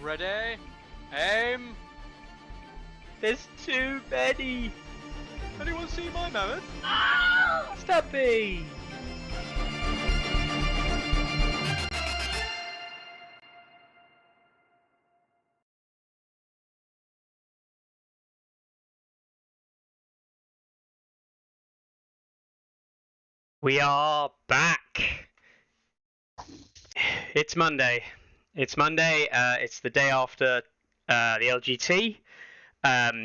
Ready? Aim! There's too many! Anyone see my mammoth? Stubby! We are back! It's Monday. It's Monday, it's the day after the LGT.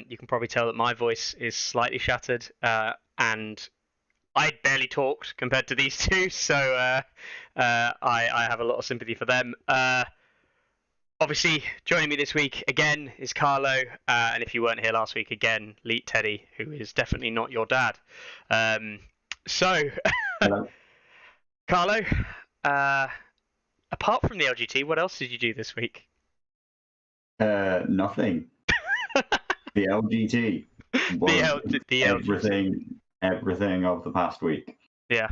You can probably tell that my voice is slightly shattered, and I barely talked compared to these two, so I have a lot of sympathy for them. Obviously, joining me this week again is Carlo, and if you weren't here last week again, Leet Teddy, who is definitely not your dad. Hello. Carlo, apart from the LGT, what else did you do this week? Nothing. The LGT was the everything of the past week. Yeah.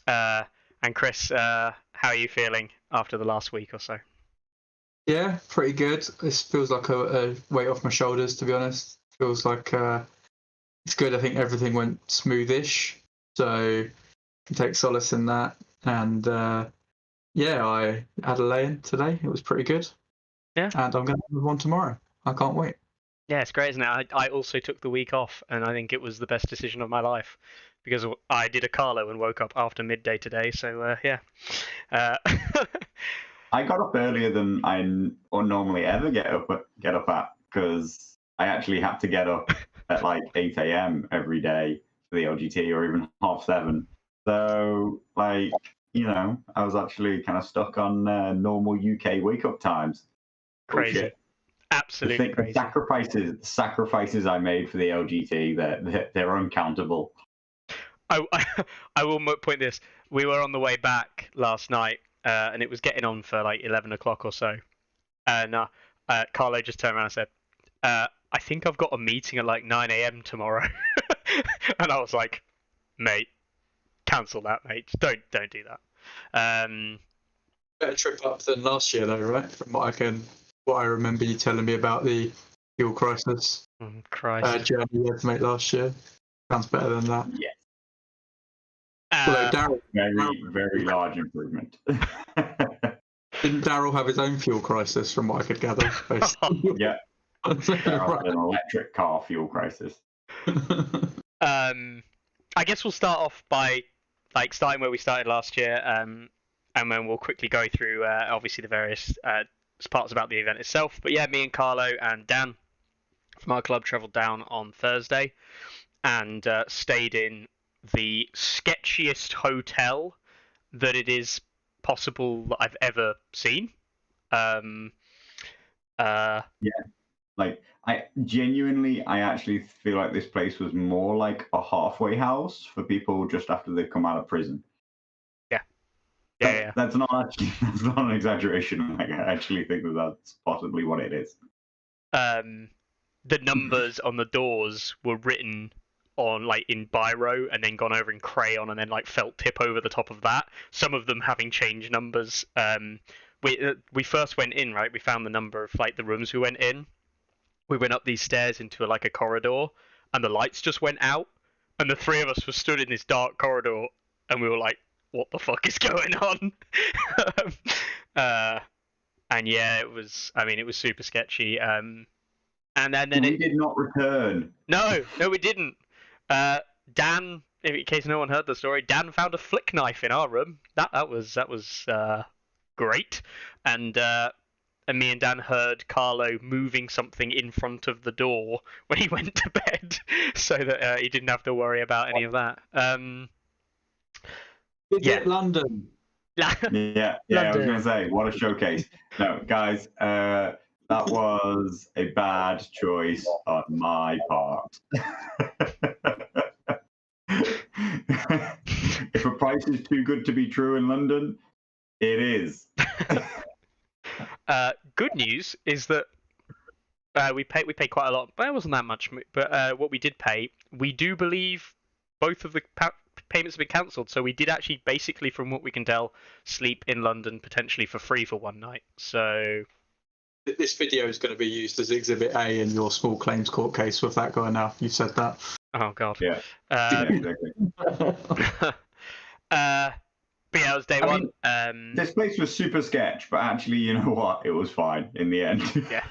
And Chris, how are you feeling after the last week or so? Yeah, pretty good. This feels like a weight off my shoulders, to be honest. Feels like it's good. I think everything went smoothish, so I can take solace in that. And yeah, I had a lay-in today. It was pretty good. Yeah. And I'm going to have one tomorrow. I can't wait. Yeah, it's great, isn't it? I also took the week off, and I think it was the best decision of my life because I did a Carlo and woke up after midday today. So yeah. I got up earlier than I normally ever get up at because I actually had to get up at like 8 a.m. every day for the LGT, or even 7:30. So like, I was actually kind of stuck on normal UK wake up times. Crazy. Bullshit. Absolutely crazy. The sacrifices I made for the LGT, they're uncountable. I will point this. We were on the way back last night, and it was getting on for like 11 o'clock or so. And Carlo just turned around and said, I think I've got a meeting at like 9 a.m. tomorrow. And I was like, mate, cancel that, mate. Don't do that. Better trip up than last year, though, right? From what I remember you telling me about the fuel crisis journey you had to make last year. Sounds better than that. Yes. Darryl, Very large improvement. didn't Darryl have his own fuel crisis, from what I could gather? Yeah. Darryl had an electric car fuel crisis. I guess we'll start off by starting where we started last year, and then we'll quickly go through obviously the various parts about the event itself. But yeah, me and Carlo and Dan from our club travelled down on Thursday and stayed in the sketchiest hotel that it is possible that I've ever seen. Yeah, like I actually feel like this place was more like a halfway house for people just after they've come out of prison. Yeah. That's not an exaggeration. Like, I actually think that's possibly what it is. The numbers on the doors were written on in biro and then gone over in crayon and then felt tip over the top of that. Some of them having changed numbers. We first went in, right? We found the number of the rooms we went in. We went up these stairs into a corridor, and the lights just went out, and the three of us were stood in this dark corridor, and we were like, what the fuck is going on? And yeah, it was super sketchy. And then we did not return. No, we didn't. Dan, in case no one heard the story, Dan found a flick knife in our room. That was great. And me and Dan heard Carlo moving something in front of the door when he went to bed, so that he didn't have to worry about any of that. Visit London. Yeah, London. I was going to say, what a showcase. No, guys, that was a bad choice on my part. If a price is too good to be true in London, it is. Good news is that we paid quite a lot. Well, it wasn't that much, but what we did pay, we do believe both of the payments have been cancelled. So we did actually, basically, from what we can tell, sleep in London potentially for free for one night. So This video is going to be used as Exhibit A in your small claims court case with that guy now. You've said that. Oh God. Yeah. Yeah, exactly. But yeah, it was day I one. mean, this place was super sketch, but actually, you know what? It was fine in the end. Yeah.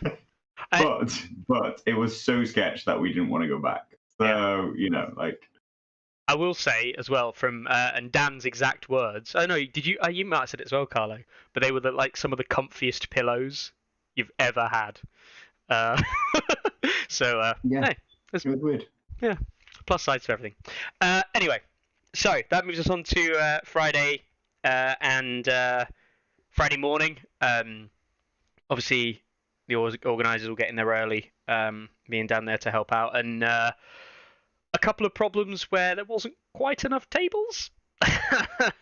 But it was so sketch that we didn't want to go back. So, you know, like. I will say as well from and Dan's exact words. Oh no, did you? You might have said it as well, Carlo. But they were like some of the comfiest pillows you've ever had. So Yeah, hey, it was weird. Yeah, plus sides to everything. Anyway, so that moves us on to Friday and Friday morning. Obviously, the organisers will get in there early. Me and Dan there to help out, and a couple of problems where there wasn't quite enough tables. But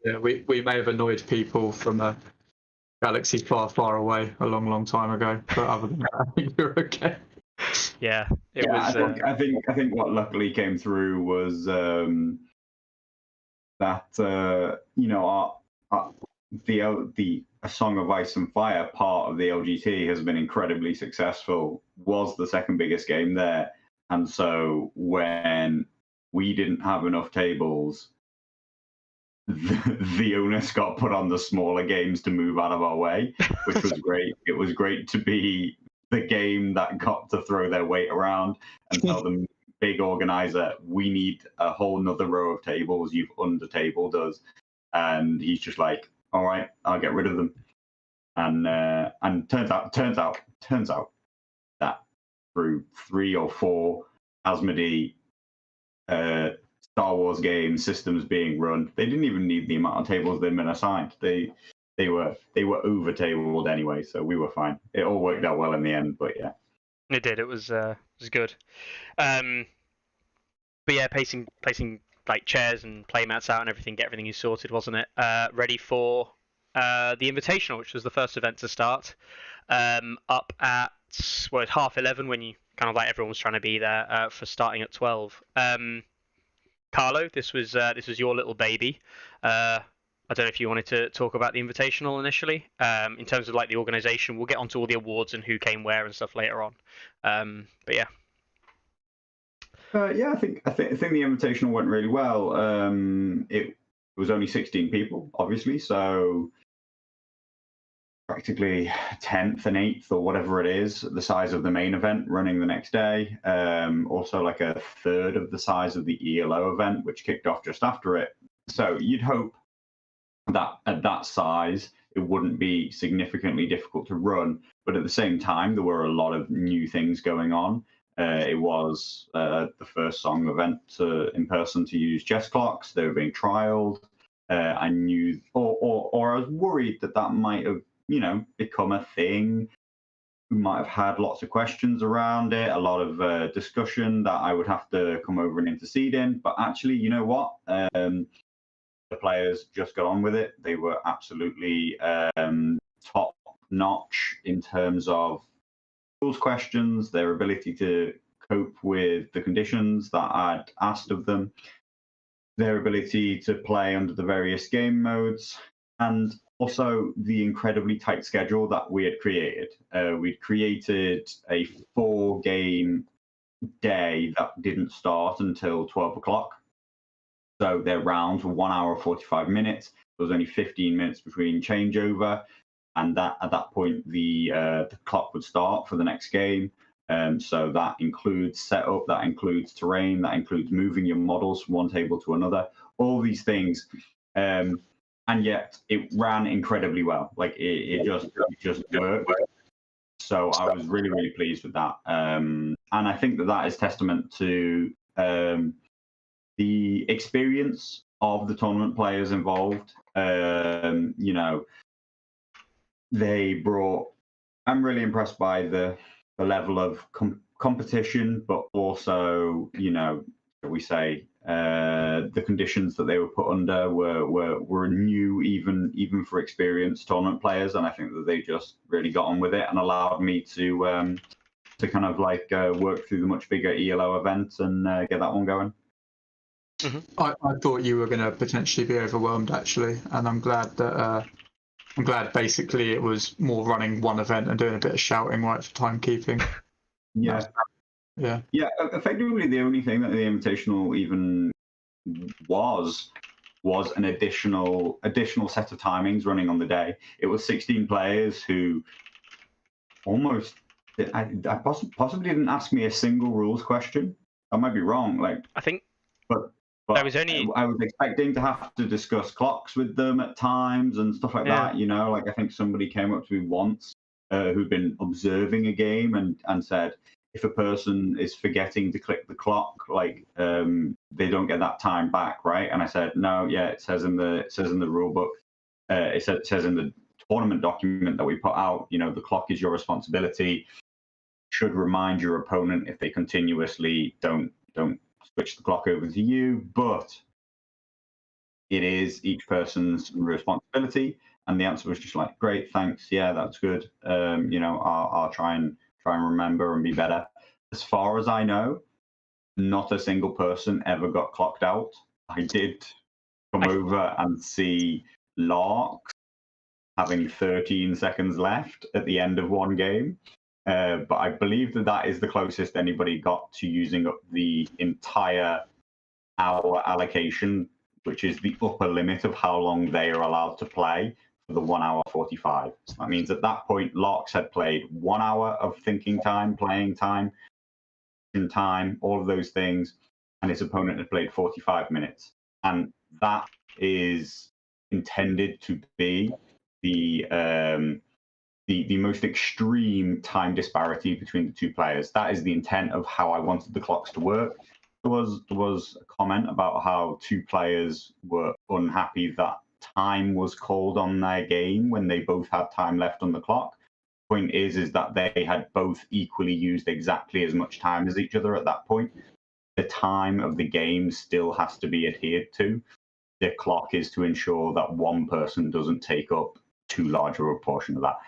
yeah, we may have annoyed people from a galaxy far, far away a long, long time ago. But other than that, I think you're okay. Yeah, it was. I think what luckily came through was that you know the A Song of Ice and Fire part of the LGT has been incredibly successful. Was the second biggest game there, and so when we didn't have enough tables, the onus got put on the smaller games to move out of our way, which was great. It was great to be the game that got to throw their weight around and tell them, big organizer, we need a whole nother row of tables. You've under-tabled us. And he's just like, all right, I'll get rid of them. And turns out that through 3 or 4 Asmodee Star Wars game systems being run, they didn't even need the amount of tables they'd been assigned. They were over tabled anyway, so we were fine. It all worked out well in the end, but yeah. It did. It was good. But yeah, placing like chairs and playmats out and everything, get everything sorted, wasn't it? Ready for the Invitational, which was the first event to start. Up at 11:30 when you kind of like everyone was trying to be there for starting at 12. Carlo, this was your little baby. I don't know if you wanted to talk about the Invitational initially, in terms of like the organisation. We'll get onto all the awards and who came where and stuff later on. But yeah. Yeah, I think the Invitational went really well. It was only 16 people, obviously, so practically 10th and 8th or whatever it is, the size of the main event running the next day. Also like a third of the size of the ELO event, which kicked off just after it. So you'd hope that at that size, it wouldn't be significantly difficult to run. But at the same time, there were a lot of new things going on. It was the first song event in person to use chess clocks. They were being trialed. I knew, or I was worried that might have, become a thing. We might have had lots of questions around it, a lot of discussion that I would have to come over and intercede in. But actually, you know what? The players just got on with it. They were absolutely top notch in terms of rules questions, their ability to cope with the conditions that I'd asked of them, their ability to play under the various game modes, and also the incredibly tight schedule that we had created. We'd created a 4-game day that didn't start until 12 o'clock. So their rounds were 1 hour 45 minutes. There was only 15 minutes between changeover, and that at that point the clock would start for the next game. So that includes setup, that includes terrain, that includes moving your models from one table to another. All these things, and yet it ran incredibly well. Like it just worked. So I was really, really pleased with that, and I think that is testament to the experience of the tournament players involved. They brought. I'm really impressed by the level of competition, but also, shall we say, the conditions that they were put under were new, even for experienced tournament players, and I think that they just really got on with it and allowed me to kind of like work through the much bigger ELO event and get that one going. I thought you were going to potentially be overwhelmed, actually, and I'm glad that I'm glad basically it was more running one event and doing a bit of shouting right for timekeeping. Yeah. Yeah. Yeah, effectively the only thing that the Invitational even was an additional set of timings running on the day. It was 16 players who almost I possibly didn't ask me a single rules question. I might be wrong, like, I think but there was only I was expecting to have to discuss clocks with them at times and stuff like that. You know, like I think somebody came up to me once who'd been observing a game and said, if a person is forgetting to click the clock, like they don't get that time back, right? And I said, no, yeah, it says in the rule book, it says in the tournament document that we put out, you know, the clock is your responsibility. Should remind your opponent if they continuously don't switch the clock over to you, but it is each person's responsibility. And the answer was just like, great, thanks, yeah, that's good. You know, I'll try and remember and be better. As far as I know, not a single person ever got clocked out. I did come over and see Lark having 13 seconds left at the end of one game. But I believe that is the closest anybody got to using up the entire hour allocation, which is the upper limit of how long they are allowed to play for the 1 hour 45. So that means at that point, Larks had played 1 hour of thinking time, playing time, all of those things, and his opponent had played 45 minutes. And that is intended to be the most extreme time disparity between the two players. That is the intent of how I wanted the clocks to work. There was a comment about how two players were unhappy that time was called on their game when they both had time left on the clock. Point is that they had both equally used exactly as much time as each other at that point. The time of the game still has to be adhered to. The clock is to ensure that one person doesn't take up too large a portion of that.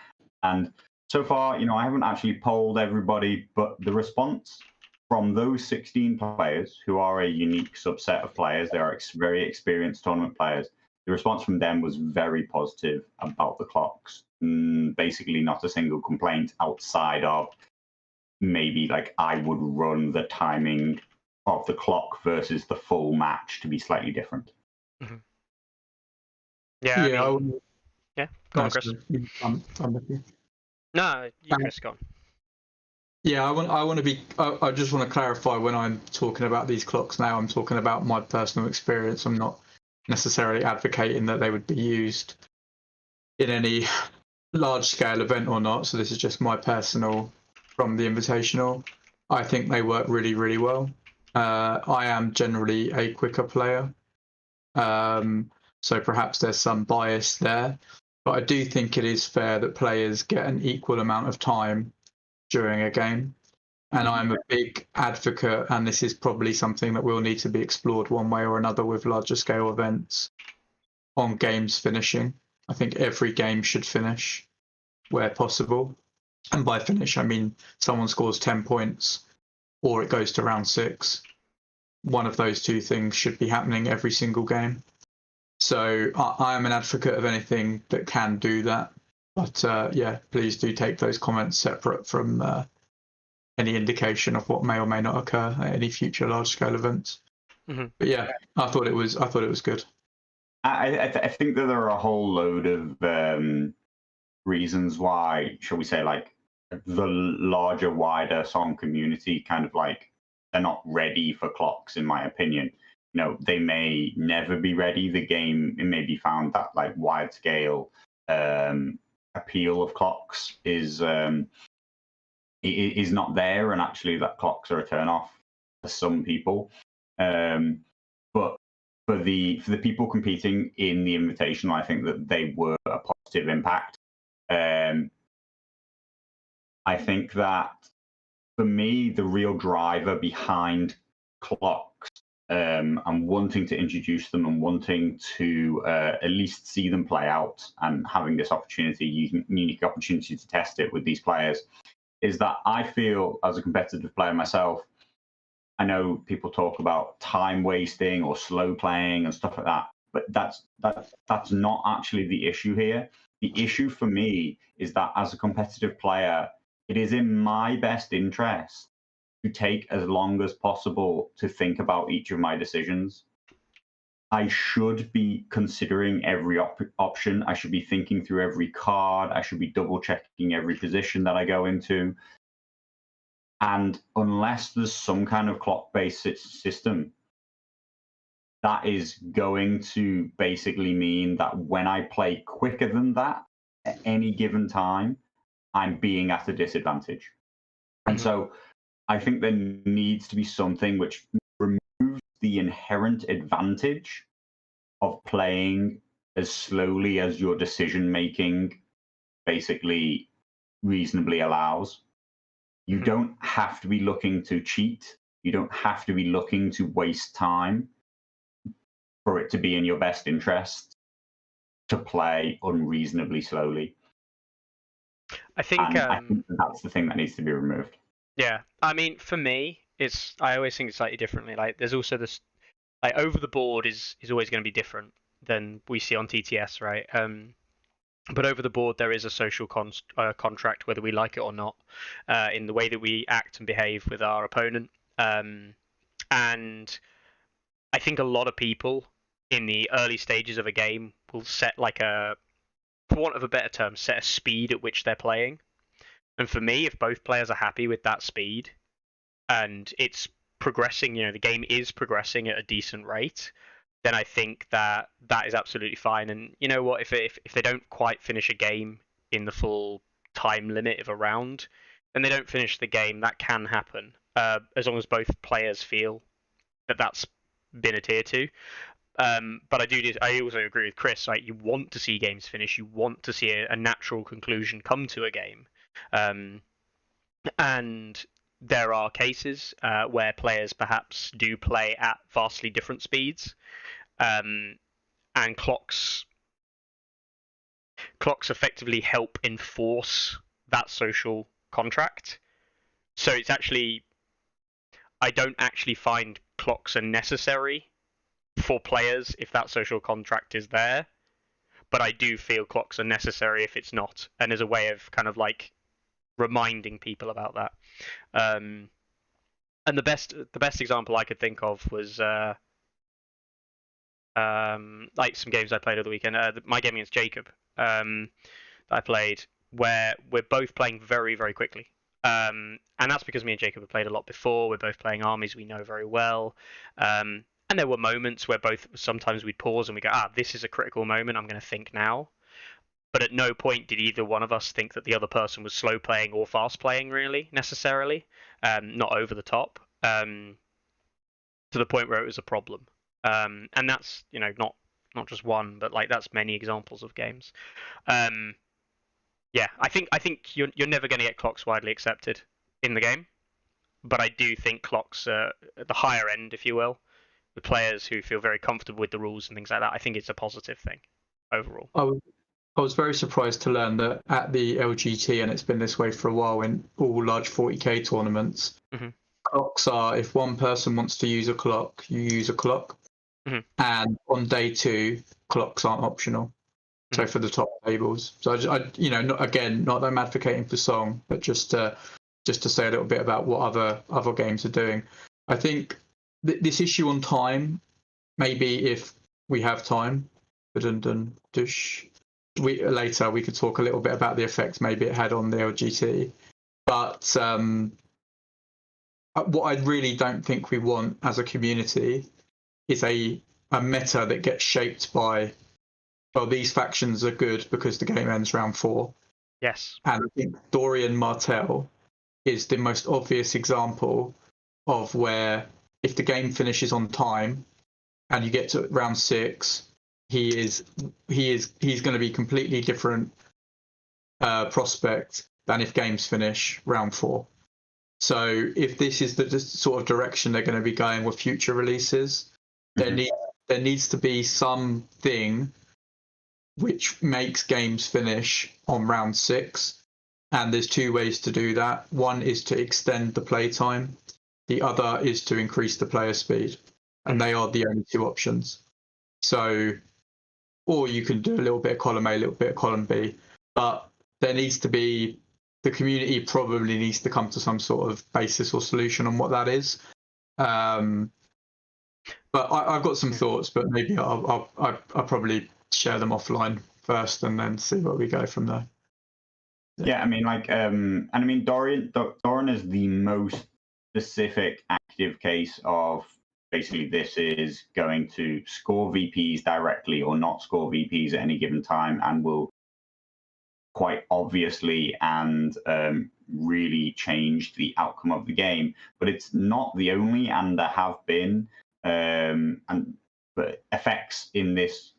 And so far, you know, I haven't actually polled everybody, but the response from those 16 players, who are a unique subset of players, they are very experienced tournament players, the response from them was very positive about the clocks. Basically, not a single complaint outside of maybe like I would run the timing of the clock versus the full match to be slightly different. Mm-hmm. Yeah, Yeah. I mean, yeah. Go on, Chris. I'm with you. No, you, Chris, go on. Yeah, I want to be. I just want to clarify when I'm talking about these clocks now. I'm talking about my personal experience. I'm not necessarily advocating that they would be used in any large-scale event or not. So this is just my personal from the Invitational. I think they work really, really well. I am generally a quicker player, so perhaps there's some bias there. But I do think it is fair that players get an equal amount of time during a game. And I'm a big advocate, and this is probably something that will need to be explored one way or another with larger scale events, on games finishing. I think every game should finish where possible. And by finish, I mean someone scores 10 points or it goes to round 6. One of those two things should be happening every single game. So I am an advocate of anything that can do that. But yeah, please do take those comments separate from any indication of what may or may not occur at any future large-scale events. Mm-hmm. But yeah, I thought it was good. I think that there are a whole load of reasons why, shall we say, like the larger, wider song community kind of like they're not ready for clocks, in my opinion. You know, they may never be ready. The game, it may be found that like wide scale appeal of clocks is not there, and actually that clocks are a turn off for some people. But for the people competing in the Invitational, I think that they were a positive impact. I think that for me, the real driver behind clocks and wanting to introduce them and wanting to at least see them play out and having this opportunity, unique opportunity to test it with these players, is that I feel, as a competitive player myself, I know people talk about time wasting or slow playing and stuff like that, but that's not actually the issue here. The issue for me is that as a competitive player, it is in my best interest to take as long as possible to think about each of my decisions. I should be considering every option. I should be thinking through every card. I should be double checking every position that I go into. And unless there's some kind of clock-based system, that is going to basically mean that when I play quicker than that at any given time, I'm being at a disadvantage. And so I think there needs to be something which removes the inherent advantage of playing as slowly as your decision making basically reasonably allows. You don't have to be looking to cheat. You don't have to be looking to waste time for it to be in your best interest to play unreasonably slowly. I think I think that's the thing that needs to be removed. Yeah, I mean, for me, I always think it's slightly differently. Like, there's also this, like, over the board is always going to be different than we see on TTS, right? But over the board, there is a social contract, whether we like it or not, in the way that we act and behave with our opponent. And I think a lot of people in the early stages of a game will set like a, for want of a better term, set a speed at which they're playing. And for me, if both players are happy with that speed and it's progressing, the game is progressing at a decent rate, then I think that is absolutely fine. And you know what? If they don't quite finish a game in the full time limit of a round, then they don't finish the game. That can happen, as long as both players feel that that's been adhered to. But I also agree with Chris. Like, you want to see games finish. You want to see a natural conclusion come to a game. And there are cases where players perhaps do play at vastly different speeds, and clocks effectively help enforce that social contract. So it's actually, I don't actually find clocks are necessary for players if that social contract is there, but I do feel clocks are necessary if it's not, and as a way of kind of like reminding people about that. And the best example I could think of was like some games I played over the weekend. My game against Jacob that I played, where we're both playing very, very quickly. And that's because me and Jacob have played a lot before. We're both playing armies we know very well. And there were moments where sometimes we'd pause and we go, this is a critical moment, I'm going to think now. But at no point did either one of us think that the other person was slow playing or fast playing, really, necessarily. Not over the top, to the point where it was a problem. And that's, not just one, but like that's many examples of games. Yeah, I think you're never going to get clocks widely accepted in the game, but I do think clocks at the higher end, if you will, the players who feel very comfortable with the rules and things like that, I think it's a positive thing overall. I was very surprised to learn that at the LGT, and it's been this way for a while in all large 40k tournaments, clocks are, if one person wants to use a clock, you use a clock. And on day 2, clocks aren't optional. So for the top tables. So not that I'm advocating for Song, but just to say a little bit about what other games are doing. I think this issue on time, maybe if we have time, later we could talk a little bit about the effects maybe it had on the LGT. But what I really don't think we want as a community is a meta that gets shaped by, well, these factions are good because the game ends round 4. Yes. And I think Dorian Martell is the most obvious example of where if the game finishes on time and you get to round 6, he's going to be completely different prospect than if games finish round 4. So if this is the sort of direction they're going to be going with future releases, there needs to be something which makes games finish on round 6. And there's 2 ways to do that. One is to extend the play time. The other is to increase the player speed. And they are the only 2 options. So or you can do a little bit of column A, a little bit of column B. But there needs to be, the community probably needs to come to some sort of basis or solution on what that is. But I've got some thoughts, but maybe I'll probably share them offline first and then see where we go from there. Yeah, I mean, like, and I mean, Doran is the most specific active case of basically this is going to score VPs directly or not score VPs at any given time, and will quite obviously and really change the outcome of the game. But it's not the only, and there have been but effects in this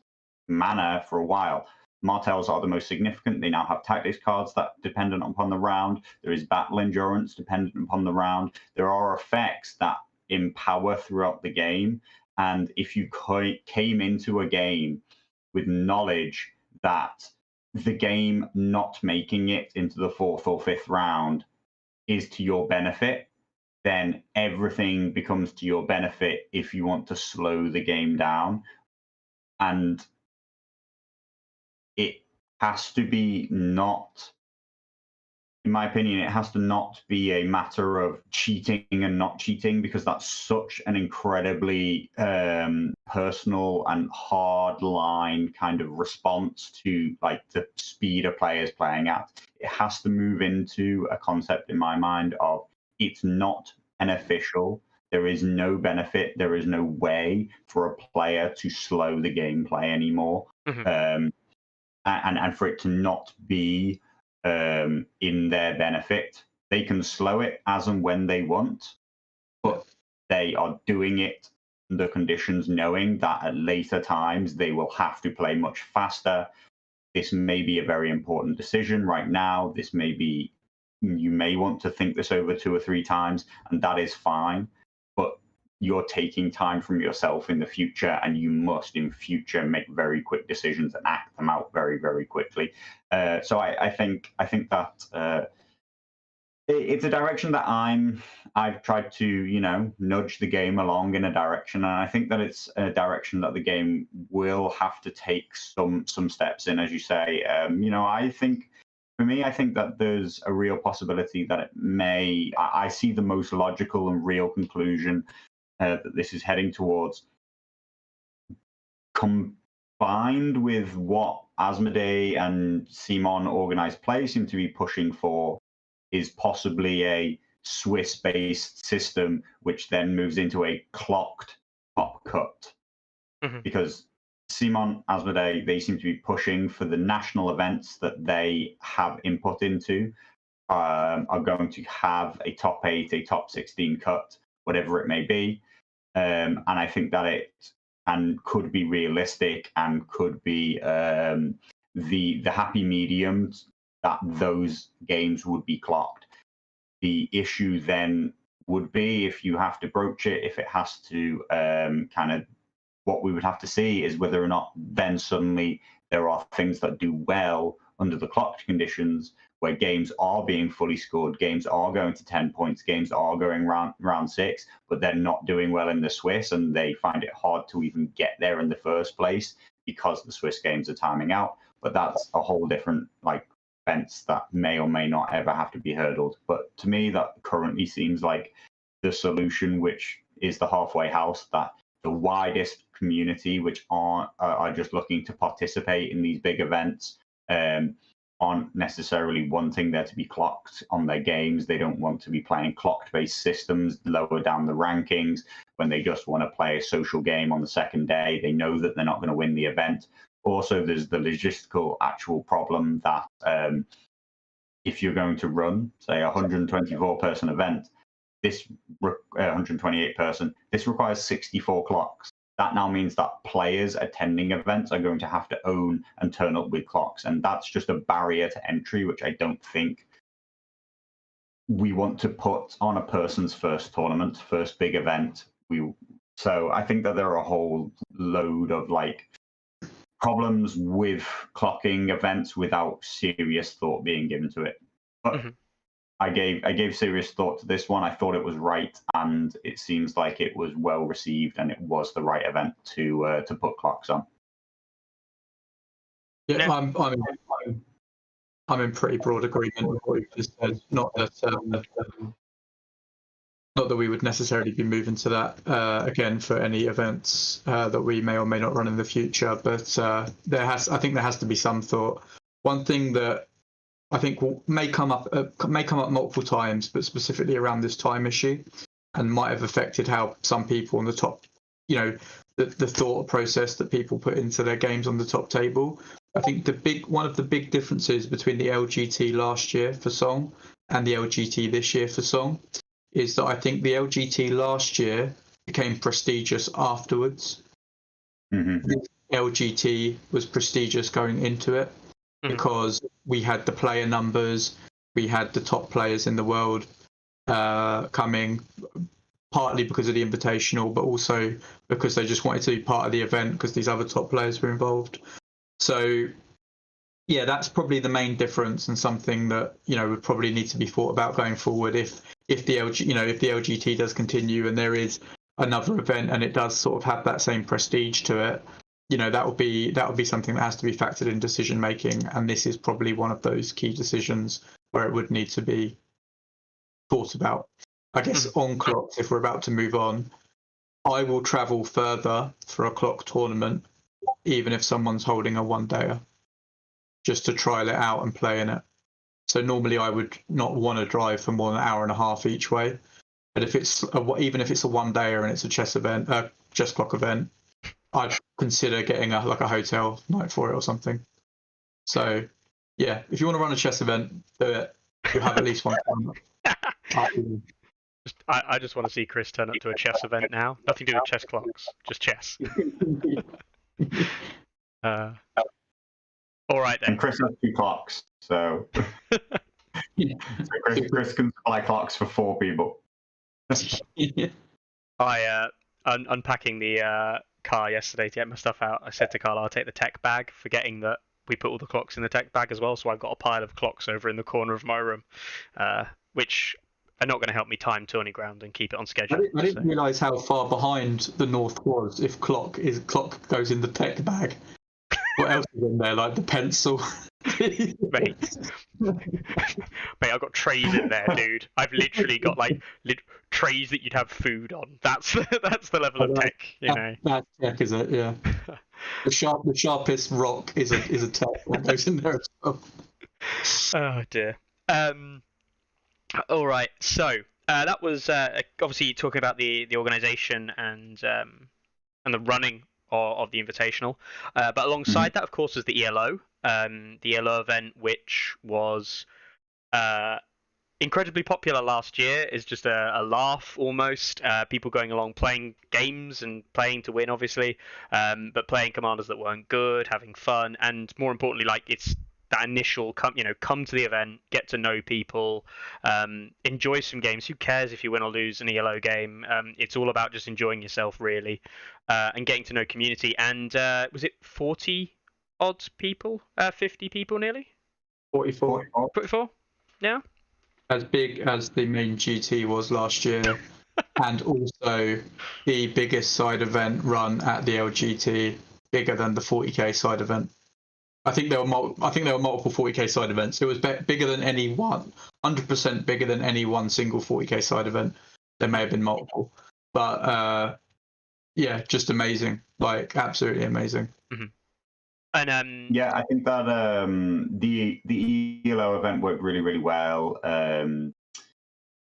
manner for a while. Martels are the most significant. They now have tactics cards that are dependent upon the round. There is battle endurance dependent upon the round. There are effects that empower throughout the game. And if you came into a game with knowledge that the game not making it into the 4th or 5th round is to your benefit, then everything becomes to your benefit if you want to slow the game down. And it has to be not, in my opinion, it has to not be a matter of cheating and not cheating, because that's such an incredibly personal and hard line kind of response to like the speed a player's playing at. It has to move into a concept in my mind of it's not beneficial. There is no benefit. There is no way for a player to slow the gameplay anymore. Mm-hmm. And for it to not be in their benefit. They can slow it as and when they want, but they are doing it under conditions knowing that at later times they will have to play much faster. This may be a very important decision right now. This may be, you may want to think this over 2 or 3 times, and that is fine. But you're taking time from yourself in the future, and you must in future make very quick decisions and act them out very, very quickly. So I think that it's a direction that I've tried to nudge the game along in a direction, and I think that it's a direction that the game will have to take some steps in, as you say. I think. For me, I think that there's a real possibility that it may. I see the most logical and real conclusion that this is heading towards, combined with what Asmodee and Simon Organized Play seem to be pushing for, is possibly a Swiss-based system, which then moves into a clocked top cut. Mm-hmm. Because Simon Asmodee, they seem to be pushing for the national events that they have input into, are going to have a top 8, a top 16 cut, whatever it may be. And I think that it could be realistic and could be the happy medium that those games would be clocked. The issue then would be if you have to broach it, if it has to kind of, what we would have to see is whether or not then suddenly there are things that do well under the clocked conditions, where games are being fully scored, games are going to 10 points, games are going round 6, but they're not doing well in the Swiss, and they find it hard to even get there in the first place because the Swiss games are timing out. But that's a whole different fence that may or may not ever have to be hurdled. But to me, that currently seems like the solution, which is the halfway house, that the widest community, which are just looking to participate in these big events, aren't necessarily wanting there to be clocked on their games. They don't want to be playing clocked-based systems lower down the rankings when they just want to play a social game on the second day. They know that they're not going to win the event. Also, there's the logistical actual problem that if you're going to run, say, a 124-person event, this 128-person, this requires 64 clocks. That now means that players attending events are going to have to own and turn up with clocks. And that's just a barrier to entry, which I don't think we want to put on a person's first tournament, first big event. So I think that there are a whole load of problems with clocking events without serious thought being given to it. But Mm-hmm. I gave serious thought to this one. I thought it was right, and it seems like it was well received, and it was the right event to put clocks on. Yeah, No. I'm in pretty broad agreement with what you've just said. Not that we would necessarily be moving to that again for any events that we may or may not run in the future, but I think there has to be some thought. One thing that I think may come up multiple times, but specifically around this time issue, and might have affected how some people on the top, the thought process that people put into their games on the top table. I think one of the big differences between the LGT last year for Song and the LGT this year for Song is that I think the LGT last year became prestigious afterwards. Mm-hmm. The LGT was prestigious going into it because we had the player numbers, we had the top players in the world coming, partly because of the Invitational, but also because they just wanted to be part of the event because these other top players were involved. So, yeah, that's probably the main difference, and something that would probably need to be thought about going forward if the LGT does continue and there is another event and it does sort of have that same prestige to it. That would be something that has to be factored in decision making, and this is probably one of those key decisions where it would need to be thought about. I guess on clocks, if we're about to move on, I will travel further for a clock tournament, even if someone's holding a one-dayer, just to trial it out and play in it. So normally I would not want to drive for more than an hour and a half each way. But even if it's a one-dayer and it's a chess clock event, I'd consider getting a hotel night for it or something. So, yeah, if you want to run a chess event, do it. You'll have at least one time. I just want to see Chris turn up to a chess event now. Nothing to do with chess clocks, just chess. All right then. And Chris has 2 clocks, so, Chris can supply clocks for 4 people. I unpacking the car yesterday to get my stuff out. I said to Carl, I'll take the tech bag, forgetting that we put all the clocks in the tech bag as well. So I've got a pile of clocks over in the corner of my room, which are not going to help me time Tourney Ground and keep it on schedule. I didn't realise how far behind the North was. If clock goes in the tech bag, what else is in there? Like the pencil. Mate, I've got trays in there, dude. I've literally got trays that you'd have food on. That's the level of tech, That's tech, is it? Yeah. The sharpest rock is a tech that goes in there as well. Oh dear. All right. So that was obviously talking about the organisation and the running of the Invitational. But alongside that, of course, is the ELO. The ELO event, which was incredibly popular last year, is just a laugh almost. People going along playing games and playing to win, obviously, but playing commanders that weren't good, having fun, and more importantly, it's that initial come to the event, get to know people, enjoy some games. Who cares if you win or lose an ELO game? It's all about just enjoying yourself, really, and getting to know community. And was it 40 odd people, 50 people nearly? 44. 44? Yeah. As big as the main GT was last year, and also the biggest side event run at the LGT, bigger than the 40k side event. I think there were multiple 40k side events. It was bigger than any one, 100% bigger than any one single 40k side event. There may have been multiple, but yeah, just amazing, absolutely amazing. Mm-hmm. And yeah, I think that the ELO event worked really, really well. In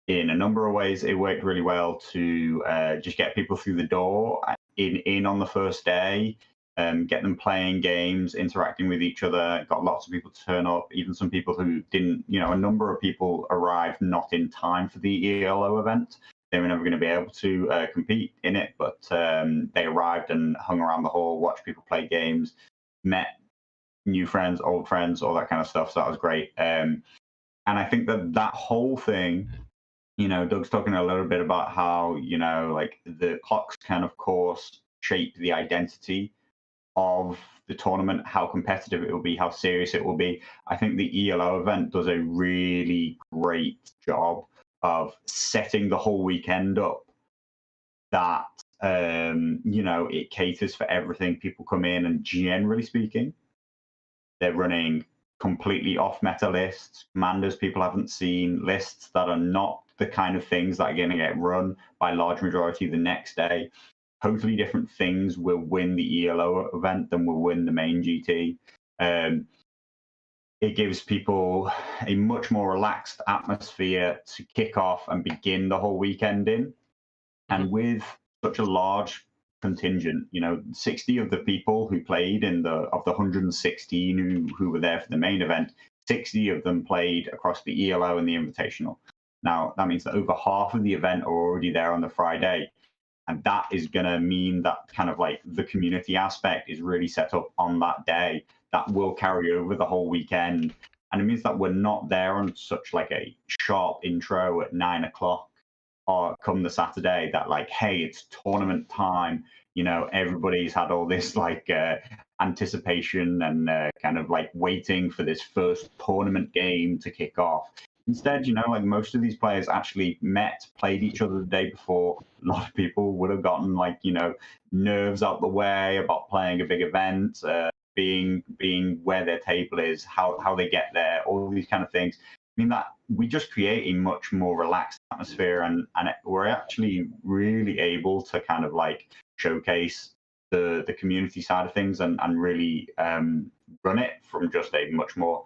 a number of ways, it worked really well to just get people through the door in on the first day. Get them playing games, interacting with each other. Got lots of people to turn up, even some people who didn't, a number of people arrived not in time for the ELO event. They were never going to be able to compete in it, but they arrived and hung around the hall, watched people play games, met new friends, old friends, all that kind of stuff. So that was great. And I think that whole thing, Doug's talking a little bit about how, the clocks can, of course, shape the identity of the tournament, how competitive it will be, how serious it will be. I think the ELO event does a really great job of setting the whole weekend up that, it caters for everything. People come in and, generally speaking, They're running completely off meta lists, commanders people haven't seen, lists that are not the kind of things that are going to get run by large majority the next day. Totally different things will win the ELO event than will win the main GT. It gives people a much more relaxed atmosphere to kick off and begin the whole weekend in. And with such a large contingent, 60 of the people who played of the 116 who were there for the main event, 60 of them played across the ELO and the Invitational. Now, that means that over half of the event are already there on the Friday. And that is going to mean that kind of like the community aspect is really set up on that day. That will carry over the whole weekend. And it means that we're not there on such like a sharp intro at 9 o'clock or come the Saturday that like, hey, it's tournament time. Everybody's had all this like anticipation and kind of like waiting for this first tournament game to kick off. Instead, like most of these players actually met, played each other the day before. A lot of people would have gotten like, nerves out the way about playing a big event, being where their table is, how they get there, all these kind of things. I mean, that we just create a much more relaxed atmosphere, and we're actually really able to kind of like showcase the community side of things and really run it from just a much more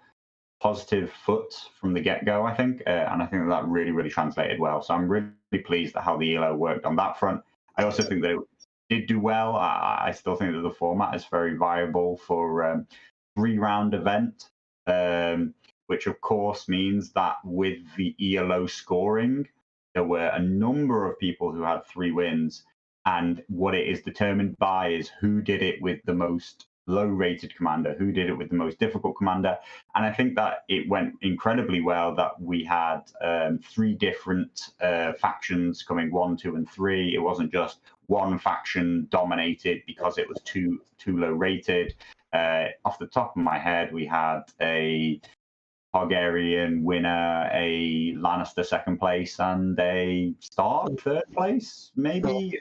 positive foot from the get-go, I think. And I think that really, really translated well. So I'm really pleased at how the ELO worked on that front. I also think that it did do well. I still think that the format is very viable for a 3-round event, which of course means that with the ELO scoring, there were a number of people who had 3 wins. And what it is determined by is who did it with the most low-rated commander, who did it with the most difficult commander. And I think that it went incredibly well that we had 3 different factions coming 1, 2, and 3. It wasn't just one faction dominated because it was too low-rated. Off the top of my head, we had a Targaryen winner, a Lannister 2nd place, and a Stark 3rd place, maybe,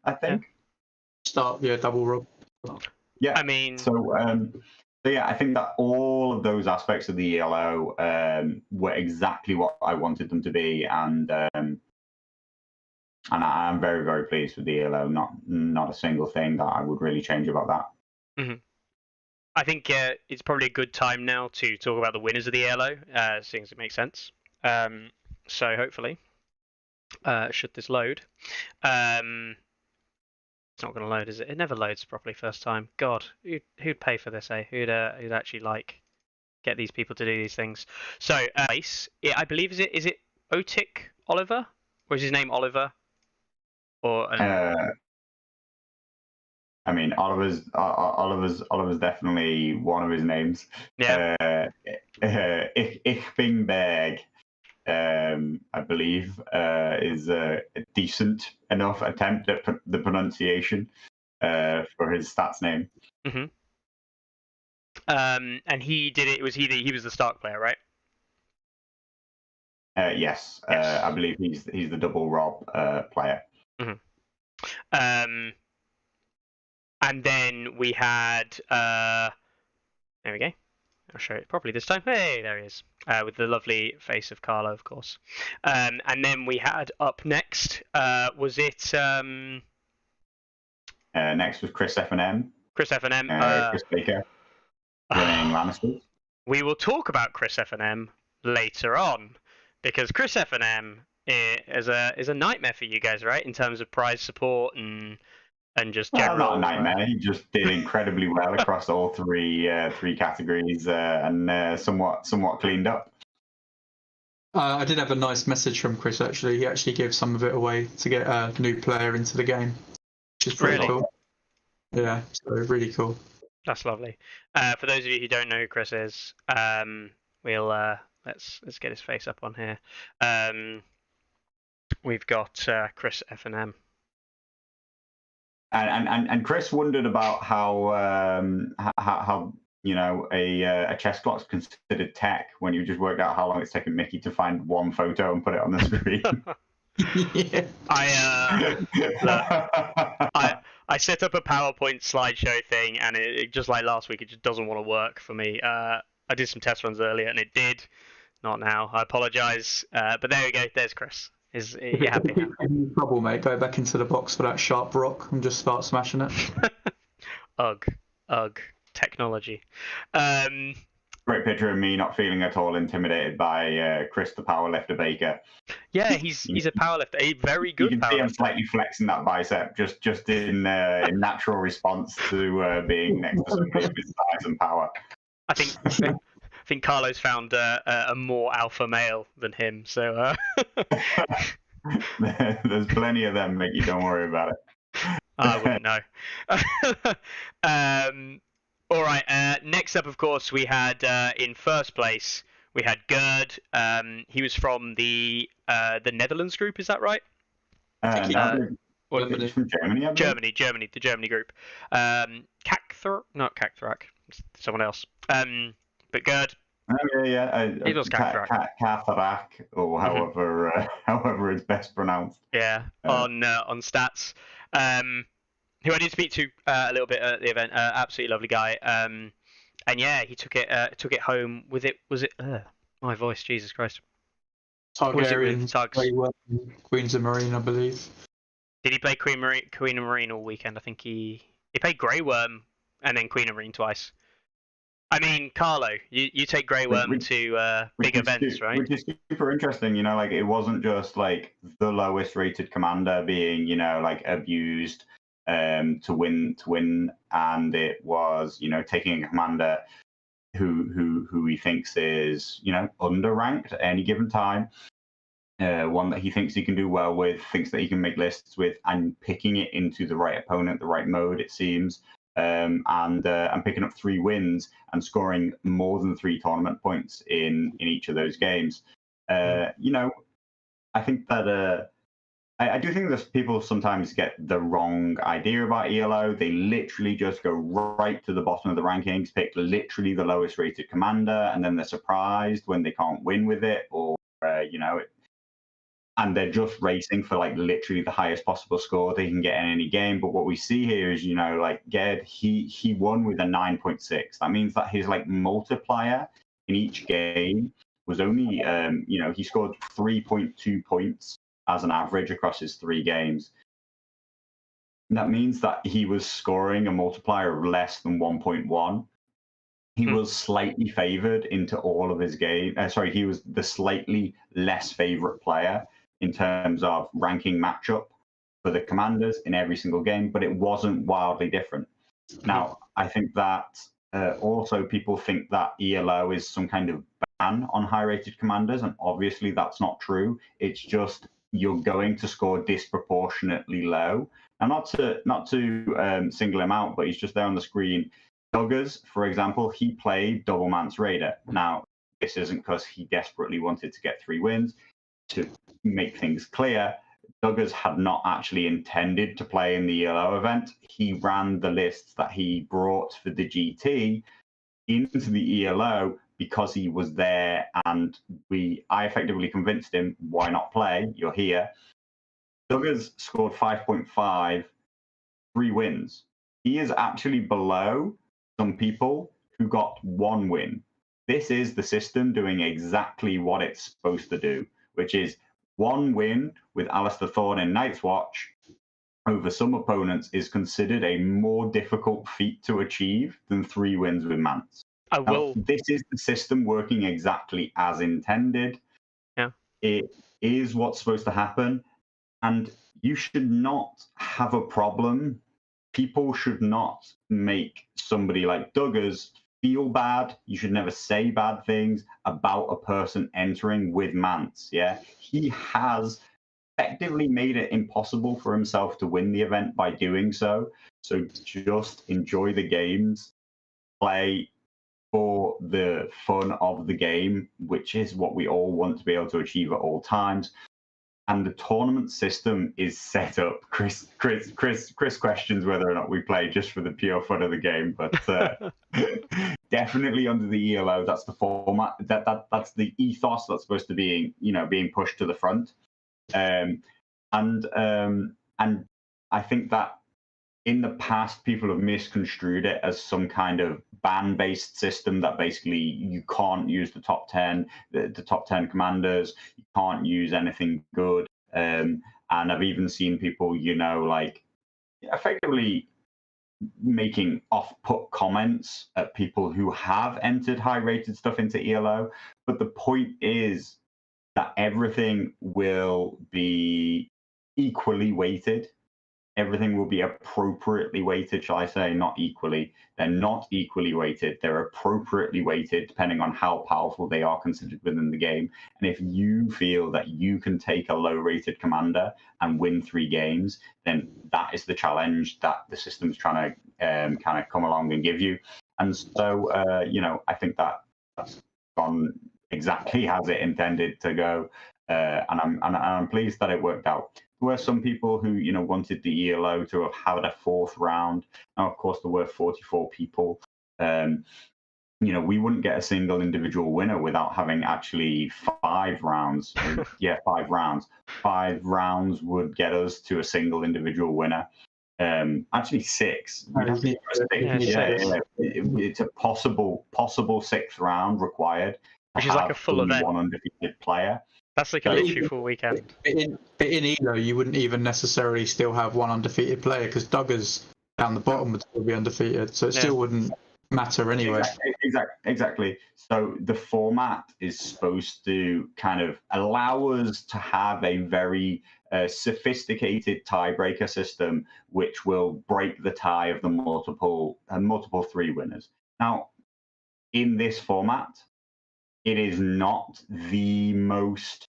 I think. Stark, yeah, double Rob. Yeah, I mean, so yeah, I think that all of those aspects of the ELO were exactly what I wanted them to be, and I'm very, very pleased with the ELO. Not a single thing that I would really change about that. Mm-hmm. I think it's probably a good time now to talk about the winners of the ELO, seeing as it makes sense. So hopefully, should this load. It's not going to load, is it? It never loads properly first time. God, who'd pay for this, eh? Who'd actually like get these people to do these things? So, I believe is it Otik Oliver, or is his name Oliver? Or I mean, Oliver's definitely one of his names. Yeah. Ichbingberg, I believe, is a decent enough attempt at the pronunciation for his stats name. Mm-hmm. And he did it. He was the Stark player, right? Yes. I believe he's the double Rob player. Mm-hmm. And then we had there we go. I'll show it properly this time. Hey, there he is, with the lovely face of Carlo, of course. And then we had up next. Was it? Next was Chris F&M. Chris F&M. Chris Baker winning Lannisters. We will talk about Chris F&M later on, because Chris F&M is a nightmare for you guys, right? In terms of prize support and just general. Not a nightmare. He just did incredibly well across all three categories and somewhat cleaned up. I did have a nice message from Chris, actually. He actually gave some of it away to get a new player into the game, which is pretty cool. Yeah, so really cool. That's lovely. For those of you who don't know who Chris is, we'll let's get his face up on here. We've got Chris F&M. And Chris wondered about how a chess clock's considered tech when you just worked out how long it's taken Mickey to find one photo and put it on the screen. Yeah. I set up a PowerPoint slideshow thing, and it just like last week, it just doesn't want to work for me. I did some test runs earlier, and it did. Not now. I apologise. But there we go. There's Chris. You happy now? If you're in trouble, mate, go back into the box for that sharp rock and just start smashing it. Ugh. Technology. Great picture of me not feeling at all intimidated by Chris the powerlifter Baker. Yeah, he's a powerlifter, a very good You can see him powerlifter. slightly flexing that bicep, just in natural response to being next to somebody with size and power. I think Carlo's found a more alpha male than him, so. There's plenty of them, Mickey. Don't worry about it. I wouldn't know. All right. Next up, of course, we had in first place we had Gerd. He was from the Netherlands group. Is that right? Or he's from Germany. Germany, the Germany group. Not Cacthrak, someone else. But Gerd. Yeah. It was Cacthrak, or however it's best pronounced. Yeah, on stats. Who I did speak to a little bit at the event. Absolutely lovely guy. And yeah, he took it home with it. Was it? My voice, Jesus Christ. Targaryen, Tugs? Queens of Marine, I believe. Did he play Queen of Marine all weekend? I think he played Grey Worm and then Queen of Marine twice. I mean, Carlo, you take Grey Worm to big events, right? Which is super interesting, like it wasn't just like the lowest rated commander being, like abused to win, and it was, taking a commander who he thinks is, underranked at any given time, one that he thinks he can do well with, thinks that he can make lists with, and picking it into the right opponent, the right mode, it seems. And picking up 3 wins and scoring more than 3 tournament points in each of those games. I think that I do think that people sometimes get the wrong idea about ELO. They literally just go right to the bottom of the rankings, pick literally the lowest rated commander, and then they're surprised when they can't win with it, or and they're just racing for like literally the highest possible score they can get in any game. But what we see here is, like Gerd, he won with a 9.6. That means that his like multiplier in each game was only, he scored 3.2 points as an average across his 3 games. And that means that he was scoring a multiplier of less than 1.1. He was slightly favored into all of his games. He was the slightly less favorite player in terms of ranking matchup for the commanders in every single game, but it wasn't wildly different. Now, I think that also people think that ELO is some kind of ban on high-rated commanders, and obviously that's not true. It's just you're going to score disproportionately low. And not to single him out, but he's just there on the screen. Duggars, for example, he played Double Mance Raider. Now, this isn't because he desperately wanted to get 3 wins. To make things clear, Duggars had not actually intended to play in the ELO event. He ran the lists that he brought for the GT into the ELO because he was there, and I effectively convinced him, why not play? You're here. Duggars scored 5.5, 3 wins. He is actually below some people who got 1 win. This is the system doing exactly what it's supposed to do, which is 1 win with Alistair Thorne in Night's Watch over some opponents is considered a more difficult feat to achieve than 3 wins with Mance. This is the system working exactly as intended. Yeah. It is what's supposed to happen, and you should not have a problem. People should not make somebody like Duggars feel bad. You should never say bad things about a person entering with Mance. Yeah, he has effectively made it impossible for himself to win the event by doing so. So just enjoy the games, play for the fun of the game, which is what we all want to be able to achieve at all times. And the tournament system is set up. Chris questions whether or not we play just for the pure fun of the game, but definitely under the ELO, that's the format. That's the ethos that's supposed to be, being pushed to the front. And I think that in the past, people have misconstrued it as some kind of ban-based system that basically you can't use the top 10, the top 10 commanders, you can't use anything good. And I've even seen people, like effectively making off-put comments at people who have entered high-rated stuff into ELO. But the point is that everything will be equally weighted. Everything will be appropriately weighted, shall I say, not equally. They're not equally weighted. They're appropriately weighted depending on how powerful they are considered within the game. And if you feel that you can take a low-rated commander and win 3 games, then that is the challenge that the system's trying to kind of come along and give you. And so, I think that's gone exactly as it intended to go. And I'm pleased that it worked out. There were some people who, wanted the ELO to have had a 4th round. Now, of course, there were 44 people. We wouldn't get a single individual winner without having actually 5 rounds. 5 rounds. 5 rounds would get us to a single individual winner. Actually 6. It's a possible 6th round required. Which is like a full event. One undefeated player. That's like a literally full weekend. But in ELO, you wouldn't even necessarily still have one undefeated player because Duggars down the bottom would still be undefeated, so it still wouldn't matter anyway. Exactly. So the format is supposed to kind of allow us to have a very sophisticated tiebreaker system, which will break the tie of the multiple 3 winners. Now, in this format, it is not the most,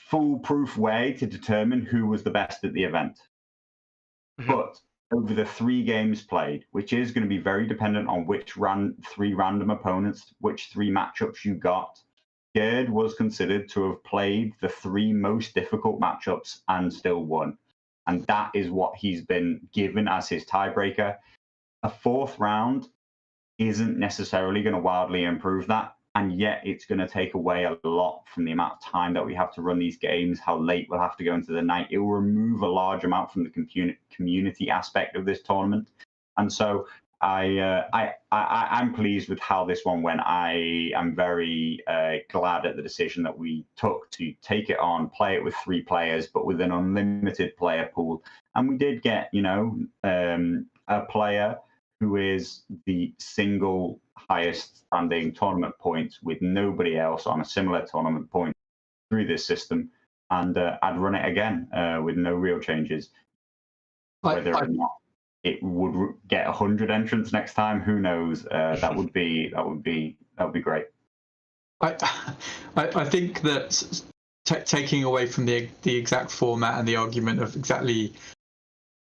foolproof way to determine who was the best at the event. Mm-hmm. But over the 3 games played, which is going to be very dependent on which 3 random opponents, which 3 matchups you got, Gerd was considered to have played the 3 most difficult matchups and still won. And that is what he's been given as his tiebreaker. A 4th round isn't necessarily going to wildly improve that, and yet it's going to take away a lot from the amount of time that we have to run these games, how late we'll have to go into the night. It will remove a large amount from the community aspect of this tournament. And so I'm pleased with how this one went. I am very glad at the decision that we took to take it on, play it with 3 players, but with an unlimited player pool. And we did get, a player who is the single highest standing tournament points with nobody else on a similar tournament point through this system. And I'd run it again with no real changes. Whether or not it would get 100 entrants next time, who knows? That would be great. I think that taking away from the exact format and the argument of exactly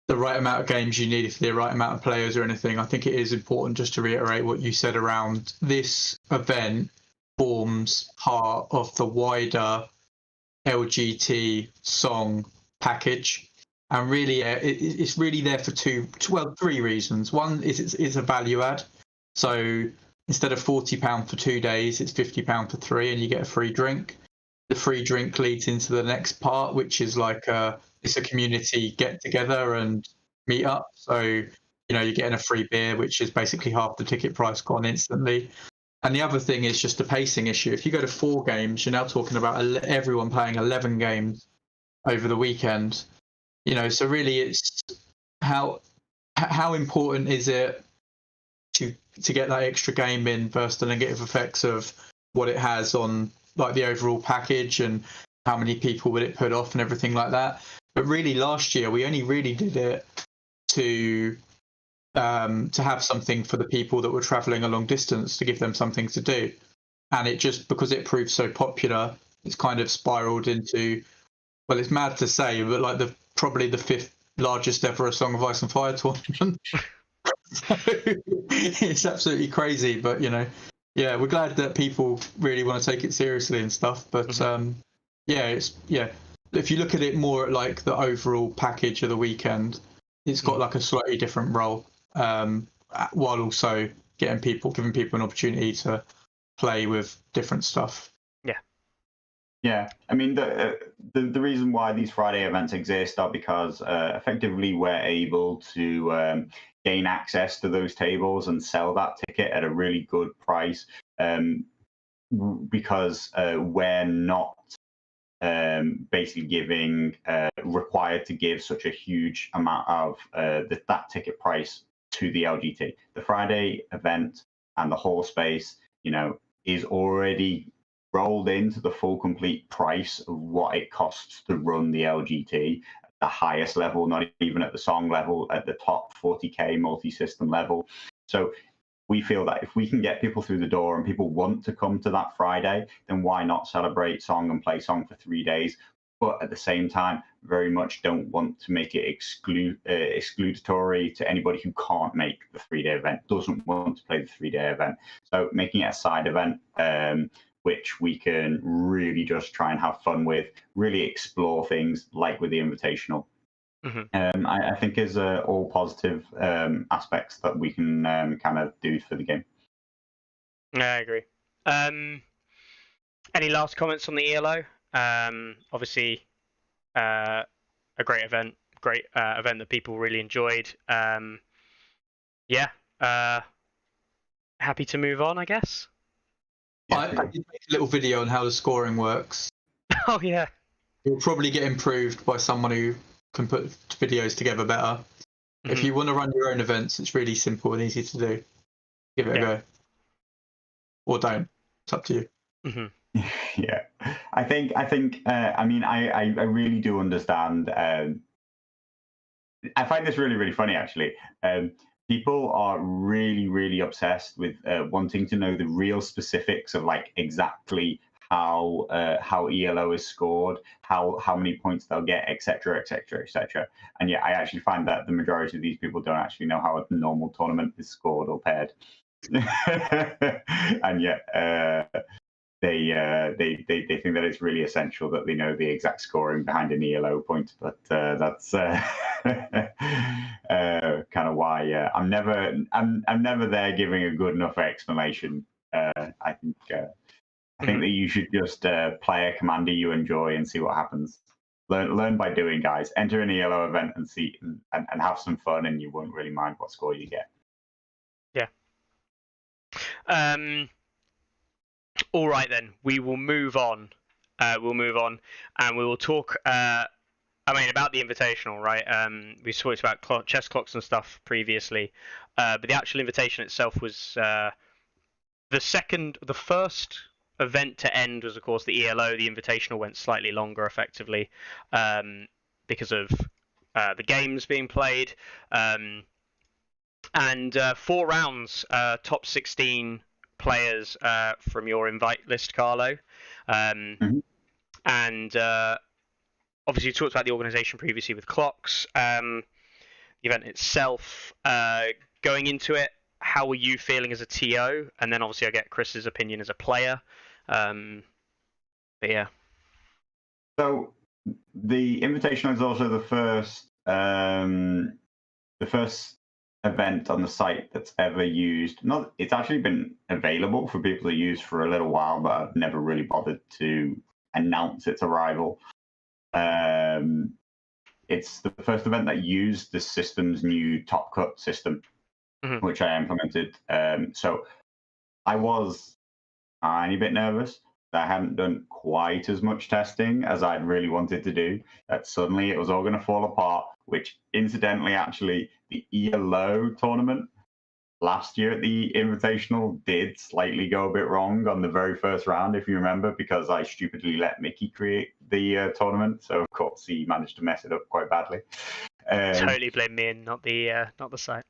the right amount of games you need for the right amount of players or anything, I think it is important just to reiterate what you said around this event forms part of the wider LGT song package. And really, it's really there for 3 reasons. One is it's a value add. So instead of £40 for 2 days, it's £50 for 3, and you get a free drink. The free drink leads into the next part, which is like it's a community get together and meet up. So, you're getting a free beer, which is basically half the ticket price gone instantly. And the other thing is just a pacing issue. If you go to 4 games, you're now talking about everyone playing 11 games over the weekend. So really it's how important is it to get that extra game in versus the negative effects of what it has on like the overall package and how many people would it put off and everything like that. But really last year we only really did it to have something for the people that were traveling a long distance, to give them something to do. And it just, because it proved so popular, it's kind of spiraled into, well, it's mad to say, but like probably the 5th largest ever A Song of Ice and Fire tournament. So, it's absolutely crazy, but we're glad that people really want to take it seriously and stuff. But if you look at it more at like the overall package of the weekend, it's got like a slightly different role, while also giving people an opportunity to play with different stuff. Yeah. Yeah, I mean the reason why these Friday events exist are because effectively we're able to gain access to those tables and sell that ticket at a really good price, because we're not basically giving required to give such a huge amount of that ticket price to the LGT. The Friday event and the hall space, is already rolled into the full complete price of what it costs to run the LGT at the highest level, not even at the song level, at the top 40k multi-system level. So we feel that if we can get people through the door and people want to come to that Friday, then why not celebrate song and play song for 3 days? But at the same time, very much don't want to make it excludatory to anybody who can't make the 3-day event, doesn't want to play the 3-day event. So making it a side event, which we can really just try and have fun with, really explore things like with the Invitational. I think is all positive aspects that we can kind of do for the game. Yeah, I agree. Any last comments on the ELO? Obviously, a great event that people really enjoyed. Happy to move on, I guess. Yeah, I did make a little video on how the scoring works. Oh yeah. It will probably get improved by someone who can put videos together better. If you want to run your own events, it's really simple and easy to do. Give it a go. Or don't. It's up to you. Yeah, I think. I mean, I really do understand. I find this really, really funny, actually. People are really, really obsessed with wanting to know the real specifics of like exactly how ELO is scored, how many points they'll get, etc., etc., etc. And yeah, I actually find that the majority of these people don't actually know how a normal tournament is scored or paired. And yet they think that it's really essential that they know the exact scoring behind an ELO point. But that's kind of why I'm never there giving a good enough explanation. I think that you should just play a commander you enjoy and see what happens. Learn by doing, guys. Enter an ELO event and see and have some fun, and you won't really mind what score you get. Yeah. All right then. We will move on. And we will talk. About the Invitational, right? We talked about chess clocks and stuff previously, but the actual invitation itself was the first event to end was, of course, the ELO. The Invitational went slightly longer, effectively, because of the games being played, and 4 rounds, top 16 players from your invite list, Carlo, and obviously you talked about the organisation previously with clocks. The event itself, going into it, how were you feeling as a TO? And then obviously I get Chris's opinion as a player. But yeah. So the Invitational is also the first event on the site that's ever used. It's actually been available for people to use for a little while, but I've never really bothered to announce its arrival. It's the first event that used the system's new top cut system, which I implemented. So I was a tiny bit nervous that I hadn't done quite as much testing as I'd really wanted to do, that suddenly it was all going to fall apart, which incidentally, actually, the ELO tournament last year at the Invitational did slightly go a bit wrong on the very first round, if you remember, because I stupidly let Mickey create the tournament. So, of course, he managed to mess it up quite badly. Totally blame me and not the site.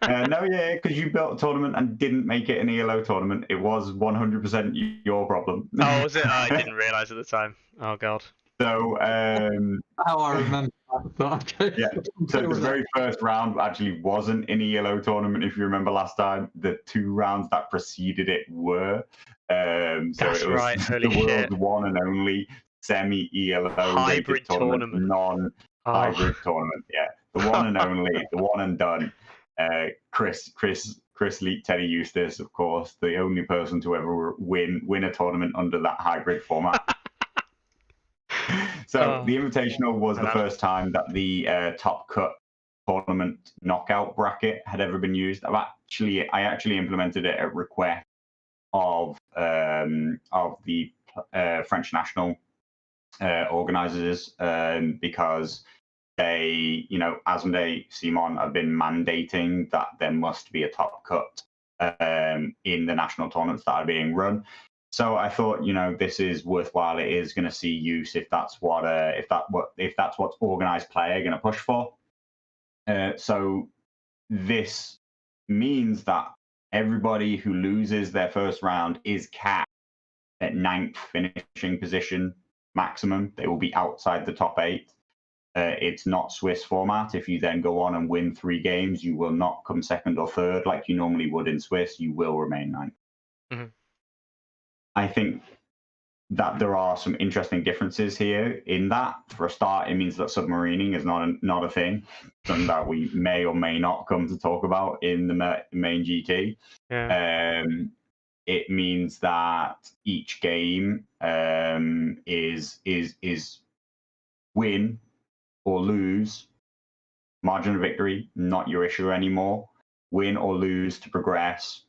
No, yeah, because you built a tournament and didn't make it an ELO tournament. It was 100% your problem. Oh, was it? Oh, I didn't realise at the time. Oh, God. So, how I remember that. Yeah, so the very first round actually wasn't an ELO tournament, if you remember last time. The 2 rounds that preceded it were. So That's it was right. Holy the world's one and only semi-ELO hybrid tournament. Non-hybrid tournament. Yeah, the one and only, the one and done. Chris leaked Teddy Eustace, of course, the only person to ever win a tournament under that hybrid format. So the Invitational was the Hello. first time that the top cut tournament knockout bracket had ever been used. I actually implemented it at request of the French national organizers because they, Asmodee, Simon have been mandating that there must be a top cut in the national tournaments that are being run. So I thought, this is worthwhile. It is going to see use if that's what organized play are going to push for. So this means that everybody who loses their first round is capped at 9th finishing position maximum. They will be outside the top 8. It's not Swiss format. If you then go on and win 3 games, you will not come 2nd or 3rd like you normally would in Swiss. You will remain 9th. Mm-hmm. I think that there are some interesting differences here in that. For a start, it means that submarining is not a thing, something that we may or may not come to talk about in the main GT. Yeah. It means that each game is win or lose, margin of victory, not your issue anymore. Win or lose to progress.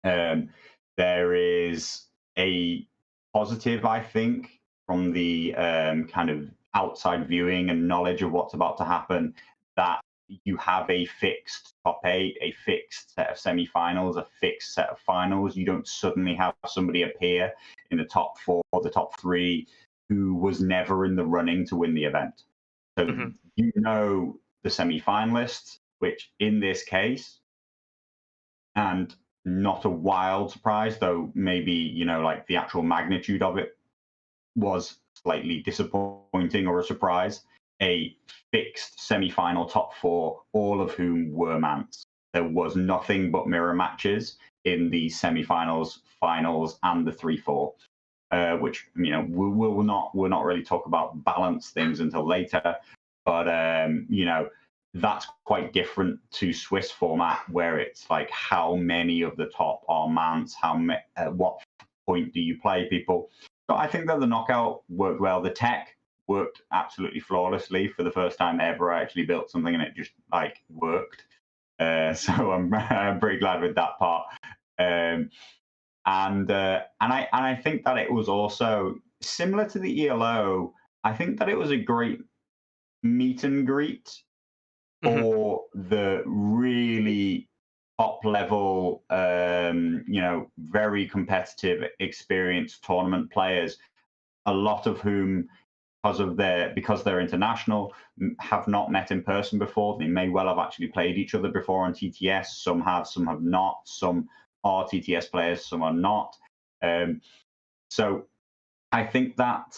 There is a positive, I think, from the kind of outside viewing and knowledge of what's about to happen, that you have a fixed top 8, a fixed set of semi-finals, a fixed set of finals. You don't suddenly have somebody appear in the top 4 or the top 3 who was never in the running to win the event. So the semi-finalists, which in this case, and not a wild surprise, though maybe, like the actual magnitude of it was slightly disappointing or a surprise, a fixed semi-final top 4, all of whom were Mance. There was nothing but mirror matches in the semi-finals, finals, and the 3-4, which, we'll not really talk about balance things until later, but, that's quite different to Swiss format, where it's like how many of the top are Mance, at what point do you play people. So I think that the knockout worked well. The tech worked absolutely flawlessly. For the first time ever, I actually built something and it just worked. So I'm pretty glad with that part. And I think that it was also similar to the ELO. I think that it was a great meet and greet for the really top level, very competitive, experienced tournament players, a lot of whom, because they're international, have not met in person before. They may well have actually played each other before on TTS. Some have not. Some are TTS players, some are not. So I think that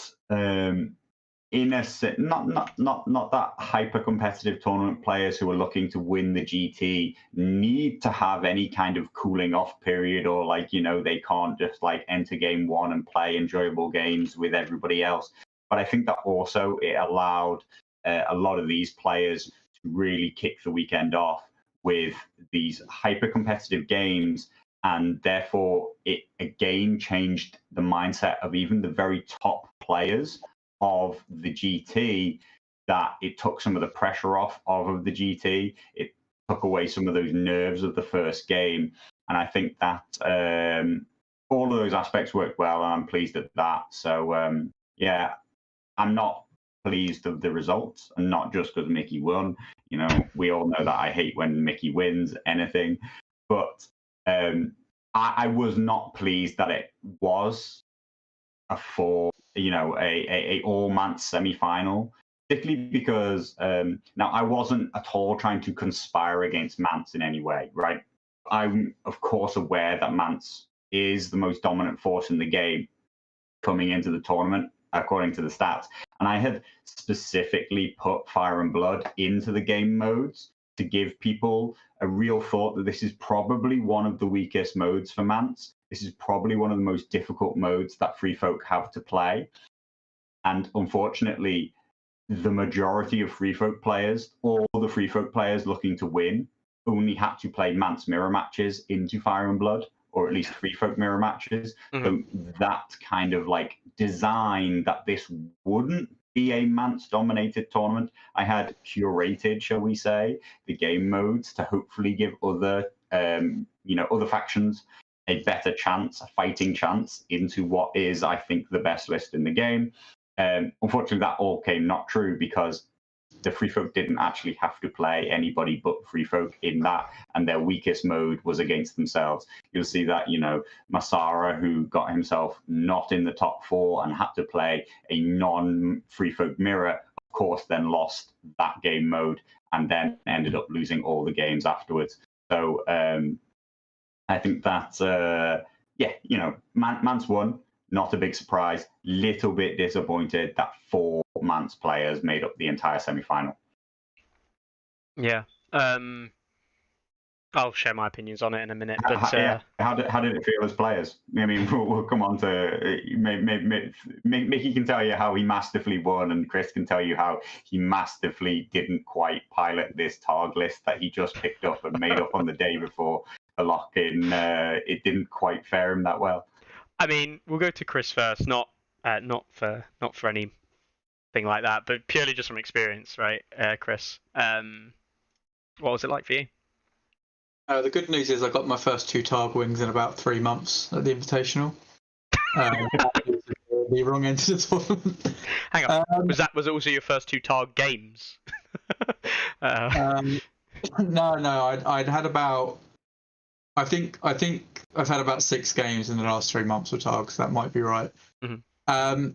not that hyper competitive tournament players who are looking to win the GT need to have any kind of cooling off period, or they can't just enter game 1 and play enjoyable games with everybody else. But I think that also it allowed a lot of these players to really kick the weekend off with these hyper competitive games, and therefore it again changed the mindset of even the very top players of the GT, that it took some of the pressure off of the GT. It took away some of those nerves of the first game. And I think that all of those aspects worked well, and I'm pleased at that. So, I'm not pleased of the results, and not just because Mickey won. We all know that I hate when Mickey wins anything. But I was not pleased that it was a all Mance semi-final, particularly because now I wasn't at all trying to conspire against Mance in any way, right? I'm of course aware that Mance is the most dominant force in the game coming into the tournament, according to the stats. And I had specifically put Fire and Blood into the game modes to give people a real thought that this is probably one of the weakest modes for Mance. This is probably one of the most difficult modes that free folk have to play. And unfortunately, the majority of free folk players, all the free folk players looking to win, only had to play Mance mirror matches into Fire and Blood, or at least free folk mirror matches. So that kind of like design that this wouldn't be a Mance dominated tournament. I had curated, shall we say, the game modes to hopefully give other other factions a better chance, a fighting chance into what is, I think, the best list in the game. Unfortunately, that all came not true because the free folk didn't actually have to play anybody but free folk in that, and their weakest mode was against themselves. You'll see that, Masara, who got himself not in the top 4 and had to play a non-free folk mirror, of course, then lost that game mode and then ended up losing all the games afterwards. So I think that, Mance won. Not a big surprise. Little bit disappointed that 4 Mance players made up the entire semi-final. Yeah. I'll share my opinions on it in a minute. But how did it feel as players? I mean, we'll come on to Mickey can tell you how he masterfully won, and Chris can tell you how he masterfully didn't quite pilot this targ list that he just picked up and made up on the day before the lock-in. It didn't quite fare him that well. I mean, we'll go to Chris first, not for anything like that, but purely just from experience, right, Chris? What was it like for you? The good news is I got my first 2 targ wings in about 3 months at the Invitational. The wrong end of the tournament. Hang on, was it also your first 2 targ games? No, I'd had about. I think I've had about 6 games in the last 3 months with targs. That might be right. Mm-hmm.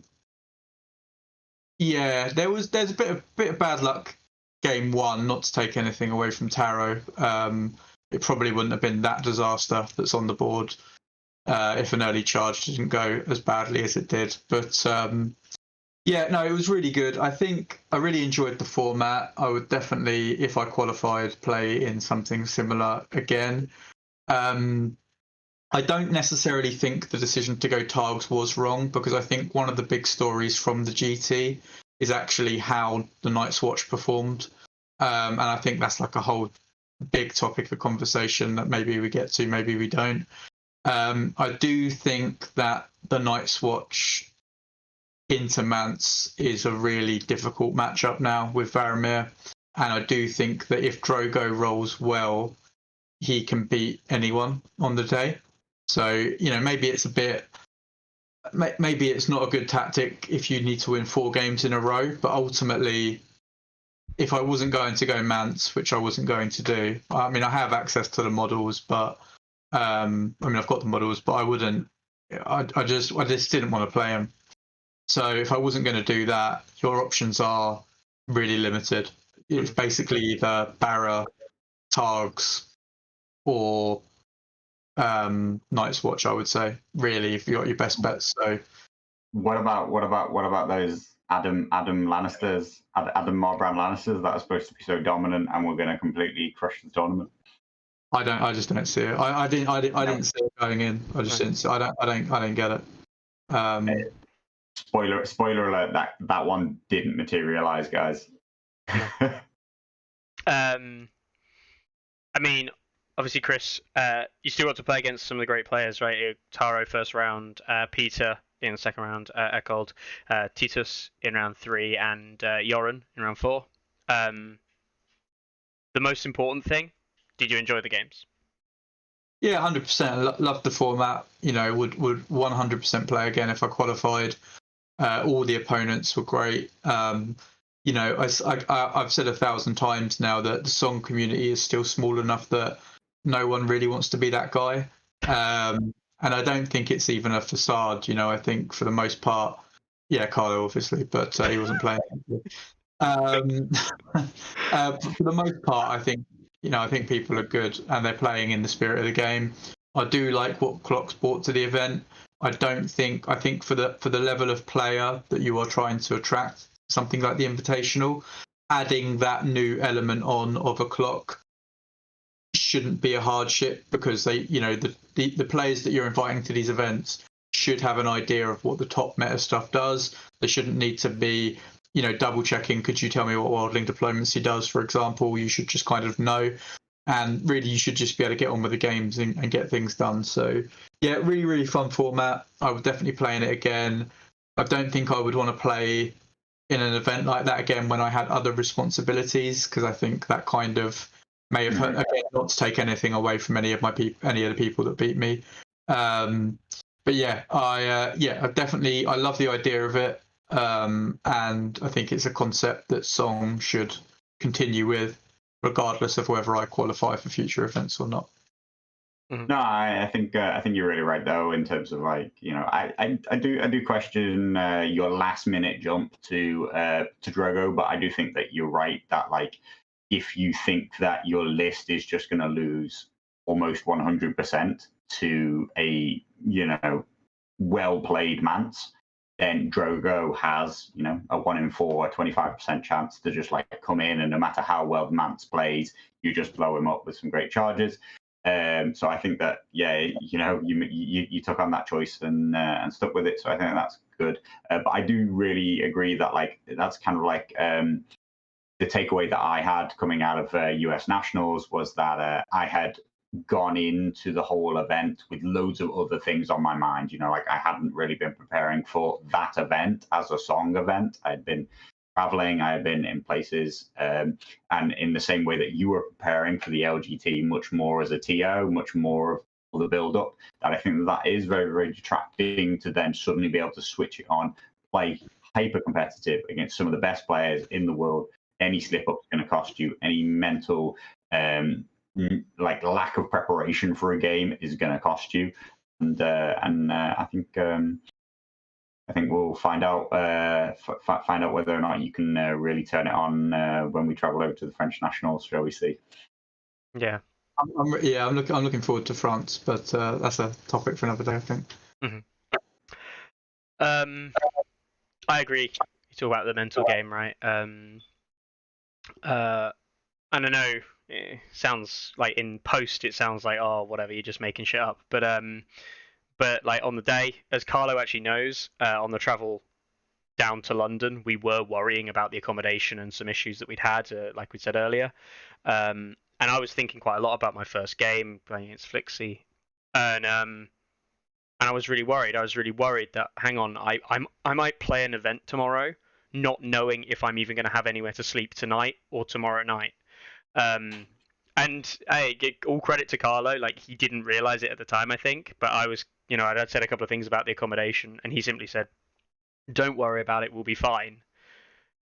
Yeah, there's a bit of bad luck. Game 1, not to take anything away from Taro. It probably wouldn't have been that disaster that's on the board if an early charge didn't go as badly as it did. But it was really good. I think I really enjoyed the format. I would definitely, if I qualified, play in something similar again. I don't necessarily think the decision to go targs was wrong, because I think one of the big stories from the GT is actually how the Night's Watch performed. And I think that's like a whole big topic of conversation that maybe we get to, maybe we don't. I do think that the Night's Watch into Mance is a really difficult matchup now with Varamir. And I do think that if Drogo rolls well, he can beat anyone on the day. So, maybe it's maybe it's not a good tactic if you need to win 4 games in a row, but ultimately, if I wasn't going to go Mance, which I wasn't going to do, I mean, I have access to the models, but I've got the models, but I wouldn't. I just didn't want to play them. So if I wasn't going to do that, your options are really limited. It's basically either Barra, Targs, or Night's Watch, I would say, really, if you got your best bets. So what about those Adam Lannisters, Adam Marbrand Lannisters that are supposed to be so dominant and we're going to completely crush the tournament? I just don't see it. I didn't see it going in. I just didn't see, I don't get it. Spoiler alert, that one didn't materialize, guys. I mean, obviously, Chris, you still got to play against some of the great players, right? Taro first round, Peter in the second round, Eckold, Titus in round 3, and Joran in round 4. The most important thing, did you enjoy the games? Yeah, 100%. Loved the format. Would 100% play again if I qualified. All the opponents were great. I've said 1,000 times now that the Song community is still small enough that no one really wants to be that guy. And I don't think it's even a facade. I think for the most part, yeah, Carlo obviously, but he wasn't playing. For the most part, I think people are good and they're playing in the spirit of the game. I do like what Clock's brought to the event. I think for the level of player that you are trying to attract, something like the Invitational, adding that new element on of a clock shouldn't be a hardship, because the players that you're inviting to these events should have an idea of what the top meta stuff does. They shouldn't need to be double checking, could you tell me what Wildling Diplomacy does, for example. You should just kind of know. and really you should just be able to get on with the games and get things done. So yeah, really, really fun format. I would definitely play in it again. I don't think I would want to play in an event like that again when I had other responsibilities, because I think that kind of may have hurt, again, not to take anything away from any of the people that beat me. But yeah, I definitely, I love the idea of it, and I think it's a concept that Song should continue with, regardless of whether I qualify for future events or not. No, I think you're really right though, in terms of like, you know, I do question your last minute jump to Drogo, but I do think that you're right that like if you think that your list is just going to lose almost 100% to a, you know, well played Mance, then Drogo has, you know, a 1 in 4, a 25% chance to just like come in, and no matter how well Mance plays, you just blow him up with some great charges. So I think that, yeah, you know, you took on that choice and stuck with it. So I think that's good. But I do really agree that like that's kind of like the takeaway that I had coming out of US Nationals was that I had gone into the whole event with loads of other things on my mind. You know, like I hadn't really been preparing for that event as a Song event. I'd been traveling, I had been in places, and in the same way that you were preparing for the LGT much more as a TO, much more of the build up, that I think that is very, very detracting to then suddenly be able to switch it on, play hyper competitive against some of the best players in the world. Any slip up is going to cost you. Any mental like lack of preparation for a game is going to cost you, and I think we'll find out whether or not you can really turn it on when we travel over to the French Nationals, shall we see? Yeah. I'm looking forward to France, but that's a topic for another day, I think. I agree. You talk about the mental game, right? And I don't know. It sounds like in post, it sounds like, oh, whatever, you're just making shit up. But like on the day, as Carlo actually knows, on the travel down to London, we were worrying about the accommodation and some issues that we'd had, like we said earlier. And I was thinking quite a lot about my first game playing against Flixie, and I was really worried. I was really worried that, hang on, I might play an event tomorrow, not knowing if I'm even going to have anywhere to sleep tonight or tomorrow night. And hey, all credit to Carlo, like he didn't realize it at the time, I think, but I was, you know, I'd said a couple of things about the accommodation, and he simply said, "Don't worry about it, we'll be fine."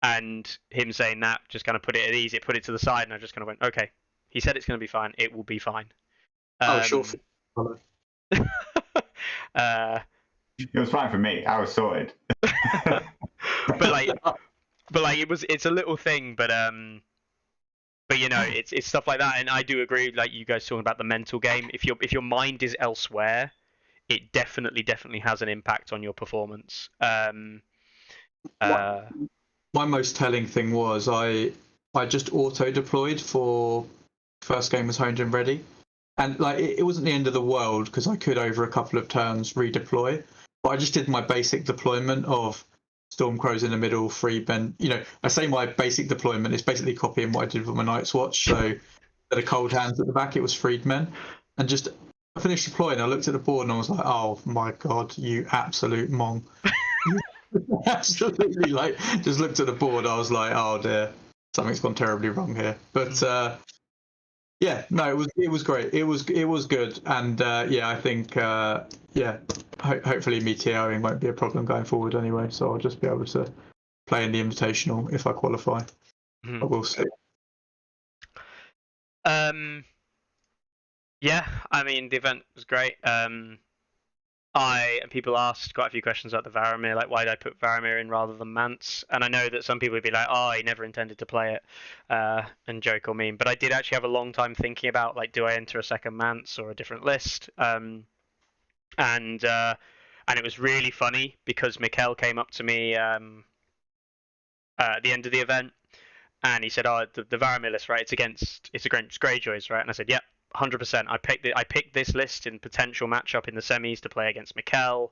And him saying that just kind of put it at ease. It put it to the side, and I just kind of went, "Okay." He said it's going to be fine. It will be fine. Sure. It was fine for me. I was sorted. but it's a little thing, but you know, it's stuff like that, and I do agree. Like you guys talking about the mental game. If your mind is elsewhere, it definitely has an impact on your performance. My most telling thing was I just auto deployed for first game was honed and ready, and like it wasn't the end of the world because I could over a couple of turns redeploy, but I just did my basic deployment of Stormcrows in the middle, Freedmen. You know, I say my basic deployment is basically copying what I did with my Night's Watch. So the cold hands at the back, it was Freedmen, and just I finished deploying. I looked at the board and I was like, "Oh my god, you absolute mong!" Absolutely, like just looked at the board. I was like, "Oh dear, something's gone terribly wrong here." But yeah, no, it was great. It was good, and yeah, I think hopefully me TOing won't be a problem going forward anyway. So I'll just be able to play in the Invitational if I qualify. But we'll see. Yeah, I mean the event was great. People asked quite a few questions about the Varamir, like why did I put Varamir in rather than Mance? And I know that some people would be like, oh, he never intended to play it, and joke or meme. But I did actually have a long time thinking about like, do I enter a second Mance or a different list? And it was really funny because Mikkel came up to me at the end of the event, and he said, oh, the Varamir list, right? It's against Greyjoys, right? And I said, yep. 100%. I picked this list in potential matchup in the semis to play against Mikel.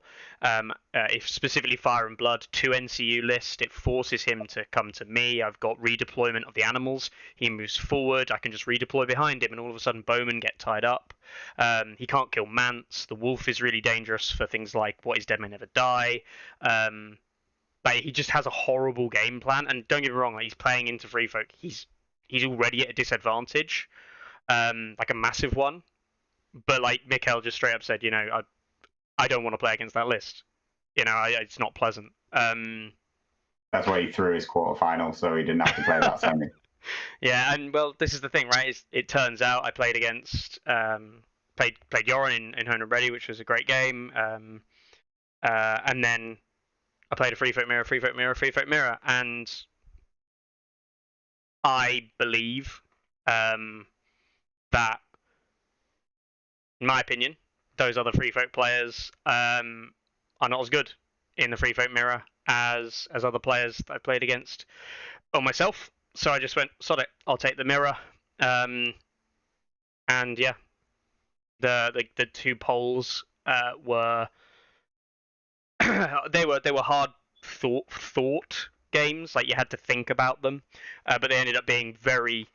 If specifically Fire and Blood 2 NCU list, it forces him to come to me. I've got redeployment of the animals. He moves forward. I can just redeploy behind him, and all of a sudden bowmen get tied up. He can't kill Mance. The wolf is really dangerous for things like What Is Dead May Never Die. Like, he just has a horrible game plan. And don't get me wrong, like, he's playing into Free Folk. He's already at a disadvantage. Like a massive one, but like Mikel just straight up said, I don't want to play against that list. It's not pleasant. That's why he threw his quarterfinal, so he didn't have to play that semi. Yeah, and well, this is the thing, right? It turns out I played against played Yoran in Hone and Ready, which was a great game, and then I played a Free Folk Mirror, and I believe that, in my opinion, those other Free Folk players are not as good in the Free Folk Mirror as other players that I played against or myself. So I just went, sod it, I'll take the Mirror. And yeah, the two polls were they were hard thought games. Like, you had to think about them, but they ended up being very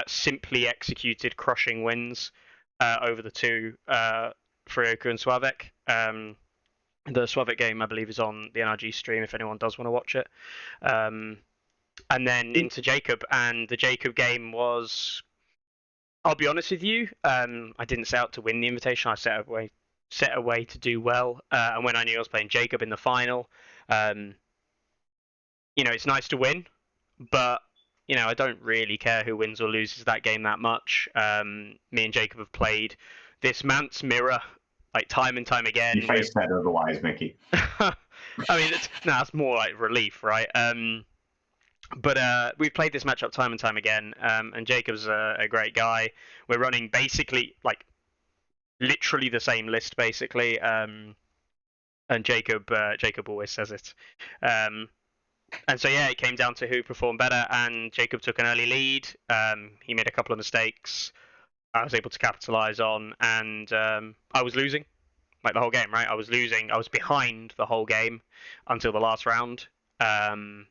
simply executed, crushing wins over the two, Frioku and Sławek. The Sławek game, I believe, is on the NRG stream if anyone does want to watch it. And then into Jacob, and the Jacob game was, I'll be honest with you, I didn't set out to win the invitation. I set away to do well. And when I knew I was playing Jacob in the final, it's nice to win, but I don't really care who wins or loses that game that much. Me and Jacob have played this Mance Mirror like time and time again. You face said otherwise, Mickey. I mean, that's more like relief, right? But we've played this matchup time and time again, and Jacob's a great guy. We're running basically, like, literally the same list, basically. And Jacob always says it. And so, yeah, it came down to who performed better, and Jacob took an early lead. He made a couple of mistakes I was able to capitalize on, and I was losing, like, the whole game, right? I was losing. I was behind the whole game until the last round. And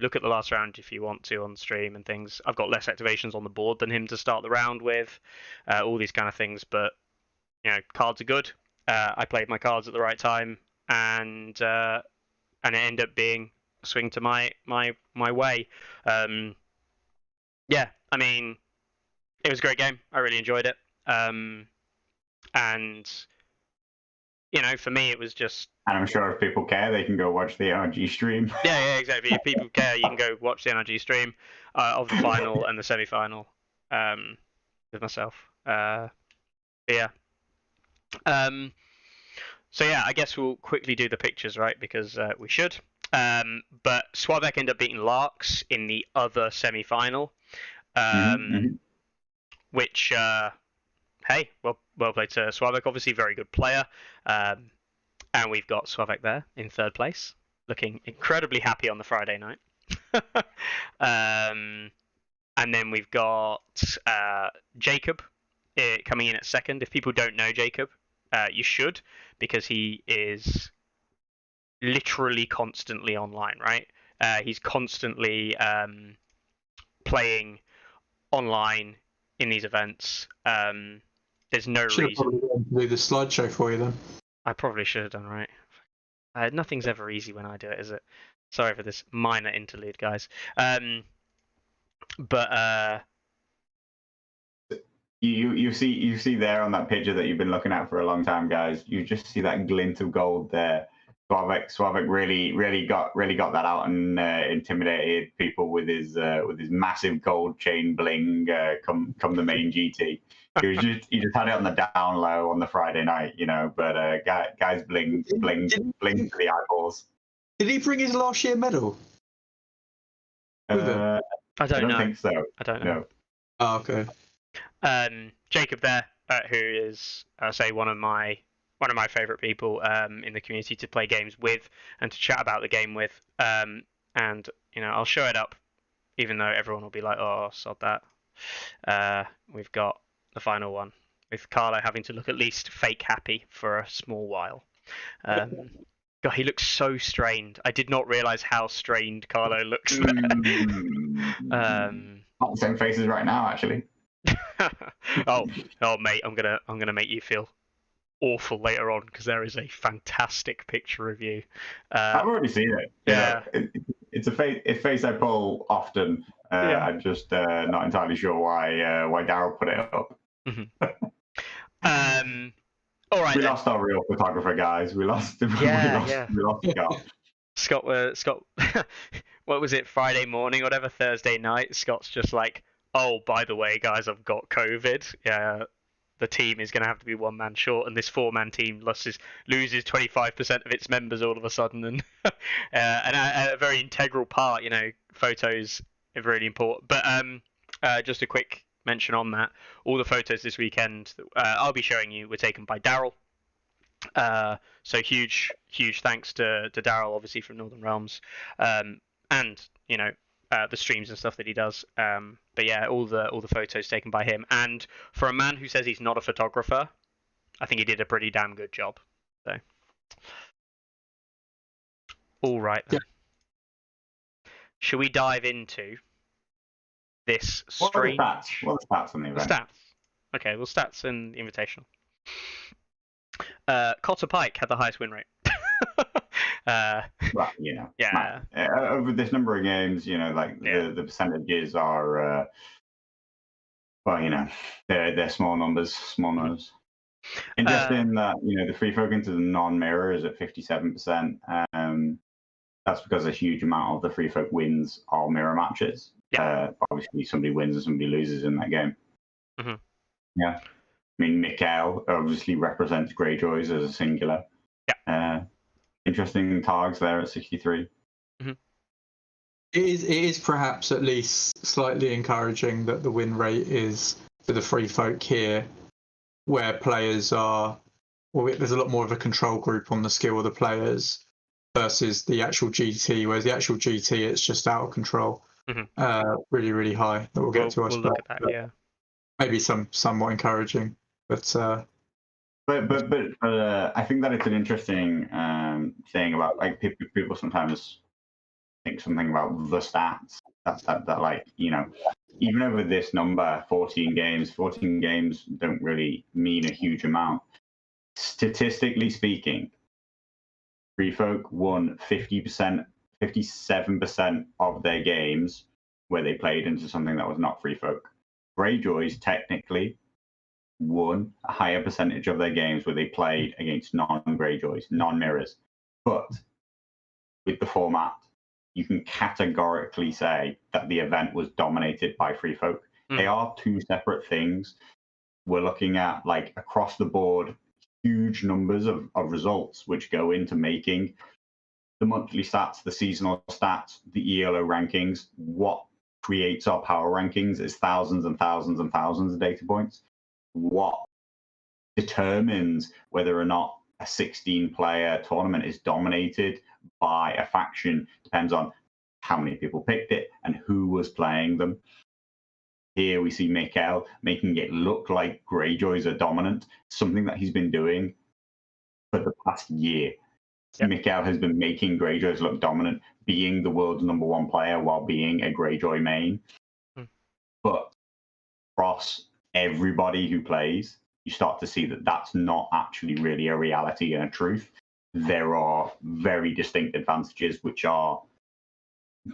look at the last round if you want to on stream and things. I've got less activations on the board than him to start the round with, all these kind of things. But, cards are good. I played my cards at the right time, and it ended up being a swing to my way. Yeah, I mean, it was a great game. I really enjoyed it. And, for me, it was just... And I'm sure if people care, they can go watch the NRG stream. Yeah, exactly. If people care, you can go watch the NRG stream of the final and the semi-final with myself. Yeah. So yeah, I guess we'll quickly do the pictures, right? Because we should. But Sławek ended up beating Larks in the other semi-final, which, hey, well played to Sławek. Obviously, very good player. And we've got Sławek there in third place, looking incredibly happy on the Friday night. And then we've got Jacob coming in at second. If people don't know Jacob, you should, because he is literally constantly online, right? He's constantly playing online in these events. There's no reason. Probably do the slideshow for you then. I probably should have done, right? Nothing's ever easy when I do it, is it? Sorry for this minor interlude, guys. But you see there on that picture that you've been looking at for a long time, guys. You just see that glint of gold there. Sławek really got that out and intimidated people with his massive gold chain bling. Come the main GT. He just had it on the down low on the Friday night, But guys bling to the eyeballs. Did he bring his last year medal? I don't know. think so. I don't know. No. Oh, okay. Jacob there, who is, say, one of my favorite people in the community to play games with and to chat about the game with. And I'll show it up, even though everyone will be like, "Oh, sod that." we've got the final one with Carlo having to look at least fake happy for a small while. God, he looks so strained. I did not realize how strained Carlo looks there. Not the same faces right now, actually. oh, mate, I'm gonna make you feel awful later on because there is a fantastic picture of you. I've already seen it. Yeah. It's a face I pull often. I'm just not entirely sure why Daryl put it up. All right. We lost our real photographer, guys. We lost. We lost Scott. Scott. What was it? Friday morning, whatever. Thursday night. Scott's just like, oh, by the way, guys, I've got COVID. Yeah. The team is going to have to be one man short, and this 4-man team loses 25% of its members all of a sudden, and a very integral part. Photos are really important. But just a quick mention on that: all the photos this weekend I'll be showing you were taken by Daryl. So huge thanks to Daryl, obviously from Northern Realms, and the streams and stuff that he does. But yeah, all the photos taken by him. And for a man who says he's not a photographer, I think he did a pretty damn good job. So, all right then. Yeah. Should we dive into this stream? What are the stats on the event? Stats. Okay, well, stats and Invitational. Cotter Pike had the highest win rate. Well, yeah. Over this number of games, the percentages are, they're small numbers. Interesting that the free folk into the non-mirror is at 57%. That's because a huge amount of the free folk wins are mirror matches. Yeah. Obviously, somebody wins and somebody loses in that game. Mm-hmm. Yeah. I mean, Mikhail obviously represents Greyjoys as a singular. Yeah. Interesting tags there at 63. Mm-hmm. It is perhaps at least slightly encouraging that the win rate is for the free folk here, where players are, there's a lot more of a control group on the skill of the players versus the actual GT, whereas the actual GT, it's just out of control. Mm-hmm. Really, really high. That we'll get to us. We'll look at that, yeah. Maybe somewhat encouraging, but I think that it's an interesting thing about people sometimes think something about the stats. That even over this number, 14 games don't really mean a huge amount. Statistically speaking, free folk won 50%, 57% of their games where they played into something that was not free folk. Greyjoys technically won a higher percentage of their games where they played against non-Greyjoys, non-mirrors. But with the format, you can categorically say that the event was dominated by free folk. They are two separate things. We're looking at across the board huge numbers of results which go into making the monthly stats, the seasonal stats, the ELO rankings. What creates our power rankings is thousands and thousands and thousands of data points. What determines whether or not a 16-player tournament is dominated by a faction depends on how many people picked it and who was playing them. Here we see Mikhail making it look like Greyjoys are dominant, something that he's been doing for the past year. Yep. Mikhail has been making Greyjoys look dominant, being the world's #1 player while being a Greyjoy main. But across everybody who plays, you start to see that that's not actually really a reality and a truth. There are very distinct advantages which are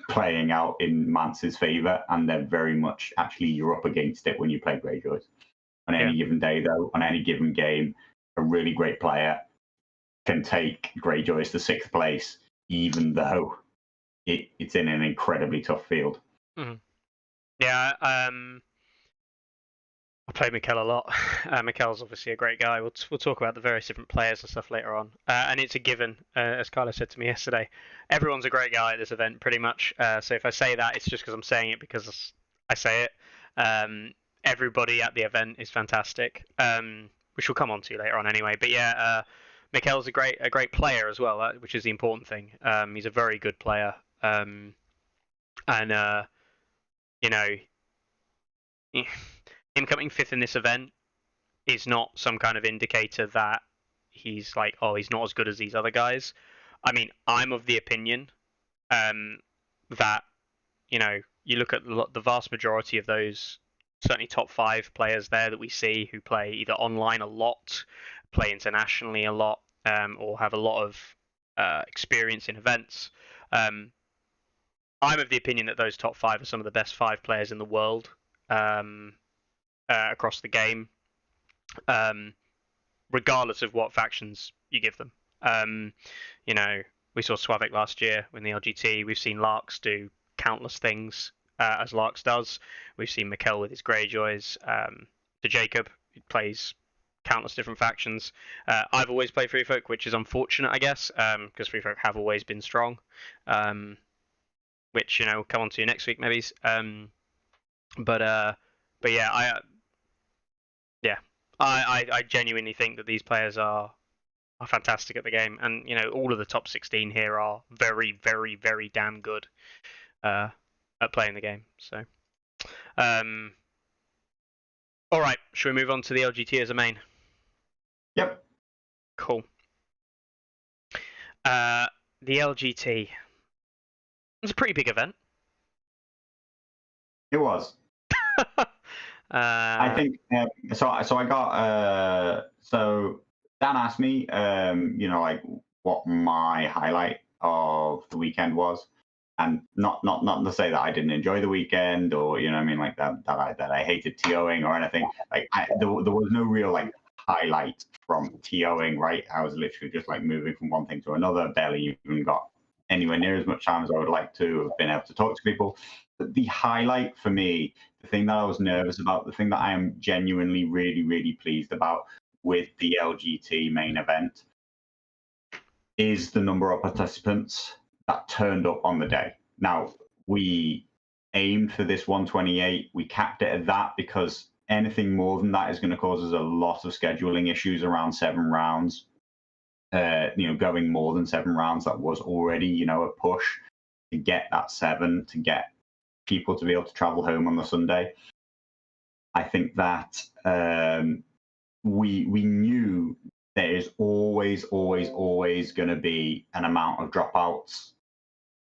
playing out in Mance's favor, and they're very much actually you're up against it when you play Greyjoys. On any given day, though, on any given game, a really great player can take Greyjoys to 6th place, even though it's in an incredibly tough field. Mm-hmm. Yeah, I played Mikhail a lot. Mikhail's obviously a great guy. We'll talk about the various different players and stuff later on. And it's a given, as Carla said to me yesterday. Everyone's a great guy at this event, pretty much. So if I say that, it's just because I'm saying it because I say it. Everybody at the event is fantastic, which we'll come on to later on anyway. But yeah, Mikhail's a great player as well, which is the important thing. He's a very good player, and him coming 5th in this event is not some kind of indicator that he's like, oh, he's not as good as these other guys. I mean, I'm of the opinion that, you know, you look at the vast majority of those, certainly top 5 players there that we see who play either online a lot, play internationally a lot, or have a lot of experience in events. I'm of the opinion that those top 5 are some of the best 5 players in the world across the game, regardless of what factions you give them. You know, we saw Swavik last year in the LGT. We've seen Larks do countless things as Larks does. We've seen Mikkel with his Greyjoys. To Jacob, who plays countless different factions. I've always played Free Folk, which is unfortunate, I guess, because Free Folk have always been strong. Which, you know, we'll come on to next week, maybe. But yeah, I genuinely think that these players are fantastic at the game, and you know, all of the top 16 here are very, very, very damn good at playing the game. So, all right, should we move on to the LGT as a main? Yep. Cool. The LGT. It's a pretty big event. It was. I think so. I got so Dan asked me, you know, like what my highlight of the weekend was, and not to say that I didn't enjoy the weekend or you know what I mean like that I hated TOing or anything. Like there was no real like highlight from TOing. Right, I was literally just like moving from one thing to another. Barely even got anywhere near as much time as I would like to have been able to talk to people. But the highlight for me, the thing that I was nervous about, the thing that I am genuinely really, really pleased about with the LGT main event is the number of participants that turned up on the day. Now, we aimed for this 128. We capped it at that because anything more than that is going to cause us a lot of scheduling issues around 7 rounds. You know, going more than 7 rounds, that was already, you know, a push to get that 7, to get people to be able to travel home on the Sunday. I think that we knew there is always going to be an amount of dropouts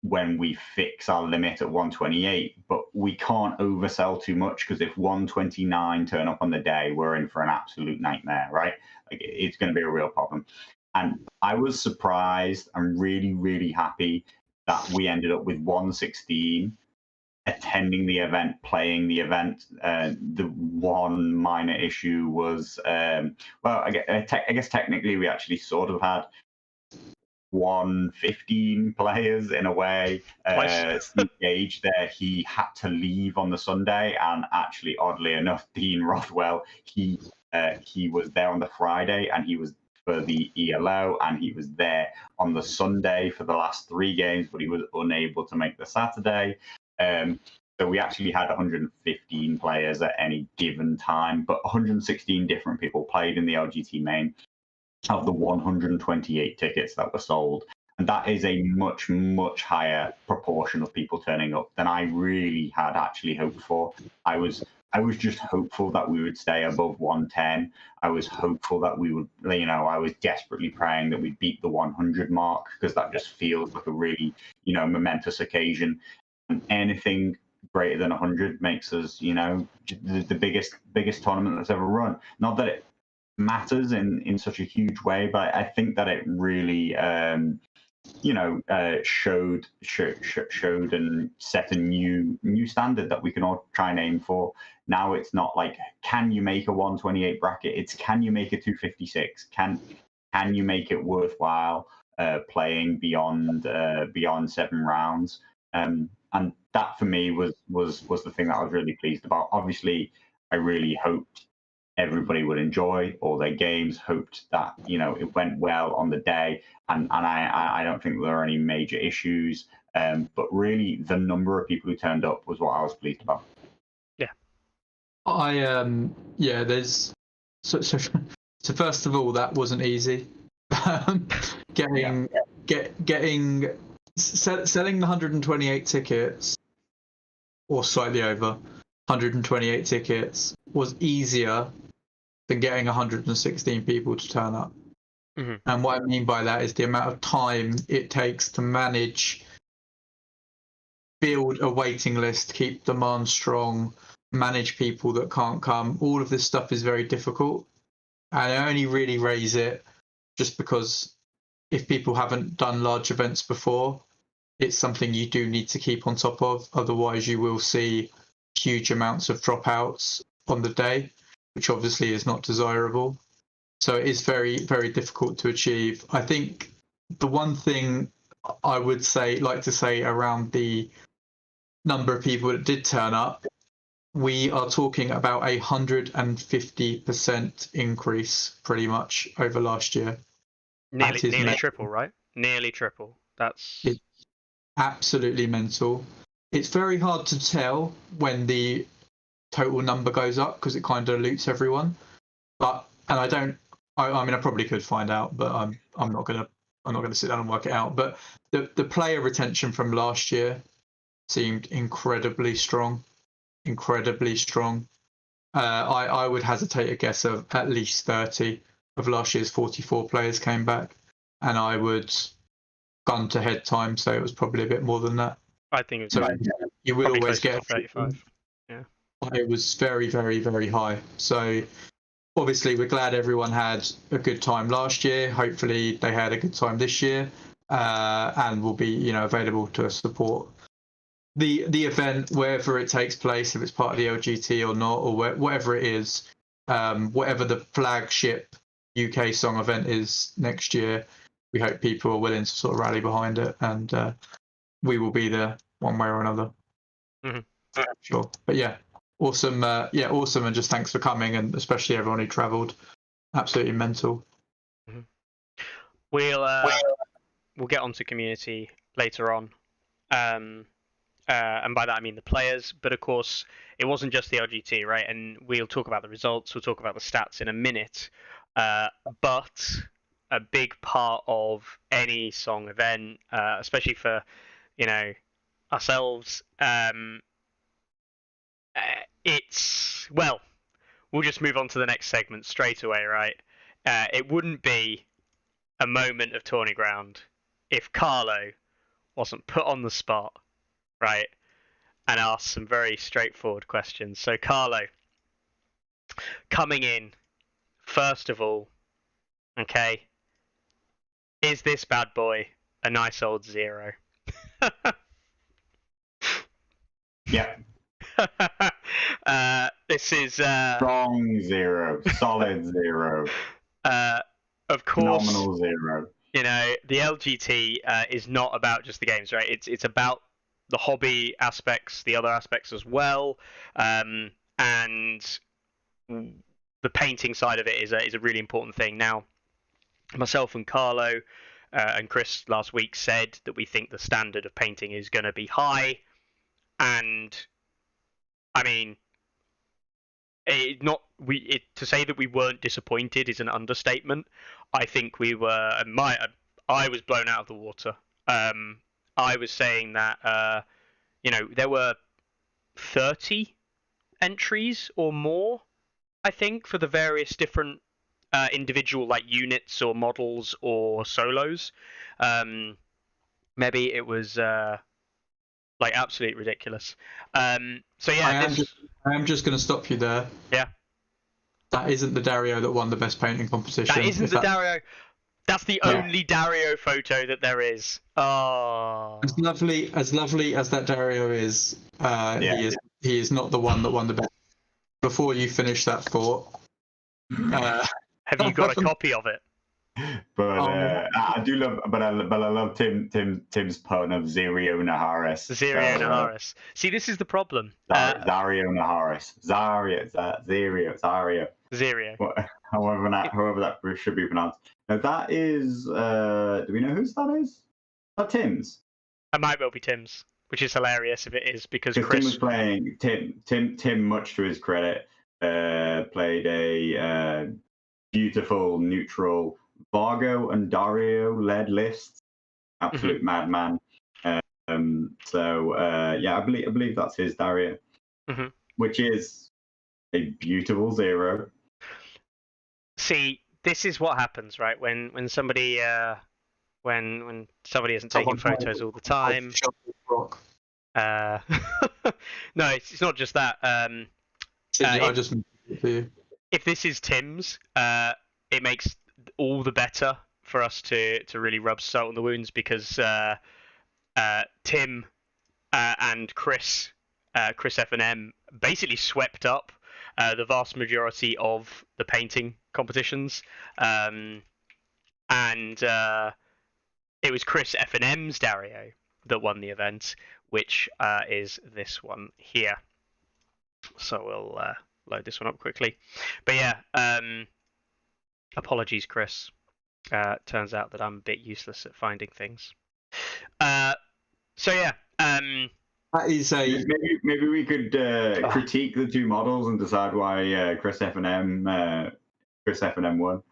when we fix our limit at 128, but we can't oversell too much because if 129 turn up on the day, we're in for an absolute nightmare, right? Like it's going to be a real problem. And I was surprised and really, really happy that we ended up with 116 attending the event, playing the event. The one minor issue was, well, I guess technically we actually sort of had 115 players in a way. Steve Gage there, he had to leave on the Sunday, and actually, oddly enough, Dean Rothwell, he was there on the Friday, and he was for the ELO, and he was there on the Sunday for the last 3 games, but he was unable to make the Saturday. So we actually had 115 players at any given time, but 116 different people played in the LGT main of the 128 tickets that were sold. And that is a much, much higher proportion of people turning up than I really had actually hoped for. I was just hopeful that we would stay above 110. I was hopeful that we would, you know, I was desperately praying that we'd beat the 100 mark because that just feels like a really, you know, momentous occasion. And anything greater than 100 makes us, you know, the biggest tournament that's ever run. Not that it matters in such a huge way, but I think that it really, you know, showed and set a new standard that we can all try and aim for. Now it's not like, can you make a 128 bracket? It's, can you make a 256? Can you make it worthwhile playing beyond 7 rounds? And that for me was the thing that I was really pleased about. Obviously, I really hoped everybody would enjoy all their games, hoped that, you know, it went well on the day, and I don't think there are any major issues. But really, the number of people who turned up was what I was pleased about. Yeah. There's so first of all, that wasn't easy. Selling the 128 tickets, or slightly over, 128 tickets was easier than getting 116 people to turn up. Mhm. And what I mean by that is the amount of time it takes to manage, build a waiting list, keep demand strong, manage people that can't come. All of this stuff is very difficult. And I only really raise it just because if people haven't done large events before, it's something you do need to keep on top of. Otherwise, you will see huge amounts of dropouts on the day, which obviously is not desirable. So it is very, very difficult to achieve. I think the one thing I would like to say around the number of people that did turn up, we are talking about 150% increase pretty much over last year. Nearly triple, right? Nearly triple. That's absolutely mental. It's very hard to tell when the total number goes up because it kind of dilutes everyone. I mean, I probably could find out, but I'm not gonna sit down and work it out. But the player retention from last year seemed incredibly strong. I would hesitate a guess of at least 30 of last year's 44 players came back, and I would gun to head time, so it was probably a bit more than that. I think it was So you will always closer get to 35. Yeah. It was very, very, very high. So obviously we're glad everyone had a good time last year. Hopefully they had a good time this year, and will be available to support the event wherever it takes place, if it's part of the LGT or not, or whatever it is, whatever the flagship UK song event is next year. We hope people are willing to sort of rally behind it, and we will be there one way or another. Mm-hmm. Sure. But yeah, awesome. Awesome, and just thanks for coming, and especially everyone who travelled. Absolutely mental. Mm-hmm. We'll get onto community later on. And by that I mean the players, but of course it wasn't just the LGT, right? And we'll talk about the results, we'll talk about the stats in a minute. But a big part of any song event, especially for ourselves, we'll just move on to the next segment straight away, right? It wouldn't be a moment of Tourney Ground if Carlo wasn't put on the spot, right, and asked some very straightforward questions. So Carlo, coming in, first of all, okay, is this bad boy a nice old 0? Yeah. This is strong 0, solid 0. Of course, nominal 0. The LGT is not about just the games, right? It's about the hobby aspects, the other aspects as well, and the painting side of it is a really important thing. Now, myself and Carlo and Chris last week said that we think the standard of painting is going to be high, and I mean, to say that we weren't disappointed is an understatement. I think we were. I was blown out of the water. I was saying that there were 30 entries or more, I think, for the various different individual units or models or solos. Maybe it was absolutely ridiculous. So yeah, I am just going to stop you there. Yeah. That isn't the Dario that won the best painting competition. That isn't the Dario. That's the only Dario photo that there is. Oh. As lovely as that Dario is, he is not the one that won the best. Before you finish that thought, have you got a copy of it? But I do love, but I love Tim's pun of Zario Naharis. Zario Naharis. See, this is the problem. Zario Naharis. Zario. However that should be pronounced. Now that is. Do we know whose that is? Is that Tim's? It might well be Tim's, which is hilarious if it is, because Chris. Tim was playing. Tim, much to his credit, played a beautiful neutral Vargo and Dario led list. Absolute madman. I believe that's his Dario. Mm-hmm. which is a beautiful 0. See, this is what happens, right? When somebody when somebody isn't taking photos all the time. Uh, no, it's not just that. I just for you. If this is Tim's, it makes all the better for us to really rub salt in the wounds, because Tim and Chris F&M basically swept up the vast majority of the painting competitions, and it was Chris F&M's Dario that won the event, which is this one here. So we'll load this one up quickly. But yeah, apologies, Chris. Turns out that I'm a bit useless at finding things. So yeah, that is a maybe we could critique the two models and decide why Chris F&M won.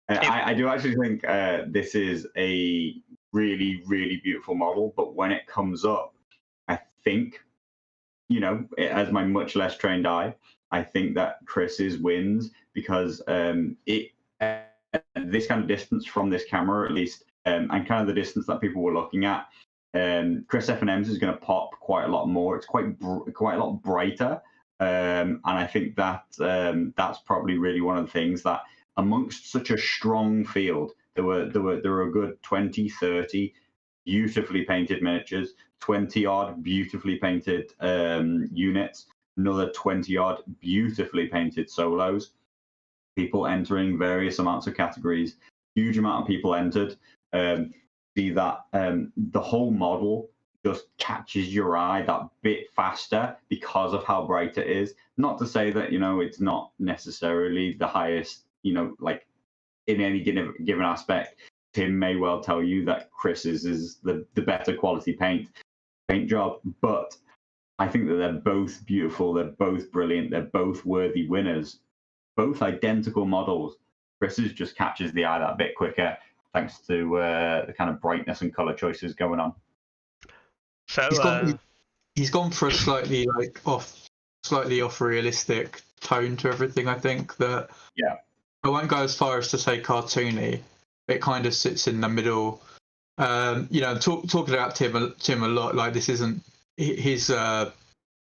I do actually think this is a really, really beautiful model, but when it comes up, I think, as my much less trained eye, I think that Chris's wins, because it this kind of distance from this camera, at least, and kind of the distance that people were looking at, Chris F&M's is going to pop quite a lot more. It's quite a lot brighter, and I think that that's probably really one of the things that, amongst such a strong field, there were a good 20, 30 beautifully painted miniatures, 20 odd beautifully painted units, another 20 odd beautifully painted solos, people entering various amounts of categories, huge amount of people entered. See that the whole model just catches your eye that bit faster because of how bright it is. Not to say that it's not necessarily the highest, like in any given aspect. Tim may well tell you that Chris's is the better quality paint job, but I think that they're both beautiful, they're both brilliant, they're both worthy winners. Both identical models. Chris's just catches the eye that bit quicker, thanks to the kind of brightness and color choices going on. So he's gone for a slightly off realistic tone to everything. I think that I won't go as far as to say cartoony. It kind of sits in the middle. Talking about Tim a lot. Like, this isn't his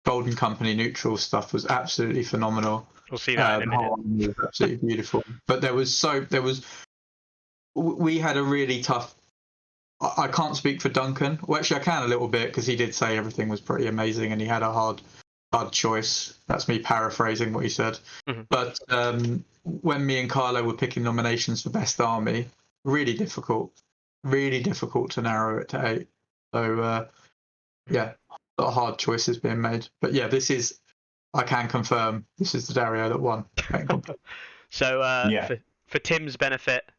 Golden Company neutral stuff was absolutely phenomenal. We'll see that in a minute. Was absolutely beautiful. But we had a really tough. I can't speak for Duncan. Well, actually, I can a little bit, because he did say everything was pretty amazing, and he had a hard choice. That's me paraphrasing what he said. Mm-hmm. But when me and Carlo were picking nominations for Best Army, really difficult to narrow it to 8. So a lot of hard choices being made. But yeah, I can confirm this is the Dario that won. So for Tim's benefit,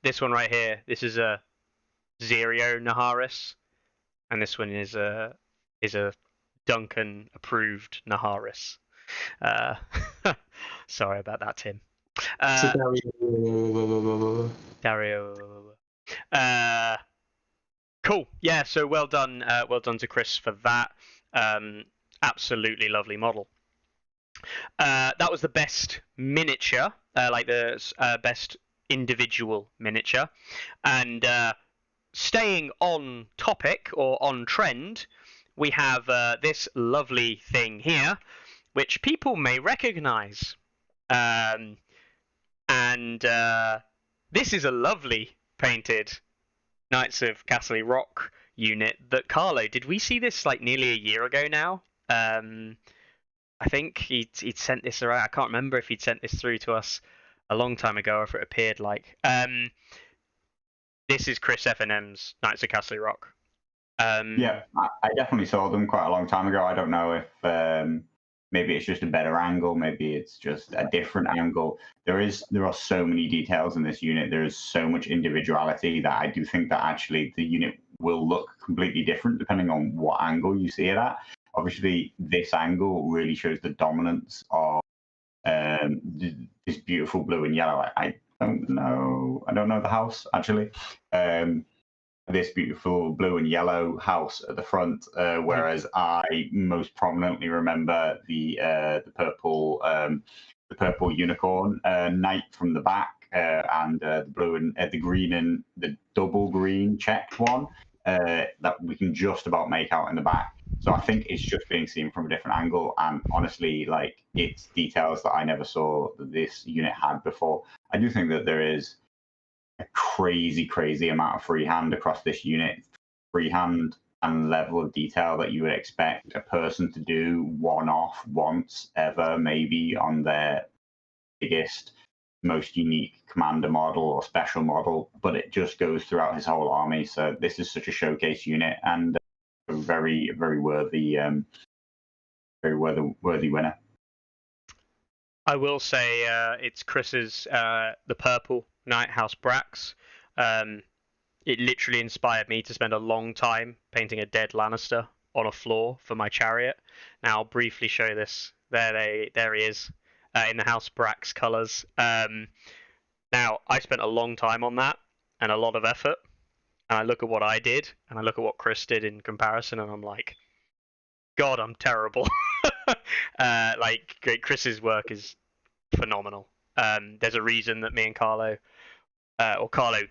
this one right here, this is a Zero Naharis, and this one is a Duncan approved Naharis. Sorry about that, Tim. Dario. Cool. Yeah. So well done to Chris for that. Absolutely lovely model. That was the best miniature, like the best individual miniature, and staying on topic or on trend, we have this lovely thing here, which people may recognise, and this is a lovely painted Knights of Castle Rock unit that Carlo, did we see this like nearly a year ago now? I think he'd sent this around. I can't remember if he'd sent this through to us a long time ago or if it appeared like. This is Chris F&M's Knights of Castle Rock. Yeah, I definitely saw them quite a long time ago. I don't know if maybe it's just a better angle, maybe it's just a different angle. There are so many details in this unit. There is so much individuality that I do think that actually the unit will look completely different depending on what angle you see it at. Obviously, this angle really shows the dominance of this beautiful blue and yellow. I don't know the house actually, this beautiful blue and yellow house at the front, whereas I most prominently remember the purple unicorn knight from the back, and the blue and the green and the double green checked one that we can just about make out in the back. So I think it's just being seen from a different angle, and honestly, like, it's details that I never saw that this unit had before. I do think that there is a crazy amount of freehand across this unit. Freehand and level of detail that you would expect a person to do one-off once ever, maybe on their biggest, most unique commander model or special model, but it just goes throughout his whole army. So this is such a showcase unit, and a very worthy winner. I will say it's Chris's the purple Night House Brax. It literally inspired me to spend a long time painting a dead Lannister on a floor for my chariot. Now I'll briefly show this. There he is in the House Brax colours. Now I spent a long time on that and a lot of effort. And I look at what I did, and I look at what Chris did in comparison, and I'm like, God, I'm terrible. Like, Chris's work is phenomenal. There's a reason that me and Carlo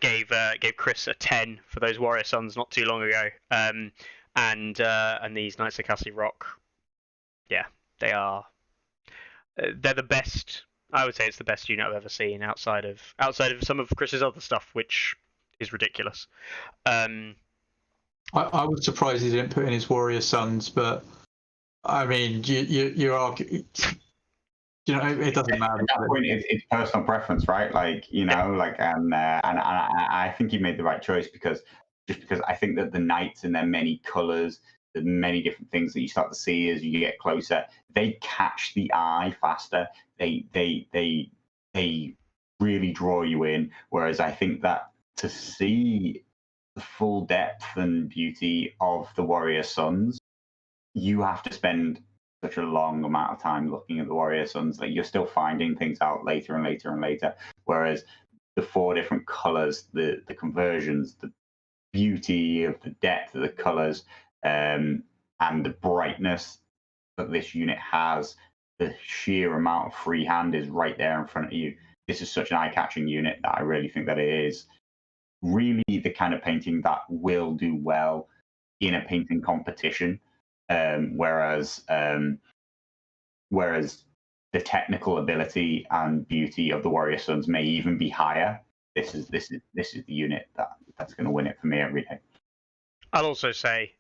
gave Chris a 10 for those Warrior Sons not too long ago. And these Knights of Castle Rock, yeah, they're the best. I would say it's the best unit I've ever seen outside of some of Chris's other stuff, which is ridiculous. I was surprised he didn't put in his Warrior Sons, but I mean, you're arguing. You know, it doesn't matter. At that point, it's personal preference, right? Like, you know, like, and I think he made the right choice because I think that the knights and their many colors, the many different things that you start to see as you get closer, they catch the eye faster. They really draw you in. Whereas I think that to see the full depth and beauty of the Warrior Sons, you have to spend such a long amount of time looking at the Warrior Sons. Like, you're still finding things out later and later. Whereas the 4 different colors, the conversions, the beauty of the depth of the colors, and the brightness that this unit has, the sheer amount of freehand is right there in front of you. This is such an eye-catching unit that I really think that it is really the kind of painting that will do well in a painting competition. Whereas the technical ability and beauty of the Warrior Sons may even be higher. This is the unit that's going to win it for me every day. I'll also say,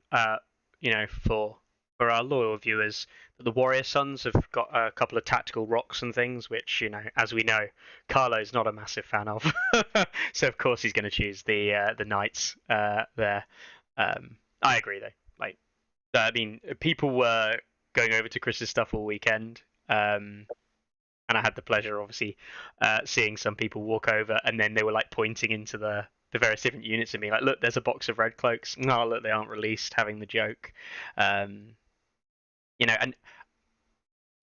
you know, for our loyal viewers, that the Warrior Sons have got a couple of tactical rocks and things, which, you know, as we know, Carlo's not a massive fan of. So of course he's going to choose the Knights there. I agree though. Like, I mean, people were going over to Chris's stuff all weekend, and I had the pleasure, obviously, seeing some people walk over, and then they were like pointing into the various different units and being like, "Look, there's a box of red cloaks. No, look, they aren't released." Having the joke, you know, and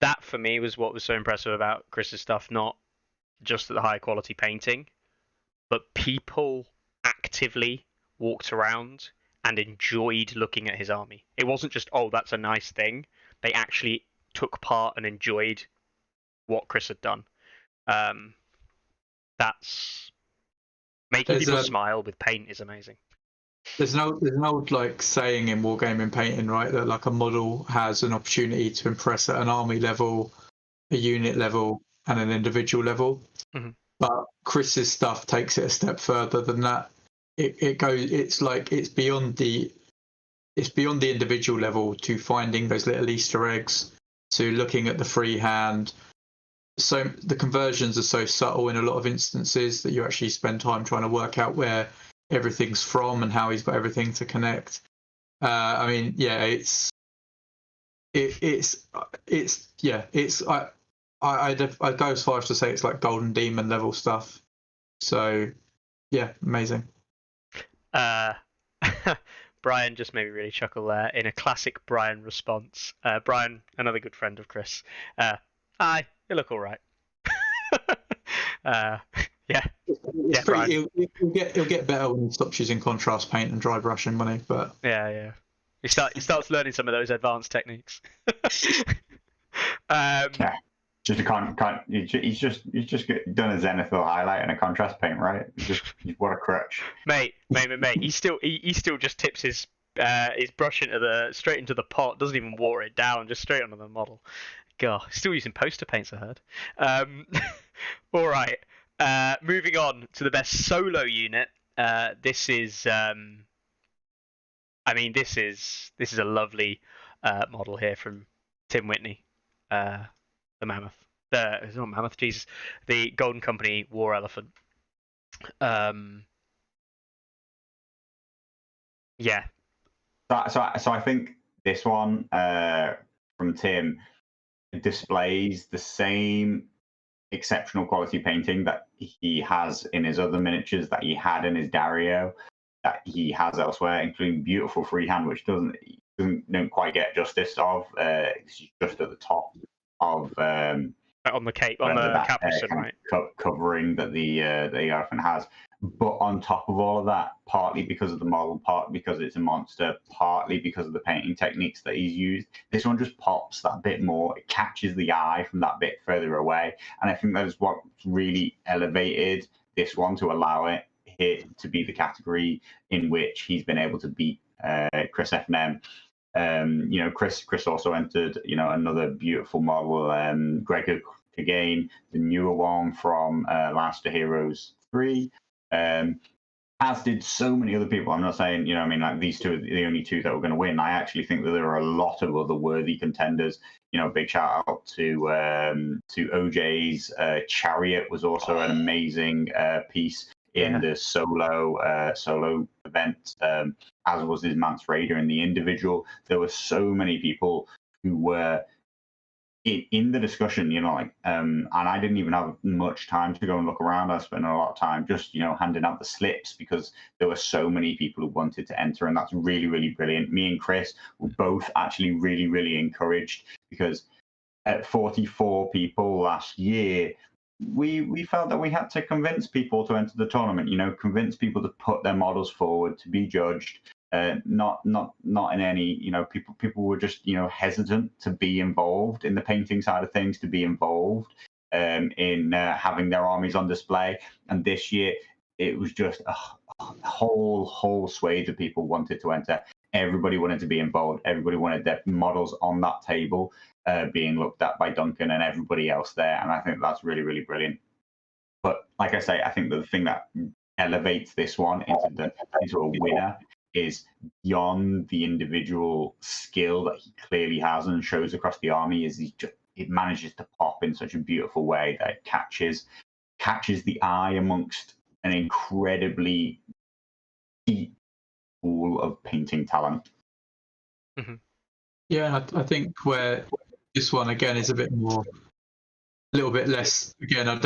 that for me was what was so impressive about Chris's stuff. Not just the high quality painting, but people actively walked around and enjoyed looking at his army. It wasn't just, oh, that's a nice thing. They actually took part and enjoyed what Chris had done. That's making people smile with paint is amazing. There's an old like saying in wargaming painting, right, that like a model has an opportunity to impress at an army level, a unit level, and an individual level. Mm-hmm. But Chris's stuff takes it a step further than that. It goes. It's like it's beyond the individual level to finding those little Easter eggs, to looking at the freehand. So the conversions are so subtle in a lot of instances that you actually spend time trying to work out where everything's from and how he's got everything to connect. I mean, yeah, I'd go as far as to say it's like Golden Demon level stuff. So yeah, amazing. Brian just made me really chuckle there in a classic Brian response. Brian, another good friend of Chris. Hi, you look all right. Yeah. It's Yeah, pretty. It'll get better when he stops using contrast paint and dry brushing, won't he? But Yeah. He starts learning some of those advanced techniques. Yeah. Just a he's just done a zenithal highlight and a contrast paint, right? What a crutch. Mate. He still just tips his brush straight into the pot. Doesn't even water it down. Just straight onto the model. God, still using poster paints, I heard. All right. Moving on to the best solo unit. This is this is a lovely model here from Tim Whitney, the mammoth. It's not mammoth, Jesus. The Golden Company War Elephant. Yeah. So I think this one from Tim displays the same exceptional quality painting that he has in his other miniatures, that he had in his Dario, that he has elsewhere, including beautiful freehand, which don't quite get justice of. It's just at the top of On the cape, on the capucin, right? Covering that the elephant has. But on top of all of that, partly because of the model, partly because it's a monster, partly because of the painting techniques that he's used, this one just pops that bit more. It catches the eye from that bit further away. And I think that is what really elevated this one to allow it here to be the category in which he's been able to beat Chris F&M. Chris also entered, another beautiful model, Gregor Clegane, the newer one from Last of Heroes 3. As did so many other people. I'm not saying, like these two are the only two that were going to win. I actually think that there are a lot of other worthy contenders. Big shout out to OJ's Chariot was also an amazing piece in the solo event, as was his Mance Raider in the individual. There were so many people who were in the discussion, and I didn't even have much time to go and look around. I spent a lot of time just, handing out the slips because there were so many people who wanted to enter, and that's really, really brilliant. Me and Chris were both actually really, really encouraged because at 44 people last year, we felt that we had to convince people to enter the tournament, convince people to put their models forward to be judged. Not in any, people were just, hesitant to be involved in the painting side of things, to be involved in having their armies on display. And this year, it was just a whole swathe of people wanted to enter. Everybody wanted to be involved. Everybody wanted their models on that table being looked at by Duncan and everybody else there. And I think that's really, really brilliant. But like I say, I think the thing that elevates this one into a winner is beyond the individual skill that he clearly has and shows across the army. It manages to pop in such a beautiful way that it catches the eye amongst an incredibly deep pool of painting talent. Mm-hmm. Yeah, I think where this one again is a little bit less. Again,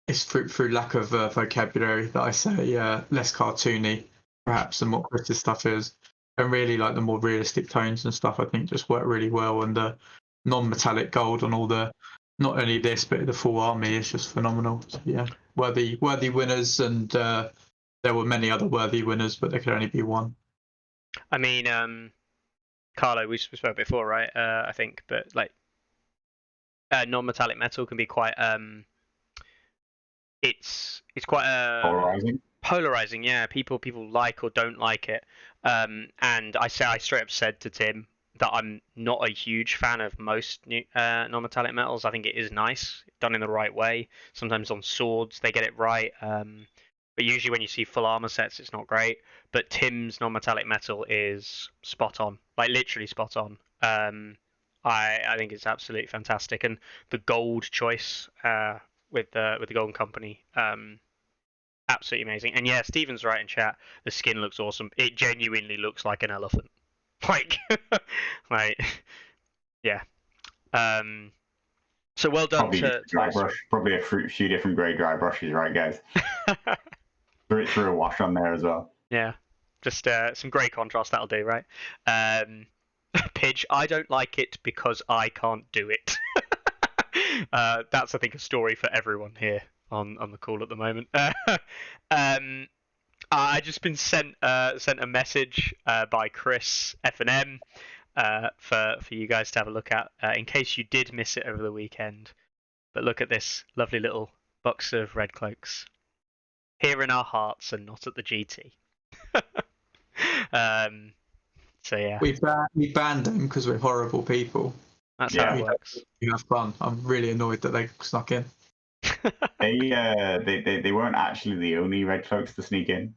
it's through lack of vocabulary that I say less cartoony perhaps than what Chris's stuff is, and really like the more realistic tones and stuff I think just work really well, and the non-metallic gold on all the, not only this but the full army is just phenomenal. So yeah, worthy winners, and there were many other worthy winners, but there could only be one. I mean, Carlo, we spoke before, right? I think, but like non-metallic metal can be quite it's quite polarizing. Yeah, people like or don't like it. And I straight up said to Tim that I'm not a huge fan of most non-metallic metals. I think it is nice done in the right way. Sometimes on swords they get it right, but usually when you see full armor sets it's not great. But Tim's non-metallic metal is spot on, like literally spot on. I think it's absolutely fantastic, and the gold choice with the Golden Company, absolutely amazing. And yeah, Stephen's right in chat. The skin looks awesome. It genuinely looks like an elephant. Yeah. So well done to dry brush. Probably a few different grey dry brushes, right, guys? threw a wash on there as well. Yeah, just some grey contrast, that'll do, right? Pidge, I don't like it because I can't do it. That's, I think, a story for everyone here on the call at the moment. I just been sent a message by Chris F&M for you guys to have a look at in case you did miss it over the weekend. But look at this lovely little box of red cloaks here in our hearts and not at the GT. So yeah, We banned them because we're horrible people. that's Yeah. how it works. We have fun. I'm really annoyed that they snuck in. They weren't actually the only red cloaks to sneak in.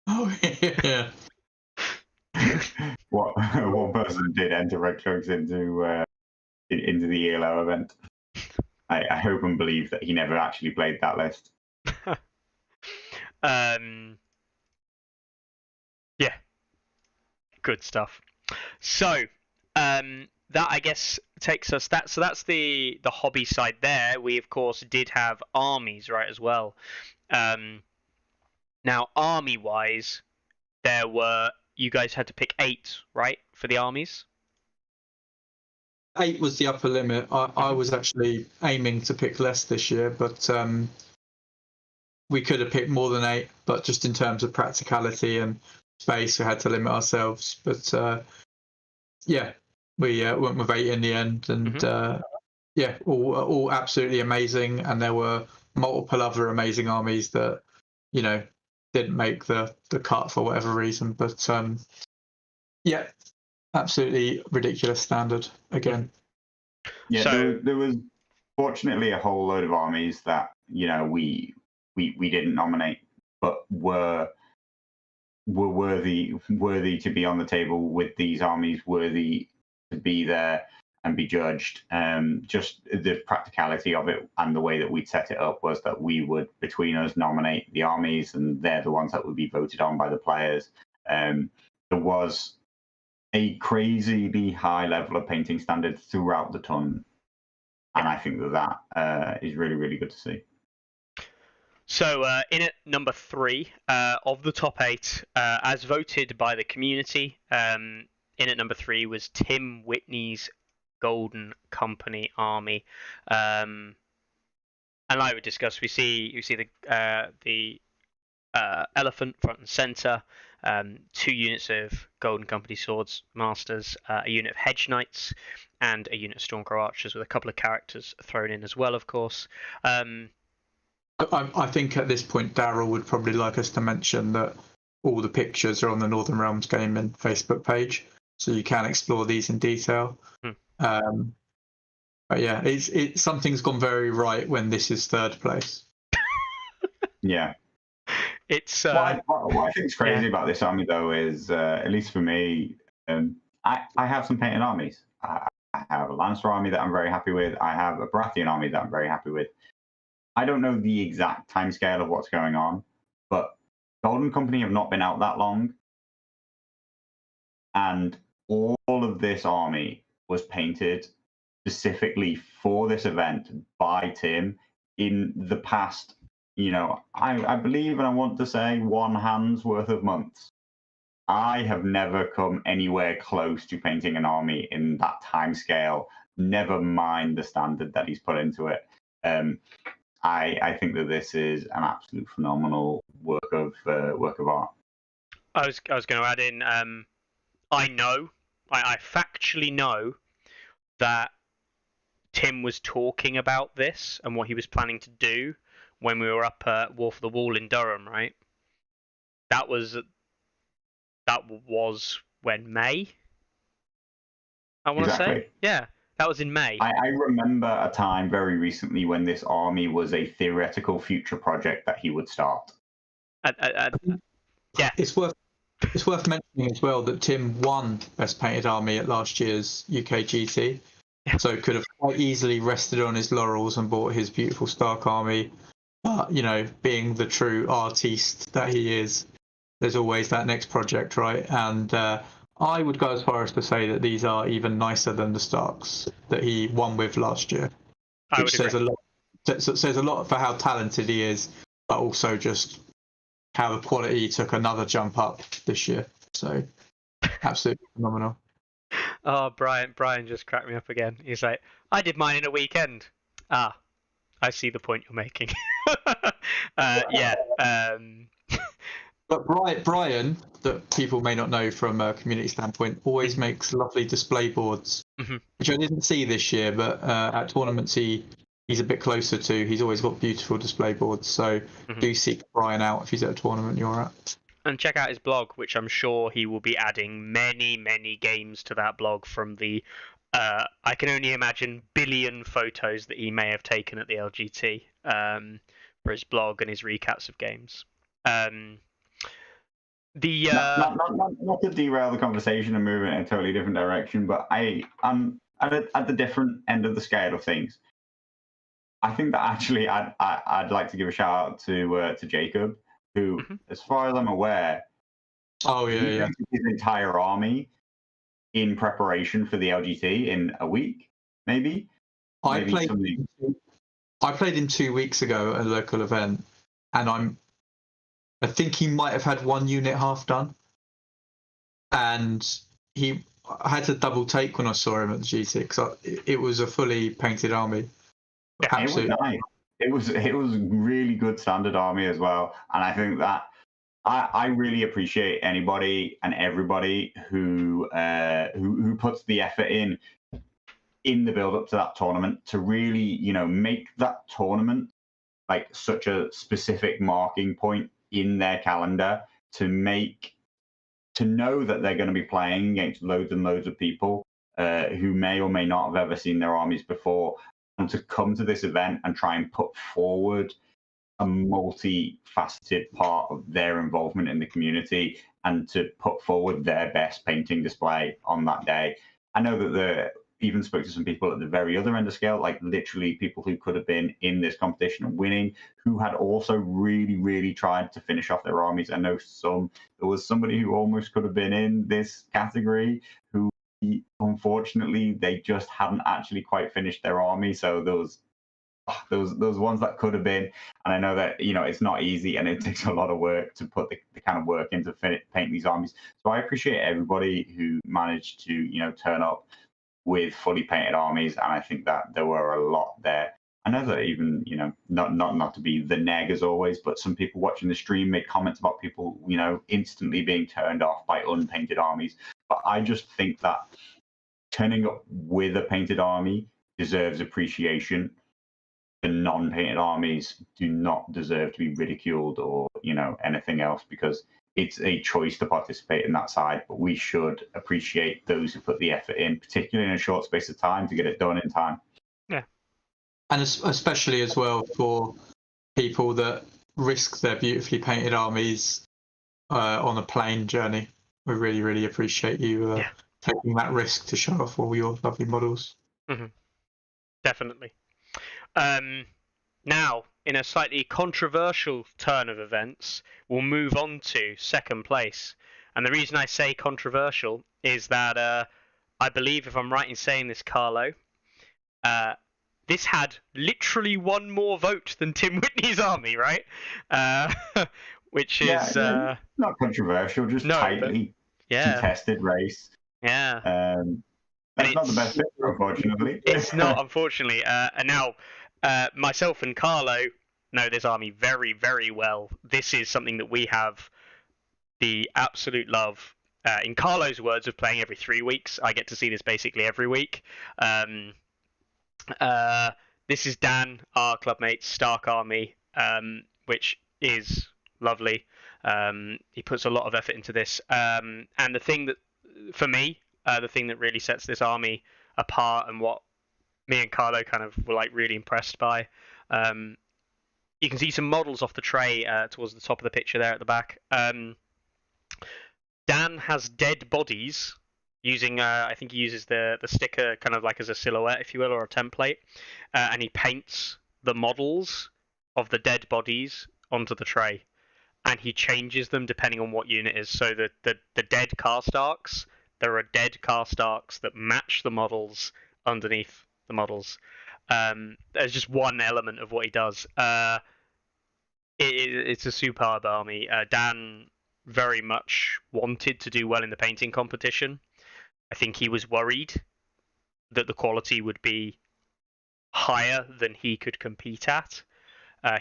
Oh yeah. One person did enter red cloaks into the ELO event. I hope and believe that he never actually played that list. Yeah, good stuff. So that I guess takes us so that's the hobby side there. We of course did have armies, right, as well. Now army wise, you guys had to pick 8, right, for the armies? 8 was the upper limit. I was actually aiming to pick less this year, but we could have picked more than 8. But just in terms of practicality and space, we had to limit ourselves. But yeah, we went with 8 in the end, and yeah, all absolutely amazing. And there were multiple other amazing armies that didn't make the cut for whatever reason. But yeah, absolutely ridiculous standard again. Yeah, So there was fortunately a whole load of armies that we didn't nominate, but were worthy to be on the table with these armies, worthy to be there and be judged. Just the practicality of it and the way that we'd set it up was that we would, between us, nominate the armies, and they're the ones that would be voted on by the players. There was a crazily high level of painting standard throughout the tournament, and I think that is really, really good to see. So in at number 3 of the top 8, as voted by the community, in at number 3 was Tim Whitney's Golden Company army, and like we discussed, we see the elephant front and center, 2 units of Golden Company Swords Masters, a unit of Hedge Knights, and a unit of Stormcrow Archers with a couple of characters thrown in as well, of course. I think at this point Daryl would probably like us to mention that all the pictures are on the Northern Realms Gaming Facebook page, so you can explore these in detail. But yeah, something's gone very right when this is 3rd place. Yeah. It's what I think is crazy about this army, though, is at least for me, I have some painted armies. I have a Lancer army that I'm very happy with. I have a Baratheon army that I'm very happy with. I don't know the exact timescale of what's going on, but Golden Company have not been out that long, and all of this army was painted specifically for this event by Tim in the past. I believe, and I want to say, 1 hand's worth of months. I have never come anywhere close to painting an army in that time scale, never mind the standard that he's put into it. I think that this is an absolute phenomenal work of art. I was going to add in, I factually know that Tim was talking about this and what he was planning to do when we were up at War for the Wall in Durham, right? That was when May, I want to say. Yeah, that was in May. I remember a time very recently when this army was a theoretical future project that he would start. Yeah, it's worth mentioning as well that Tim won Best Painted Army at last year's UK GT, so could have quite easily rested on his laurels and bought his beautiful Stark army. But being the true artiste that he is, there's always that next project, right? And I would go as far as to say that these are even nicer than the Starks that he won with last year, which says a lot for how talented he is, but also just how the quality took another jump up this year. So absolutely phenomenal. Oh, Brian just cracked me up again. He's like, I did mine in a weekend. I see the point you're making. Yeah. But Brian, that people may not know from a community standpoint, always makes lovely display boards, Mhm. which I didn't see this year, but at tournaments he's a bit closer to. He's always got beautiful display boards, so do seek Brian out if he's at a tournament you're at. And check out his blog, which I'm sure he will be adding many games to that blog from the, I can only imagine, billion photos that he may have taken at the LGT for his blog and his recaps of games. Not to derail the conversation and move it in a totally different direction, but I'm at the different end of the scale of things. I think that actually I'd like to give a shout out to Jacob, who, as far as I'm aware, he took his entire army in preparation for the LGT in a week, maybe. I played him 2 weeks ago at a local event, and I think he might have had one unit half done, and I had to double take when I saw him at the GT because it was a fully painted army. Yeah, absolutely. It was nice. It was a really good standard army as well, and I think that I really appreciate anybody and everybody who puts the effort in the build up to that tournament to really make that tournament like such a specific marking point in their calendar to know that they're going to be playing against loads and loads of people who may or may not have ever seen their armies before, and to come to this event and try and put forward a multifaceted part of their involvement in the community and to put forward their best painting display on that day. I know that even spoke to some people at the very other end of scale, like literally people who could have been in this competition and winning, who had also really tried to finish off their armies. I know there was somebody who almost could have been in this category who, unfortunately, they just hadn't actually quite finished their army. So those ones that could have been, and I know that it's not easy and it takes a lot of work to put the kind of work into paint these armies. So I appreciate everybody who managed to turn up with fully painted armies, and I think that there were a lot there. I know that even not to be the neg as always, but some people watching the stream made comments about people instantly being turned off by unpainted armies. But I just think that turning up with a painted army deserves appreciation. The non-painted armies do not deserve to be ridiculed or anything else, because it's a choice to participate in that side. But we should appreciate those who put the effort in, particularly in a short space of time, to get it done in time. Yeah, and especially as well for people that risk their beautifully painted armies on a plane journey. We really appreciate you taking that risk to show off all your lovely models. Definitely. Now, in a slightly controversial turn of events, we'll move on to second place. And the reason I say controversial is that I believe, if I'm right in saying this, Carlo, this had literally one more vote than Tim Whitney's army, right? Which is not controversial, just tightly contested race. Yeah. That's not the best picture, unfortunately. It's not, unfortunately. And now, myself and Carlo know this army very well. This is something that we have the absolute love. In Carlo's words, of playing every 3 weeks. I get to see this basically every week. This is Dan, our clubmate's Stark army, which is lovely. He puts a lot of effort into this. And the thing that, for me, the thing that really sets this army apart, and what me and Carlo kind of were like really impressed by, you can see some models off the tray towards the top of the picture there at the back. Dan has dead bodies using, I think he uses the sticker kind of like as a silhouette, if you will, or a template, and he paints the models of the dead bodies onto the tray, and he changes them depending on what unit is. So the dead cast arcs, there are dead cast arcs that match the models underneath the models. There's just one element of what he does. It's a superb army. Dan very much wanted to do well in the painting competition. I think he was worried that the quality would be higher than he could compete at.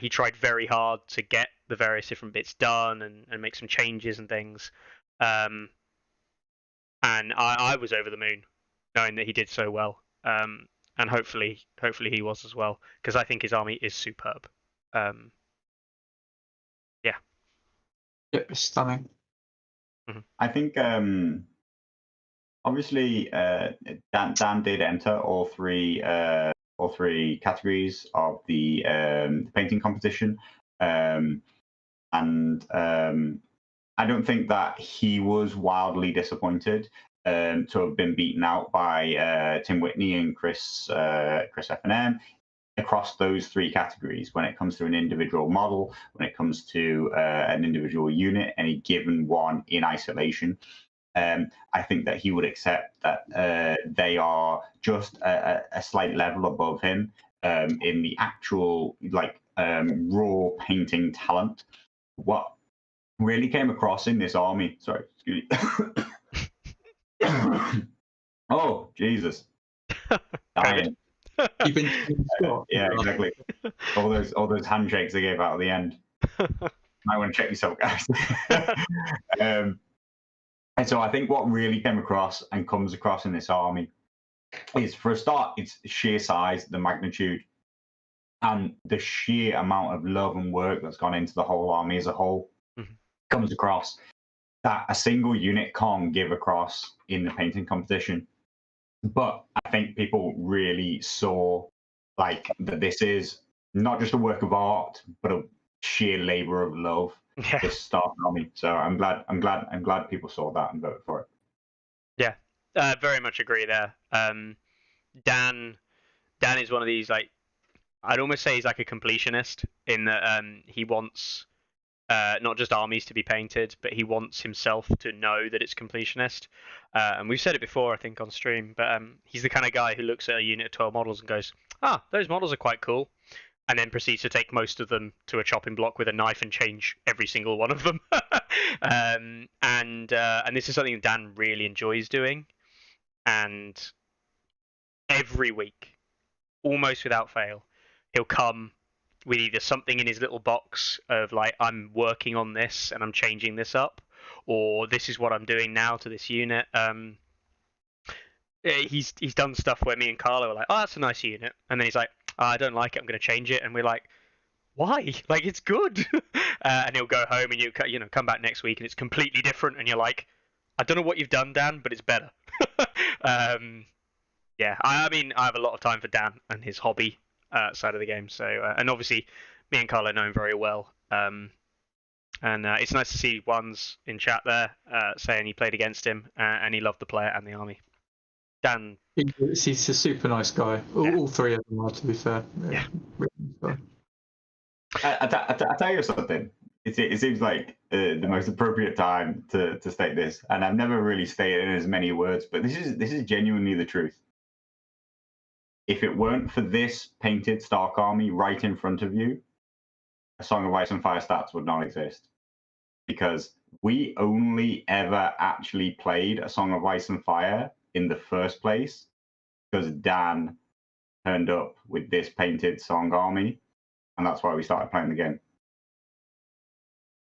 He tried very hard to get the various different bits done and make some changes and things. And I was over the moon knowing that he did so well. And hopefully he was as well, because I think his army is superb. Yeah, stunning. I think obviously Dan did enter all three categories of the painting competition, and I don't think that he was wildly disappointed to have been beaten out by Tim Whitney and Chris F&M across those three categories. When it comes to an individual model, when it comes to an individual unit, any given one in isolation, I think that he would accept that they are just a slight level above him in the actual raw painting talent. What really came across in this army, sorry, excuse me. Oh, Jesus. Dying. You've been Yeah, exactly. All those handshakes they gave out at the end. Might want to check yourself, guys. And so I think what really came across and comes across in this army is, for a start, it's sheer size, the magnitude, and the sheer amount of love and work that's gone into the whole army as a whole. Comes across that a single unit can't give across in the painting competition. But I think people really saw that this is not just a work of art, but a sheer labor of love. Yeah. This Stark army. So I'm glad people saw that and voted for it. Yeah, very much agree there. Dan is one of these, I'd almost say he's like a completionist in that he wants not just armies to be painted, but he wants himself to know that it's completionist. And we've said it before, I think, on stream, but he's the kind of guy who looks at a unit of 12 models and goes, those models are quite cool, and then proceeds to take most of them to a chopping block with a knife and change every single one of them. And this is something Dan really enjoys doing. And every week, almost without fail, he'll come with either something in his little box of I'm working on this and I'm changing this up, or this is what I'm doing now to this unit. He's done stuff where me and Carlo are like, oh, that's a nice unit, and then he's like, I don't like it, I'm going to change it, and we're like, why? It's good. And he'll go home and you come back next week and it's completely different, and you're like, I don't know what you've done, Dan, but it's better. Yeah, I mean, I have a lot of time for Dan and his hobby side of the game. So, and obviously, me and Carlo know him very well. And it's nice to see ones in chat there saying he played against him and he loved the player and the army. Dan, he's a super nice guy. All three of them are, to be fair. Yeah. I tell you something. It seems like the most appropriate time to state this, and I've never really stated it in as many words, but this is genuinely the truth. If it weren't for this painted Stark army right in front of you, A Song of Ice and Fire stats would not exist. Because we only ever actually played A Song of Ice and Fire in the first place because Dan turned up with this painted Song army, and that's why we started playing the game.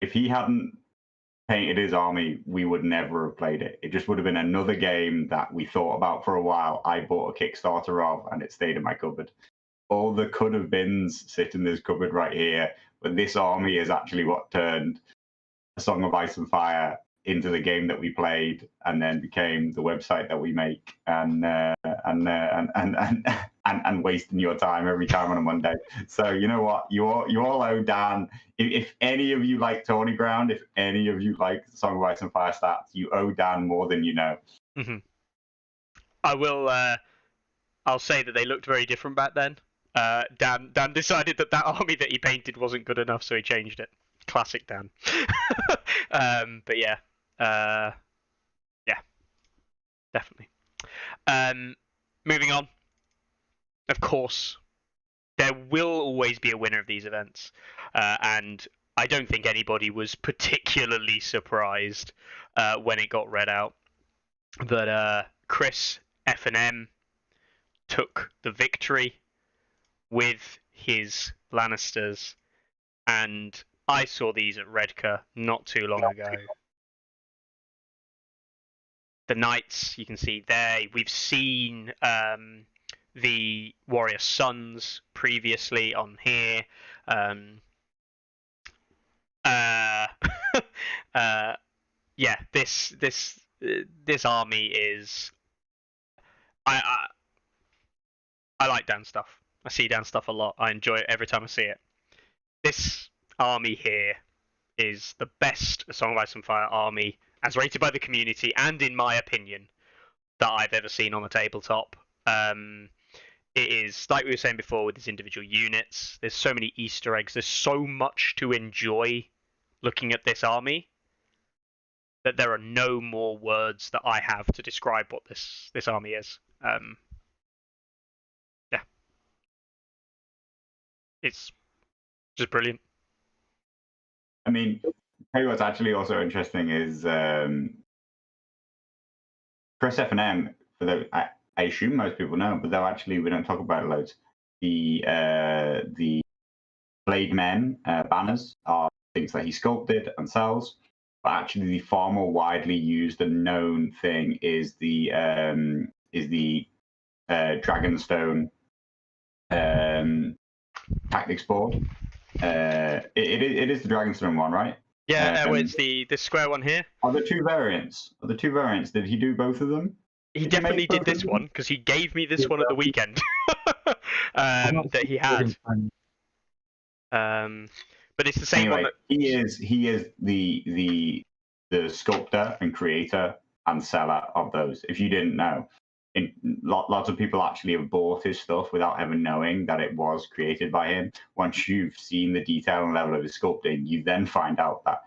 If he hadn't painted his army, we would never have played it. It just would have been another game that we thought about for a while. I bought a Kickstarter of, and it stayed in my cupboard. All the could have beens sit in this cupboard right here, but this army is actually what turned A Song of Ice and Fire into the game that we played, and then became the website that we make, and wasting your time every time on a Monday. So you know what, you all owe Dan. If any of you like Tourney Ground, if any of you like Song of Ice and Fire stats, you owe Dan more than you know. Mm-hmm. I will. I'll say that they looked very different back then. Dan decided that army that he painted wasn't good enough, so he changed it. Classic Dan. But yeah, definitely. Moving on. Of course, there will always be a winner of these events, and I don't think anybody was particularly surprised when it got read out that Chris F&M took the victory with his Lannisters, and I saw these at Redcar not too long ago. The Knights, you can see there. We've seen the Warrior Sons previously on here. Yeah, this army is. I like Dan stuff. I see Dan stuff a lot. I enjoy it every time I see it. This army here is the best Song of Ice and Fire army, as rated by the community, and in my opinion, that I've ever seen on the tabletop. It is, like we were saying before, with its individual units. There's so many Easter eggs. There's so much to enjoy looking at this army that there are no more words that I have to describe what this army is. Yeah, it's just brilliant. I mean, tell you what's actually also interesting is Chris F&M. For the, I assume most people know, but though actually we don't talk about it loads. The Blade Men banners are things that he sculpted and sells. But actually, the far more widely used and known thing is the Dragonstone tactics board. It is the Dragonstone one, right? Yeah, it's the square one here. Are there two variants? Did he do both of them? He definitely did this one because he gave me this one at the weekend that he had. But it's the same anyway, one. He is the sculptor and creator and seller of those. If you didn't know, lots of people actually have bought his stuff without ever knowing that it was created by him. Once you've seen the detail and level of his sculpting, you then find out that,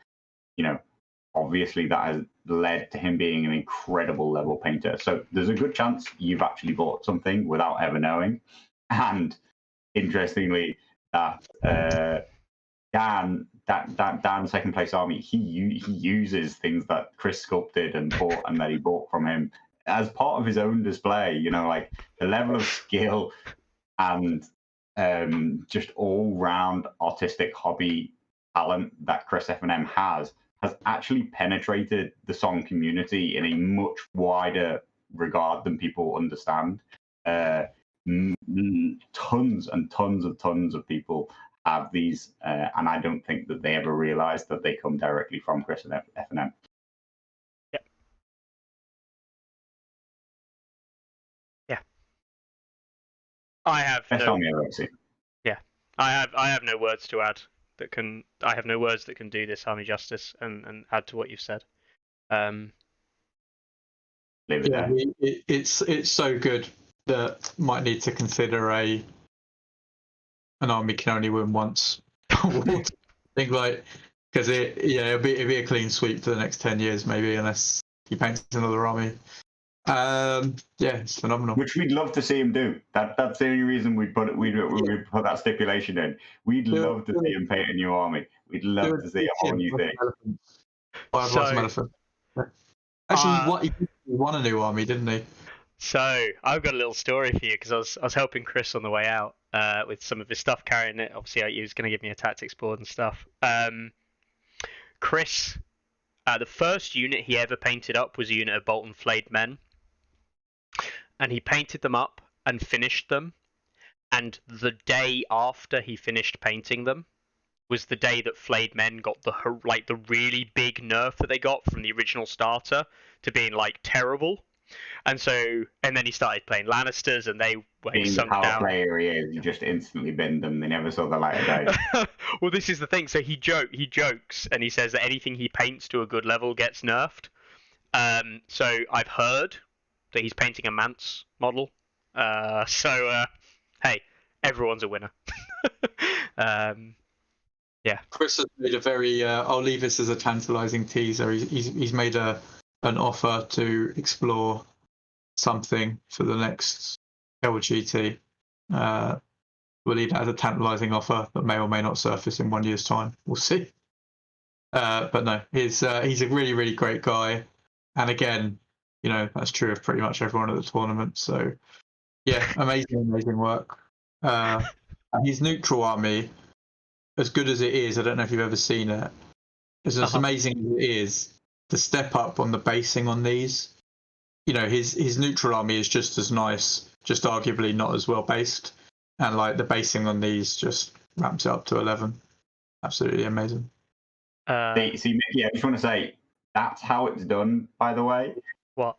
obviously that has led to him being an incredible level painter. So there's a good chance you've actually bought something without ever knowing. And interestingly, that Dan second place army, he uses things that Chris sculpted and bought and that he bought from him as part of his own display. Like the level of skill and just all round artistic hobby talent that Chris F&M has actually penetrated the Song community in a much wider regard than people understand. Tons and tons of people have these, and I don't think that they ever realized that they come directly from Chris and F&M. Yeah. I have no words to add I have no words that can do this army justice and add to what you've said. It's so good that might need to consider an army can only win once. I think because it'll be a clean sweep for the next 10 years maybe, unless he paints another army. It's phenomenal. Which we'd love to see him do. That's the only reason we put that stipulation in. We'd love to see him paint a new army. We'd love to see a whole new thing. Actually, he won a new army, didn't he? So I've got a little story for you because I was helping Chris on the way out with some of his stuff, carrying it. Obviously, he was going to give me a tactics board and stuff. Chris, the first unit he ever painted up was a unit of Bolton Flayed Men. And he painted them up and finished them. And the day after he finished painting them was the day that Flayed Men got the really big nerf that they got from the original starter to being terrible. And then he started playing Lannisters, and they went sunk down. Being the power player he is, you just instantly binned them. They never saw the light of day. Well, this is the thing. So he jokes, and he says that anything he paints to a good level gets nerfed. So I've heard that he's painting a Mance model. Hey, everyone's a winner. Yeah. Chris has made a very. I'll leave this as a tantalising teaser. He's made an offer to explore something for the next LGT. We'll leave that as a tantalising offer that may or may not surface in 1 year's time. We'll see. But no, he's a really, really great guy. And again, that's true of pretty much everyone at the tournament. So yeah, amazing work. And his neutral army, as good as it is, I don't know if you've ever seen it. As amazing as it is, the step up on the basing on these. His neutral army is just as nice, just arguably not as well based, and like the basing on these just ramps it up to 11. Absolutely amazing. See, Mickey, I just want to say that's how it's done. By the way, What?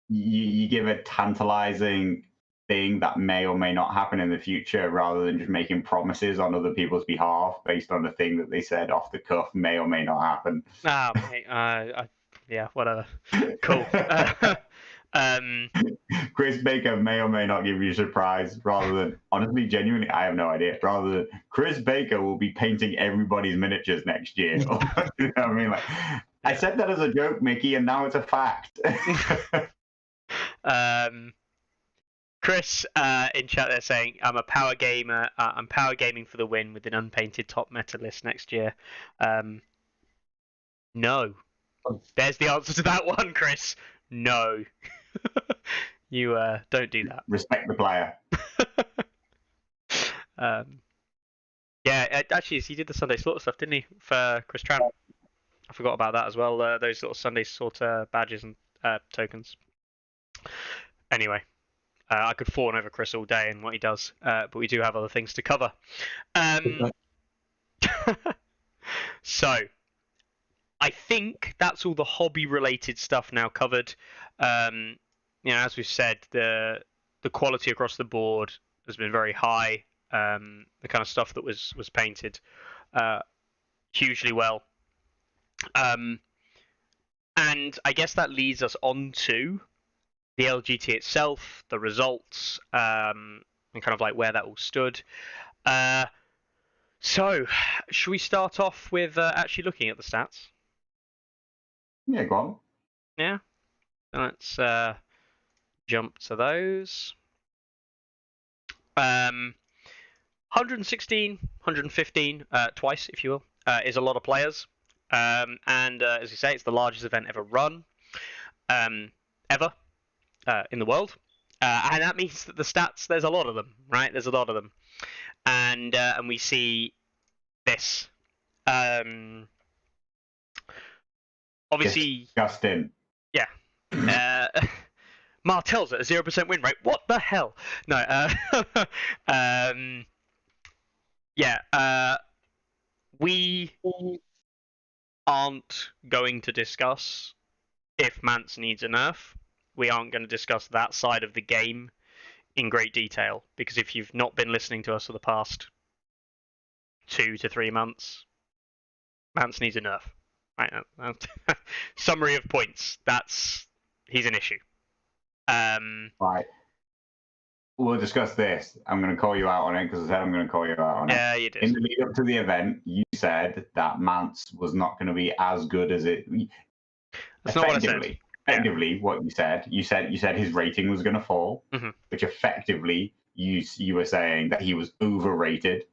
You give a tantalizing thing that may or may not happen in the future, rather than just making promises on other people's behalf based on the thing that they said off the cuff may or may not happen. Mate, yeah, whatever. Cool. Chris Baker may or may not give you a surprise, rather than, honestly, genuinely, I have no idea. Rather than Chris Baker will be painting everybody's miniatures next year. You know what I mean? Like, I said that as a joke, Mickey, and now it's a fact. Chris in chat there saying, I'm a power gamer. I'm power gaming for the win with an unpainted top meta list next year. No. There's the answer to that one, Chris. No. You don't do that. Respect the player. Yeah, actually, he did the Sunday Slaughter stuff, didn't he, for Chris Tran? I forgot about that as well. Those little Sunday Slaughter badges and tokens. Anyway, I could fawn over Chris all day and what he does, but we do have other things to cover. So, I think that's all the hobby-related stuff now covered. As we've said, the quality across the board has been very high. The kind of stuff that was painted hugely well. And I guess that leads us on to the LGT itself, the results, and kind of like where that all stood. So, should we start off with actually looking at the stats? Yeah, go on. Yeah. Let's jump to those. 116, 115, twice, if you will, is a lot of players. And as you say, it's the largest event ever run, ever, in the world. And that means that the stats, there's a lot of them, right? There's a lot of them. And we see this. Obviously, Disgusting. Yeah. Martell's at a 0% win rate. What the hell? No. We aren't going to discuss if Mance needs a nerf. We aren't going to discuss that side of the game in great detail, because if you've not been listening to us for the past 2 to 3 months, Mance needs a nerf. Right. Summary of points. He's an issue. Right. We'll discuss this. I'm going to call you out on it because I said I'm going to call you out on it. Yeah, you did. In the lead up to the event, you said that Mance was not going to be as good as it. That's not what I said. Effectively, what you said his rating was going to fall, which effectively you were saying that he was overrated,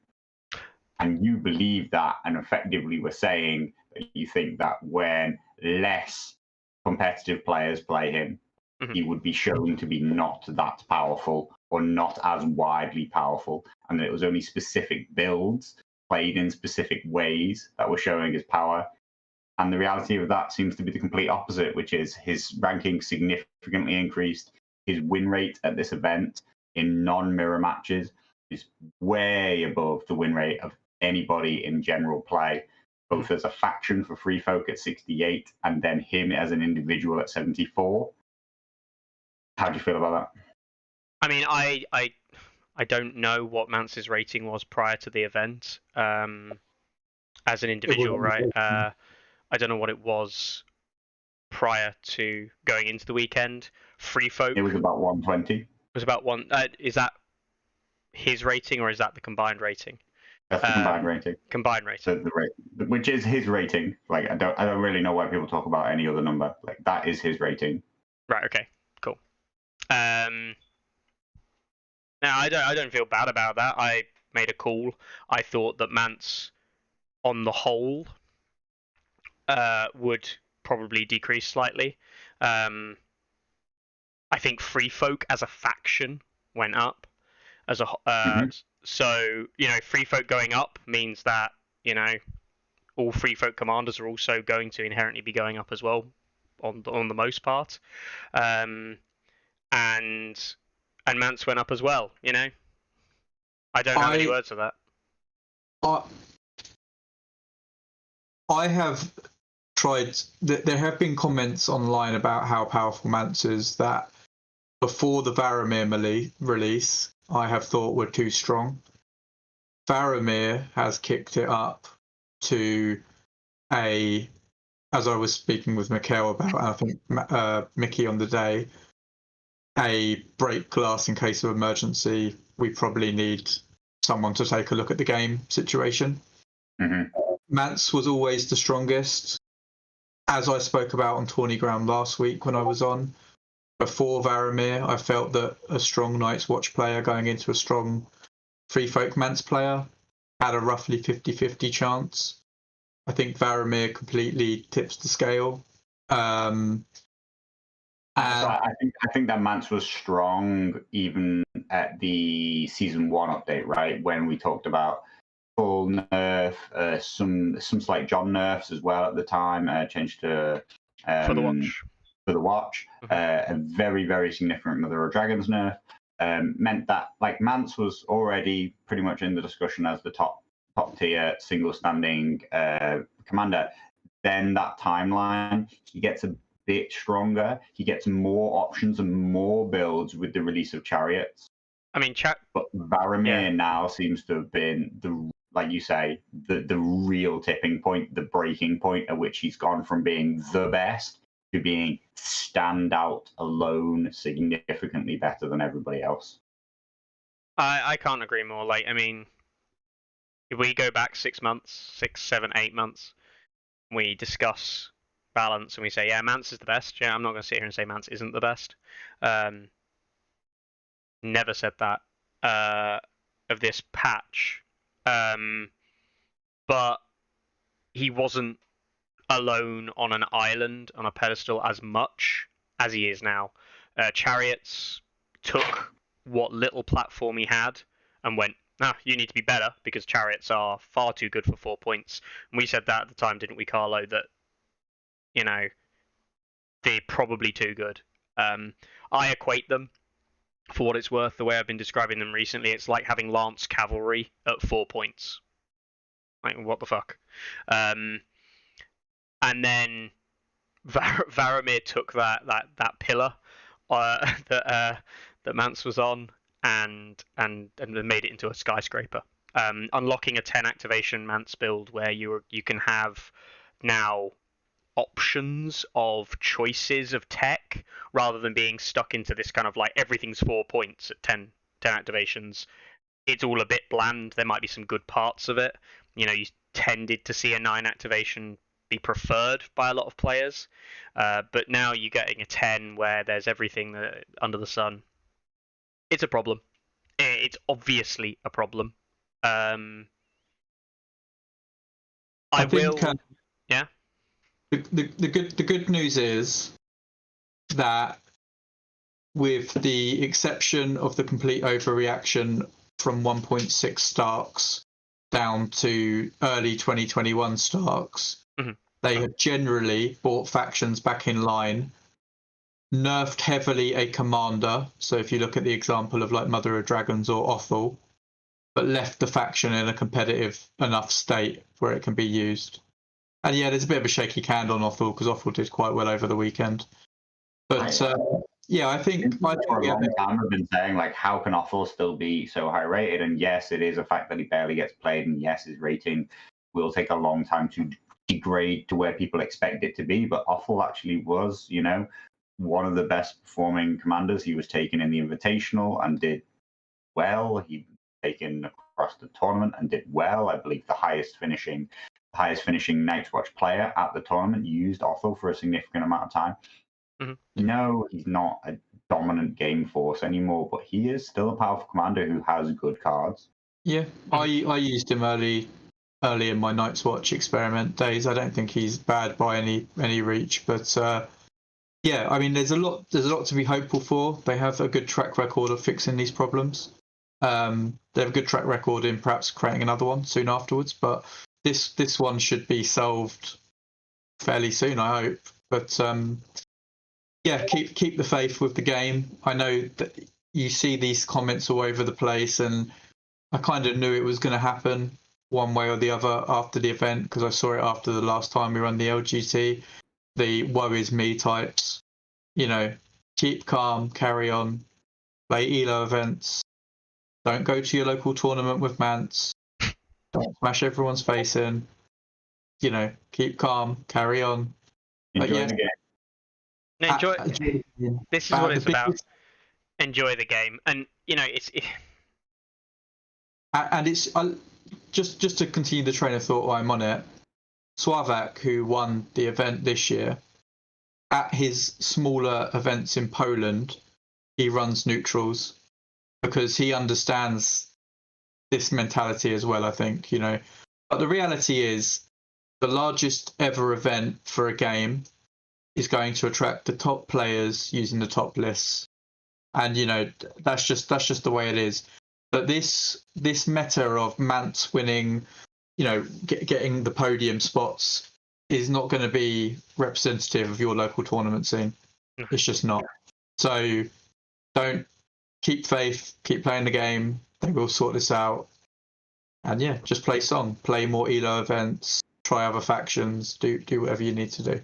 and you believe that, and effectively were saying that you think that when less competitive players play him, he would be shown to be not that powerful or not as widely powerful, and that it was only specific builds played in specific ways that were showing his power. And the reality of that seems to be the complete opposite, which is his ranking significantly increased. His win rate at this event in non-mirror matches is way above the win rate of anybody in general play, both as a faction for Free Folk at 68 and then him as an individual at 74. How do you feel about that? I mean, I don't know what Mance's rating was prior to the event as an individual, right? I don't know what it was prior to going into the weekend. Free Folk. It was about 120. It was about one. Is that his rating or is that the combined rating? That's the combined rating. Combined rating. So which is his rating. Like I don't really know why people talk about any other number. Like that is his rating. Right. Okay. Cool. Now I don't feel bad about that. I made a call. I thought that Mance, on the whole, would probably decrease slightly. I think Free Folk as a faction went up. As a So, free folk going up means that, all free folk commanders are also going to inherently be going up as well on the most part. And Mance went up as well, I don't have any words for that. I have tried. There have been comments online about how powerful Mance is that before the Varamir release, I have thought were too strong. Varamir has kicked it up to as I was speaking with Mikhail about, and I think Mickey on the day, a break glass in case of emergency. We probably need someone to take a look at the game situation. Mm-hmm. Mance was always the strongest. As I spoke about on Tourney Ground last week when I was on, before Varamir, I felt that a strong Night's Watch player going into a strong Free Folk Mance player had a roughly 50-50 chance. I think Varamir completely tips the scale. And I think that Mance was strong even at the Season 1 update, right? When we talked about full nerf, some slight John nerfs as well at the time, changed to For the watch. A very, very significant Mother of Dragons nerf, meant that Mance was already pretty much in the discussion as the top tier single standing commander. Then that timeline, he gets a bit stronger. He gets more options and more builds with the release of Chariots. I mean, but Varamir now seems to have been like you say, the real tipping point, the breaking point at which he's gone from being the best to being standout alone, significantly better than everybody else. I can't agree more. If we go back 6 months, 6, 7, 8 months, we discuss balance and we say, yeah, Mance is the best. Yeah, I'm not going to sit here and say Mance isn't the best. Never said that of this patch. But he wasn't alone on an island, on a pedestal, as much as he is now. Chariots took what little platform he had and went, you need to be better because Chariots are far too good for 4 points. And we said that at the time, didn't we, Carlo, that, they're probably too good. I equate them, for what it's worth, the way I've been describing them recently, it's like having Lance Cavalry at 4 points. What the fuck? And then Varamir took that pillar that Mance was on and made it into a skyscraper. Unlocking a 10 activation Mance build where you can have now options of choices of tech rather than being stuck into this kind of everything's 4 points at 10 activations. It's all a bit bland. There might be some good parts of it. You tended to see a 9 activation be preferred by a lot of players, but now you're getting a 10 where there's everything under the sun. It's a problem. It's obviously a problem. I think, yeah. The good news is that, with the exception of the complete overreaction from 1.6 Starks down to early 2021 Starks, they have generally brought factions back in line, nerfed heavily a commander. So if you look at the example of Mother of Dragons or Othel, but left the faction in a competitive enough state where it can be used. And yeah, there's a bit of a shaky hand on Othel because Othel did quite well over the weekend. But I think for a long time I've been saying how can Othel still be so high rated? And yes, it is a fact that he barely gets played, and yes, his rating will take a long time to degrade to where people expect it to be. But Othel actually was, one of the best performing commanders. He was taken in the Invitational and did well. He was taken across the tournament and did well. I believe the highest finishing Night's Watch player at the tournament used Othel for a significant amount of time. No, he's not a dominant game force anymore, but he is still a powerful commander who has good cards. Yeah, I used him early in my Night's Watch experiment days. I don't think he's bad by any reach, but I mean, there's a lot to be hopeful for. They have a good track record of fixing these problems. They have a good track record in perhaps creating another one soon afterwards, but this one should be solved fairly soon, I hope. But yeah, keep the faith with the game. I know that you see these comments all over the place, and I kind of knew it was going to happen one way or the other after the event, because I saw it after the last time we run the LGT. The woe is me types, keep calm, carry on, play ELO events, don't go to your local tournament with Mance, don't smash everyone's face in, keep calm, carry on. Enjoy the game. Enjoy. This is what it's about. Biggest, Enjoy the game, and it's. And it's just to continue the train of thought while I'm on it. Sławek, who won the event this year, at his smaller events in Poland, he runs neutrals because he understands this mentality as well, I think, But the reality is the largest ever event for a game is going to attract the top players using the top lists. And, that's just the way it is. But this meta of Mance winning, getting the podium spots is not going to be representative of your local tournament scene. It's just not. So don't keep faith, keep playing the game. They will sort this out. And yeah, just play Song, play more ELO events, try other factions, do whatever you need to do.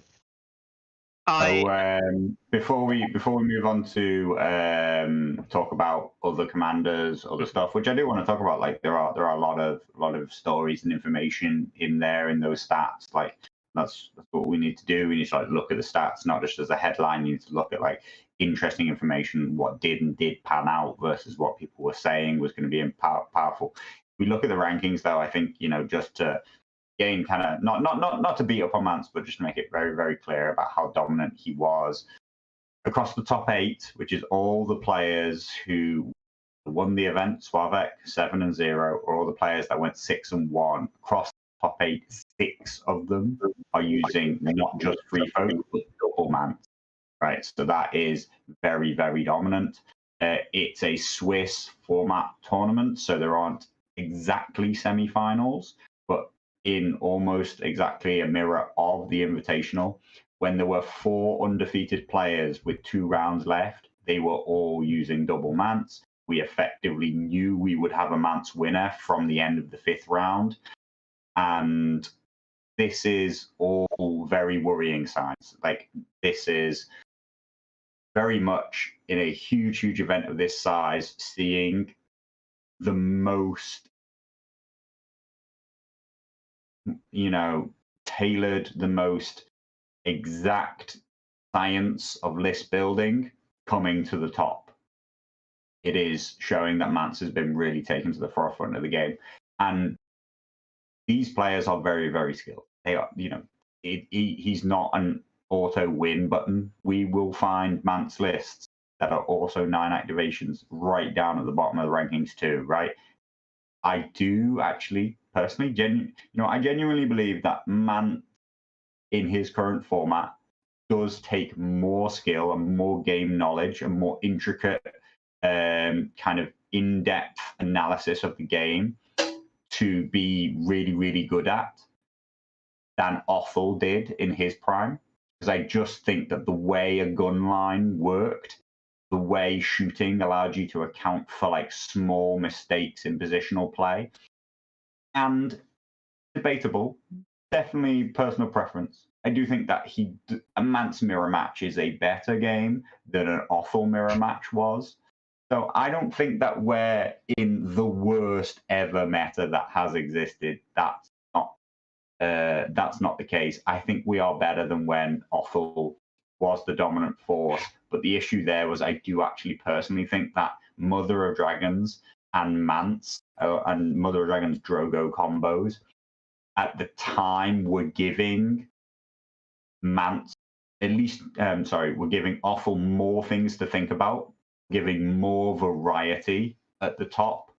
Before we move on to talk about other commanders, other stuff, which I do want to talk about, like there are a lot of stories and information in there in those stats. Like that's what we need to do. We need to look at the stats, not just as a headline. You need to look at interesting information, what did pan out versus what people were saying was going to be powerful. If we look at the rankings, though, I think just to gain kind of not to beat up on Mance, but just to make it very, very clear about how dominant he was across the top 8, which is all the players who won the event. Sławek 7-0, or all the players that went 6-1 across the top 8. 6 of them are using not just free folk but double Mance. Right, so that is very, very dominant. It's a Swiss format tournament, so there aren't exactly semi-finals, but in almost exactly a mirror of the Invitational. When there were 4 undefeated players with 2 rounds left, they were all using double Mance. We effectively knew we would have a Mance winner from the end of the 5th round. And this is all very worrying signs. This is very much in a huge, huge event of this size, seeing the most tailored, the most exact science of list building coming to the top. It is showing that Mance has been really taken to the forefront of the game. And these players are very, very skilled. They are, he's not an auto win button. We will find Mance lists that are also 9 activations right down at the bottom of the rankings too, right? I do actually personally, I genuinely believe that Mance in his current format does take more skill and more game knowledge and more intricate kind of in-depth analysis of the game to be really, really good at than Othel did in his prime. Because I just think that the way a gun line worked, the way shooting allowed you to account for small mistakes in positional play, and debatable, definitely personal preference. I do think that a Mance mirror match is a better game than an Othel mirror match was. So I don't think that we're in the worst ever meta that has existed. That's not the case. I think we are better than when Othel was the dominant force. But the issue there was I do actually personally think that Mother of Dragons and Mance and Mother of Dragons Drogo combos at the time were giving Mance we're giving Othel more things to think about, giving more variety at the top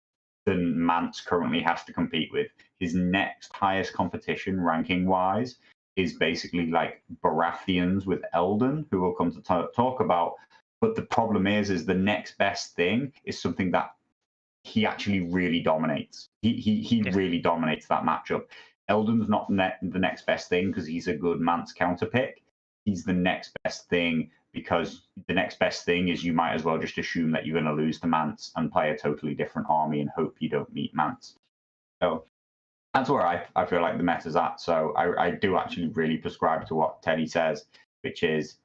than Mance currently has to compete with. His next highest competition ranking wise is basically Baratheons with Eldon, who we'll come to talk about. But the problem is the next best thing is something that he actually really dominates. He really dominates that matchup. Eldon's not the next best thing because he's a good Mance counter pick. He's the next best thing because the next best thing is you might as well just assume that you're going to lose to Mance and play a totally different army and hope you don't meet Mance. So that's where I feel like the meta's at. So I do actually really prescribe to what Teddy says, which is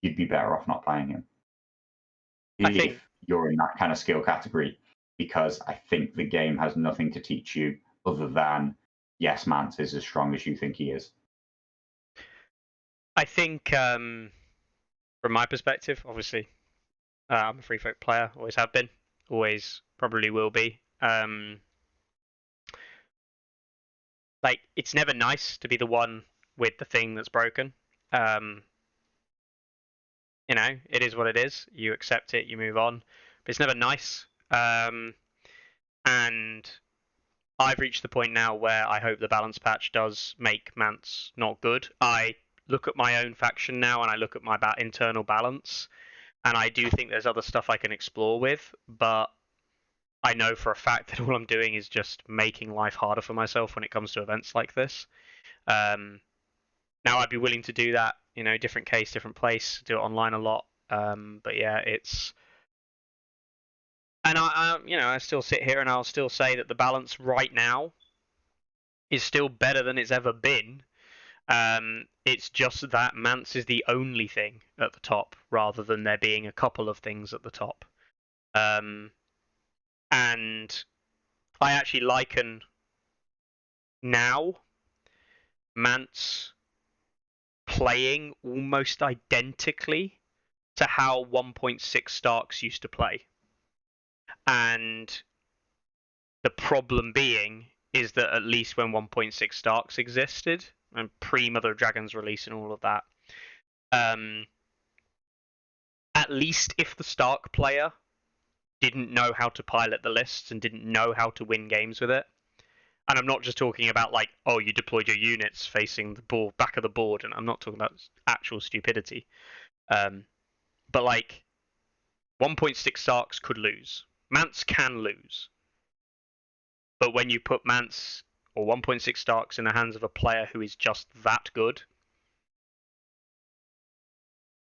you'd be better off not playing him if you're in that kind of skill category, because I think the game has nothing to teach you other than, yes, Mance is as strong as you think he is. I think, from my perspective, obviously, I'm a free folk player, always have been, always probably will be. Like, it's never nice to be the one with the thing that's broken. You know, it is what it is. You accept it, you move on. But it's never nice. And I've reached the point now where I hope the balance patch does make Mance not good. I look at my own faction now and I look at my internal balance, and I do think there's other stuff I can explore with, but I know for a fact that all I'm doing is just making life harder for myself when it comes to events like this. Now I'd be willing to do that, you know, different case, different place, do it online a lot. But yeah, it's, and I still sit here and I'll still say that the balance right now is still better than it's ever been. It's just that Mance is the only thing at the top rather than there being a couple of things at the top. And I actually liken now Mance playing almost identically to how 1.6 Starks used to play. And the problem being is that at least when 1.6 Starks existed, and pre-Mother of Dragons release and all of that, at least if the Stark player didn't know how to pilot the lists and didn't know how to win games with it, and I'm not just talking about like, oh, you deployed your units facing the back of the board, and I'm not talking about actual stupidity, but like 1.6 Starks could lose. Mance can lose. But when you put Mance or 1.6 Starks in the hands of a player who is just that good,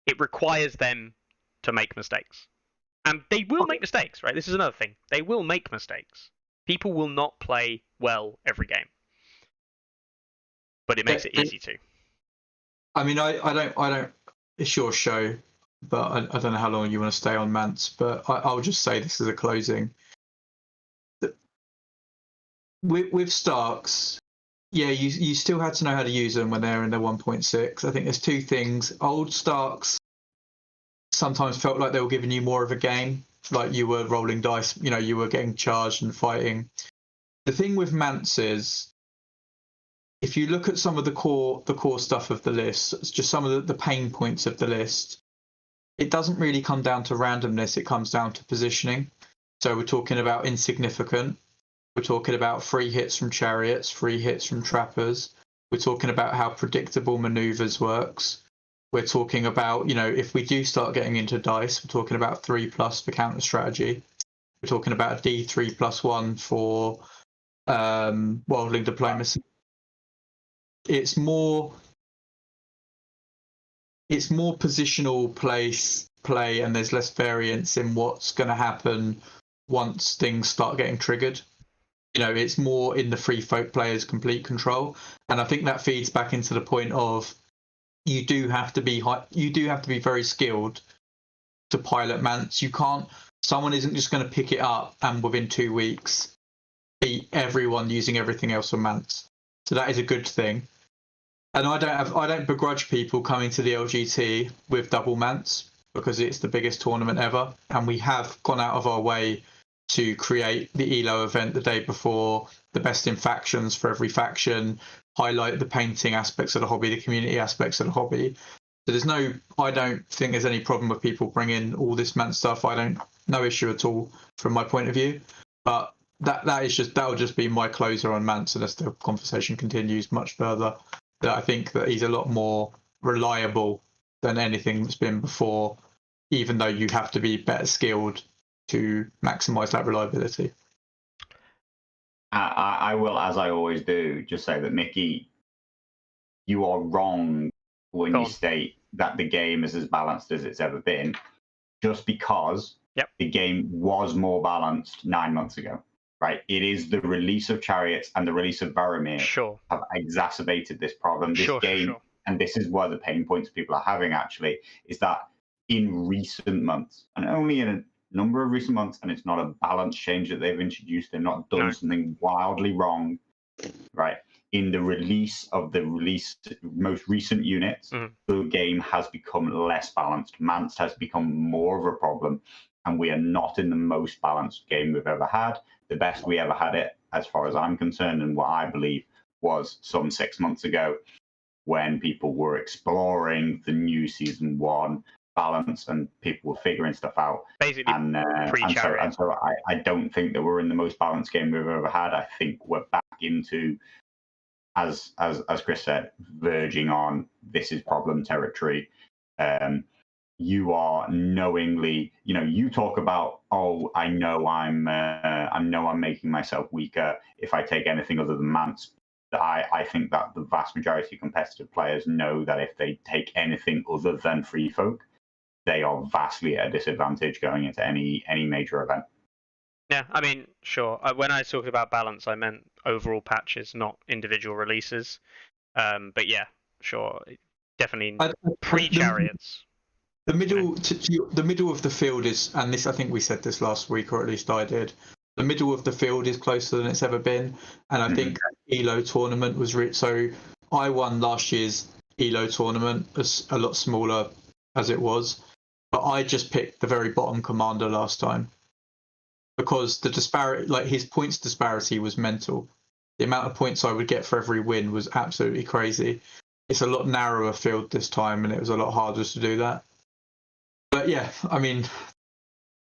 it requires them to make mistakes. And they will make mistakes, right? This is another thing. They will make mistakes. People will not play well every game. But it makes it easy to. I mean, I don't. It's your show, but I don't know how long you want to stay on Mance. But I'll just say this as a closing. With Starks, yeah, you still had to know how to use them when they're in the 1.6. I think there's two things. Old Starks sometimes felt like they were giving you more of a game, like you were rolling dice, you know, you were getting charged and fighting. The thing with Mance is, if you look at some of the core stuff of the list, it's just some of the pain points of the list, it doesn't really come down to randomness, it comes down to positioning. So we're talking about insignificant, we're talking about free hits from chariots, free hits from trappers, we're talking about how predictable maneuvers works. We're talking about, you know, if we do start getting into dice, we're talking about 3+ for counter strategy. We're talking about a D3+1 for worldling diplomacy. It's more positional play, and there's less variance in what's going to happen once things start getting triggered. You know, it's more in the free folk player's complete control, and I think that feeds back into the point of you do have to be very skilled to pilot Mance. You can't. Someone isn't just going to pick it up and within 2 weeks beat everyone using everything else on Mance. So that is a good thing. And I don't begrudge people coming to the LGT with double Mance because it's the biggest tournament ever, and we have gone out of our way to create the ELO event the day before, the best in factions for every faction, highlight the painting aspects of the hobby, the community aspects of the hobby. So I don't think there's any problem with people bringing all this Mance stuff. No issue at all from my point of view. But that'll just be my closer on Mance unless the conversation continues much further. That I think that he's a lot more reliable than anything that's been before, even though you have to be better skilled to maximise that reliability. I will, as I always do, just say that Mickey, you are wrong when Go you on. state that the game is as balanced as it's ever been, just because the game was more balanced 9 months ago, right? It is the release of Chariots and the release of Baromir have exacerbated this problem. This game, and this is where the pain points people are having actually, is that in recent months, and only in a number of recent months, and it's not a balance change that they've introduced, they've not done something wildly wrong, right? In the release of the most recent units, the game has become less balanced. Mance has become more of a problem, and we are not in the most balanced game we've ever had. The best we ever had it, as far as I'm concerned, and what I believe, was some 6 months ago, when people were exploring the new Season 1 balance and people were figuring stuff out. Basically, and so I don't think that we're in the most balanced game we've ever had. I think we're back into, as Chris said, verging on this is problem territory. You are knowingly, you talk about, I know I'm making myself weaker if I take anything other than Mance. I think that the vast majority of competitive players know that if they take anything other than Free Folk, they are vastly at a disadvantage going into any major event. Yeah, I mean, sure. When I talked about balance, I meant overall patches, not individual releases. But yeah, sure, definitely pre-Chariots. The middle of the field is, and this I think we said this last week, or at least I did. The middle of the field is closer than it's ever been, and I think ELO tournament was so. I won last year's ELO tournament, as a lot smaller as it was, but I just picked the very bottom commander last time because the disparity, like his points disparity, was mental. The amount of points I would get for every win was absolutely crazy. It's a lot narrower field this time, and it was a lot harder to do that. But yeah, I mean,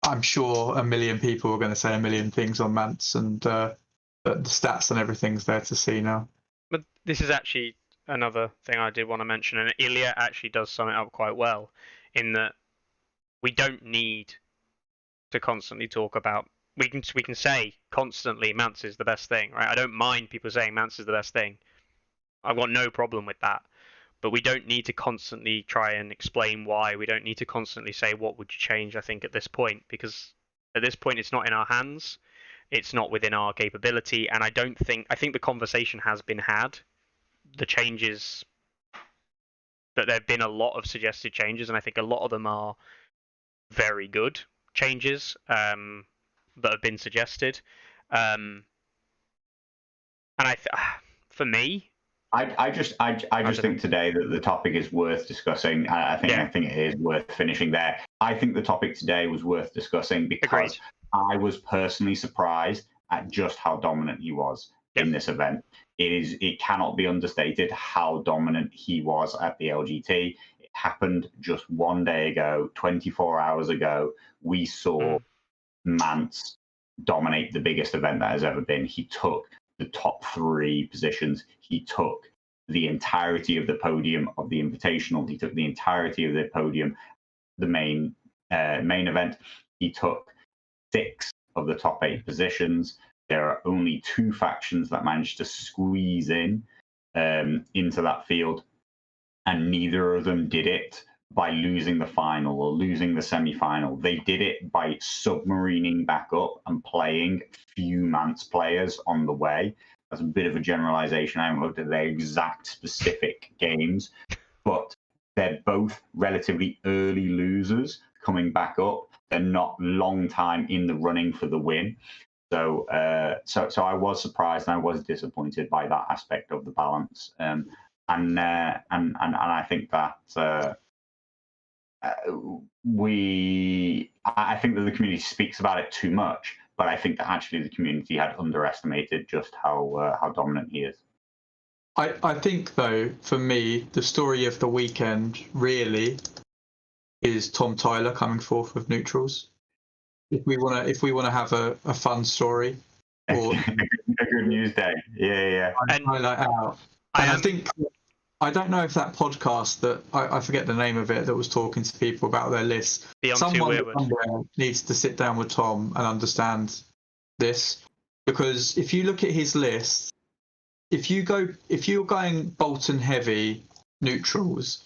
I'm sure a million people are going to say a million things on Mance, and but the stats and everything's there to see now. But this is actually another thing I did want to mention, and Ilya actually does sum it up quite well, in that we don't need to constantly talk about. We can say constantly Mance is the best thing, right? I don't mind people saying Mance is the best thing. I've got no problem with that. But we don't need to constantly try and explain why. We don't need to constantly say what would you change, I think, at this point, because at this point it's not in our hands. It's not within our capability, and I think the conversation has been had. The changes, that there have been a lot of suggested changes, and I think a lot of them are very good changes that have been suggested. And for me, I just think today that the topic is worth discussing. I think it is worth finishing there. I think the topic today was worth discussing because I was personally surprised at just how dominant he was in this event. It cannot be understated how dominant he was at the LGT. It happened just one day ago, 24 hours ago. We saw Mance dominate the biggest event that has ever been. He took the top 3 positions. He took the entirety of the podium of the Invitational. He took the entirety of the podium, the main event. He took 6 of the top 8 positions. There are only 2 factions that managed to squeeze in into that field, and neither of them did it by losing the final or losing the semi-final. They did it by submarining back up and playing few Mance players on the way. That's a bit of a generalization. I haven't looked at their exact specific games, but they're both relatively early losers coming back up. They're not long time in the running for the win. So I was surprised and I was disappointed by that aspect of the balance. And I think that I think that the community speaks about it too much, but I think that actually the community had underestimated just how dominant he is. I think though, for me, the story of the weekend really is Tom Tyler coming forth with neutrals. If we want to have a fun story, or a good news day, yeah. And highlight out. And I think I don't know if that podcast that I forget the name of it that was talking to people about their lists. Beyond Someone Two Weirwood. somewhere needs to sit down with Tom and understand this, because if you look at his list, if you're going Bolton heavy neutrals,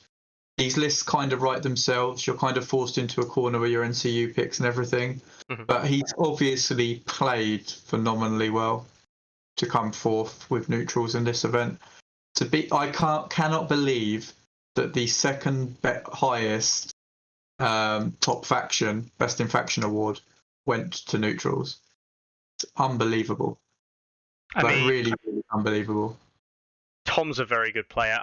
these lists kind of write themselves. You're kind of forced into a corner with your NCU picks and everything. But he's obviously played phenomenally well to come forth with neutrals in this event. I cannot believe that the second highest top faction, best in faction award, went to neutrals. It's unbelievable. I mean, really, really unbelievable. Tom's a very good player.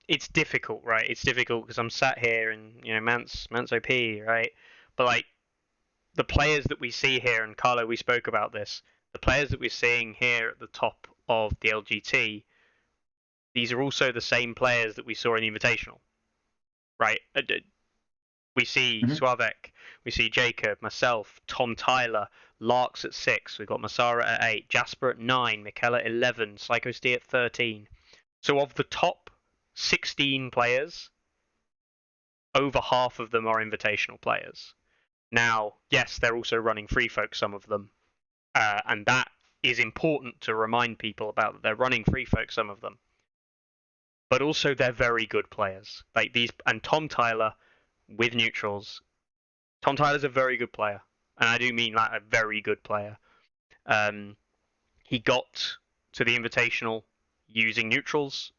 It's difficult, right? It's difficult because I'm sat here and Mance OP, right? But like the players that we see here, and Carlo, we spoke about this. The players that we're seeing here at the top of the LGT, these are also the same players that we saw in the Invitational, right? We see Suavek, we see Jacob, myself, Tom Tyler, Larks at 6, we've got Masara at 8, Jasper at 9, Michaela at 11, Psycho Steve at 13. So of the top 16 players, over half of them are Invitational players. Now, yes, they're also running free folk, some of them, and that is important to remind people about, that they're running free folk, some of them. But also they're very good players. Like these, and Tom Tyler with neutrals. Tom Tyler's a very good player, and I do mean like a very good player. He got to the Invitational using neutrals.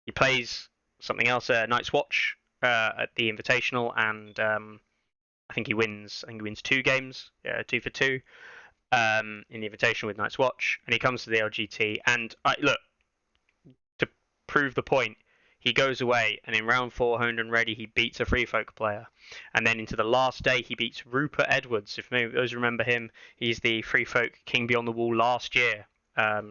He plays something else, Night's Watch, at the Invitational, and I think he wins. I think he wins 2 games, 2 for 2, in the Invitational with Night's Watch, and he comes to the LGT. And look, to prove the point, he goes away, and in round 4, honed and ready, he beats a free folk player, and then into the last day, he beats Rupert Edwards. If those remember him, he's the free folk king beyond the wall last year. A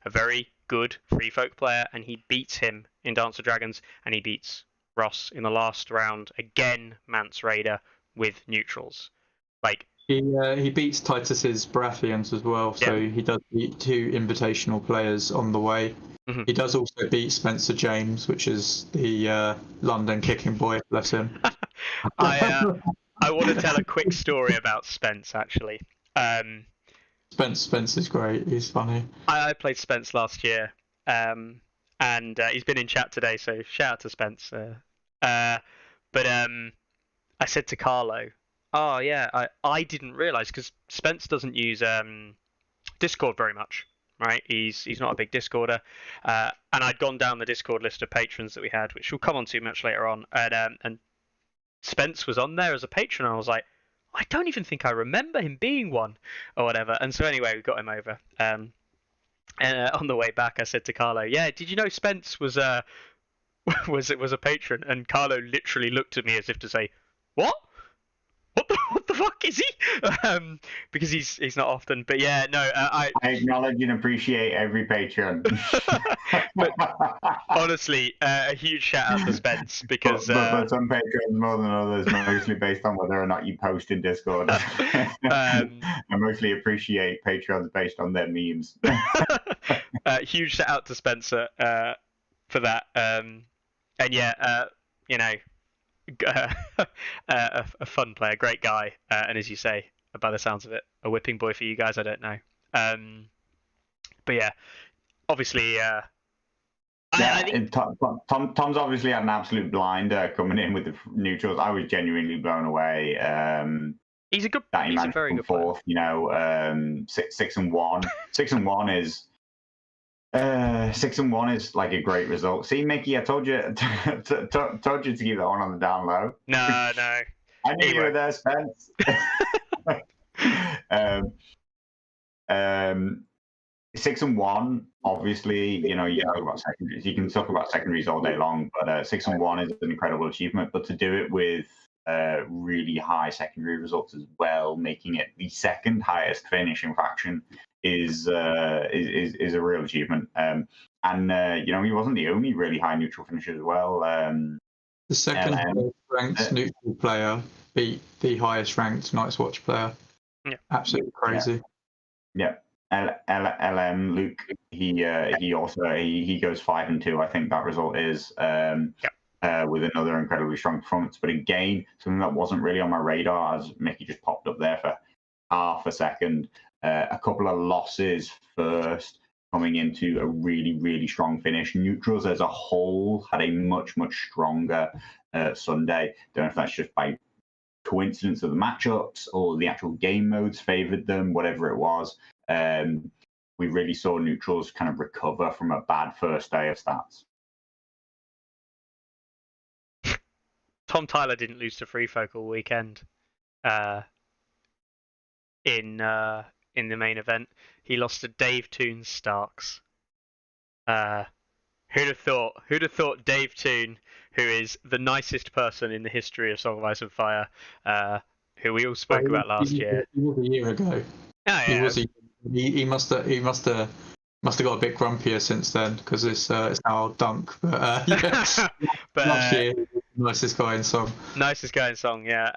very good free folk player, and he beats him in Dance of Dragons, and he beats Ross in the last round again, Mance Raider with neutrals. Like he beats Titus's Baratheons as well, so he does beat 2 Invitational players on the way. He does also beat Spencer James, which is the London kicking boy, bless him. I want to tell a quick story about Spence, actually. Spence is great. He's funny. I played Spence last year, and he's been in chat today, so shout out to Spence. But I said to Carlo, oh yeah, I didn't realise, because Spence doesn't use Discord very much, right? He's not a big Discorder, and I'd gone down the Discord list of patrons that we had, which we'll come on to much later on, and Spence was on there as a patron, and I was like, I don't even think I remember him being one, or whatever. And so anyway, we got him over. And on the way back, I said to Carlo, "Yeah, did you know Spence was a patron?" And Carlo literally looked at me as if to say, "What? What the fuck is he?" Because he's not often. But yeah, no, I acknowledge and appreciate every patron. But honestly, a huge shout out to Spence, because but some patrons more than others, mostly based on whether or not you post in Discord. I mostly appreciate patrons based on their memes. Huge shout out to Spencer for that. And yeah, a fun player, great guy, and as you say, by the sounds of it, a whipping boy for you guys. I don't know, but yeah, obviously, I think Tom's obviously had an absolute blinder coming in with the neutrals. I was genuinely blown away. He's a very good player. 6-1. 6-1 is. 6-1 is like a great result. See, Mickey, I told you, told you to keep that one on the down low. No. I knew you were there, Spence. 6-1, obviously, you talk about secondaries. You can talk about secondaries all day long, but 6-1 is an incredible achievement. But to do it with really high secondary results as well, making it the second highest finish in faction, is a real achievement. And he wasn't the only really high neutral finisher as well. The second highest ranked neutral player beat the highest ranked Night's Watch player. Yeah. Absolutely crazy. Yeah. LM Luke, he also he goes 5-2. I think that result is with another incredibly strong performance. But again, something that wasn't really on my radar, as Mickey just popped up there for half a second. A couple of losses first, coming into a really, really strong finish. Neutrals as a whole had a much, much stronger Sunday. Don't know if that's just by coincidence of the matchups or the actual game modes favored them, whatever it was. We really saw neutrals kind of recover from a bad first day of stats. Tom Tyler didn't lose to Free Folk all weekend. In the main event, he lost to Dave Toon Starks. Who'd have thought Dave Toon, who is the nicest person in the history of Song of Ice and Fire, who we all spoke about last year. He was a year ago. Oh, yeah. He must have got a bit grumpier since then, because it's now Dunk. But yeah. But last year, nicest guy in Song. Nicest guy in Song, yeah.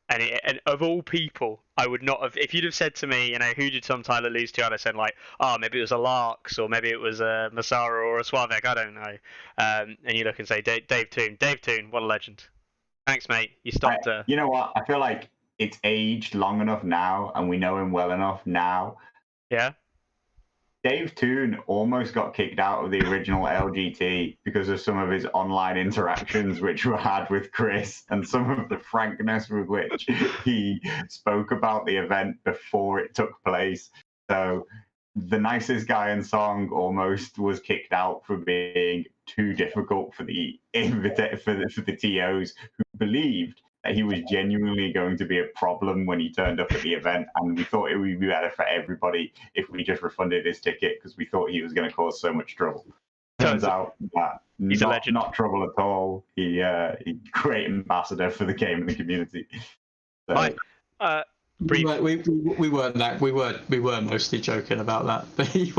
And of all people, I would not have. If you'd have said to me, who did Tom Tyler lose to? I'd have said maybe it was a Larks, or maybe it was a Massara or a Slavek. I don't know. And you look and say Dave Toon. Dave Toon, what a legend. Thanks, mate. You stopped. You know what? I feel like it's aged long enough now, and we know him well enough now. Yeah. Dave Toon almost got kicked out of the original LGT because of some of his online interactions which were had with Chris, and some of the frankness with which he spoke about the event before it took place. So the nicest guy in Song almost was kicked out for being too difficult for the TOs, who believed that he was genuinely going to be a problem when he turned up at the event, and we thought it would be better for everybody if we just refunded his ticket, because we thought he was going to cause so much trouble. Turns out that he's a legend. Not trouble at all. He great ambassador for the game and the community. So, Fine. We were mostly joking about that, but he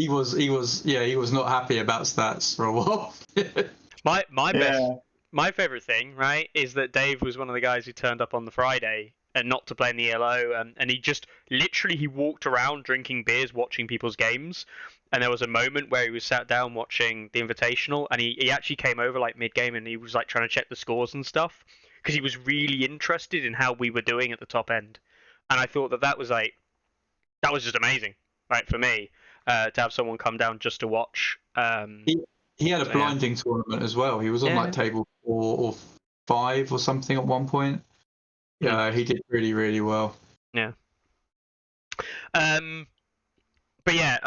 was not happy about stats for a while. My favorite thing, right, is that Dave was one of the guys who turned up on the Friday and not to play in the ELO, and he just literally walked around drinking beers, watching people's games. And there was a moment where he was sat down watching the Invitational, and he actually came over mid game, and he was trying to check the scores and stuff, because he was really interested in how we were doing at the top end. And I thought that was just amazing, right, for me, to have someone come down just to watch. He had a blinding tournament as well. He was on table 4 or 5 or something at one point. Yeah, he did really, really well. Yeah. But yeah,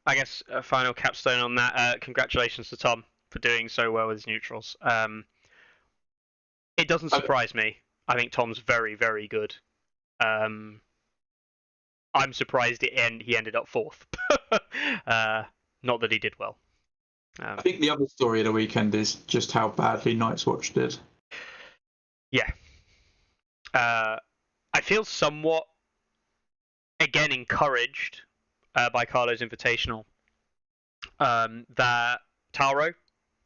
I guess a final capstone on that. Congratulations to Tom for doing so well with his neutrals. It doesn't surprise me. I think Tom's very, very good. I'm surprised he ended up 4th. Not that he did well. I think the other story of the weekend is just how badly Night's Watch did. Yeah. I feel somewhat, again, encouraged by Carlo's Invitational that Taro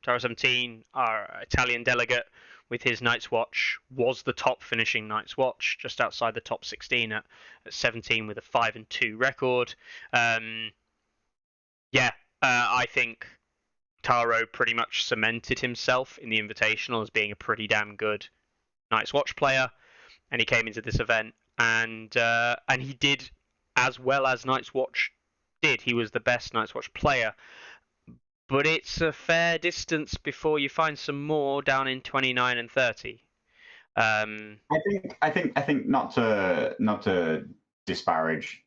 17, our Italian delegate, with his Night's Watch, was the top finishing Night's Watch, just outside the top 16 at 17 with a 5-2 record. I think Taro pretty much cemented himself in the Invitational as being a pretty damn good Night's Watch player, and he came into this event and he did as well as Night's Watch did. He was the best Night's Watch player, but it's a fair distance before you find some more down in 29 and 30. I think not to disparage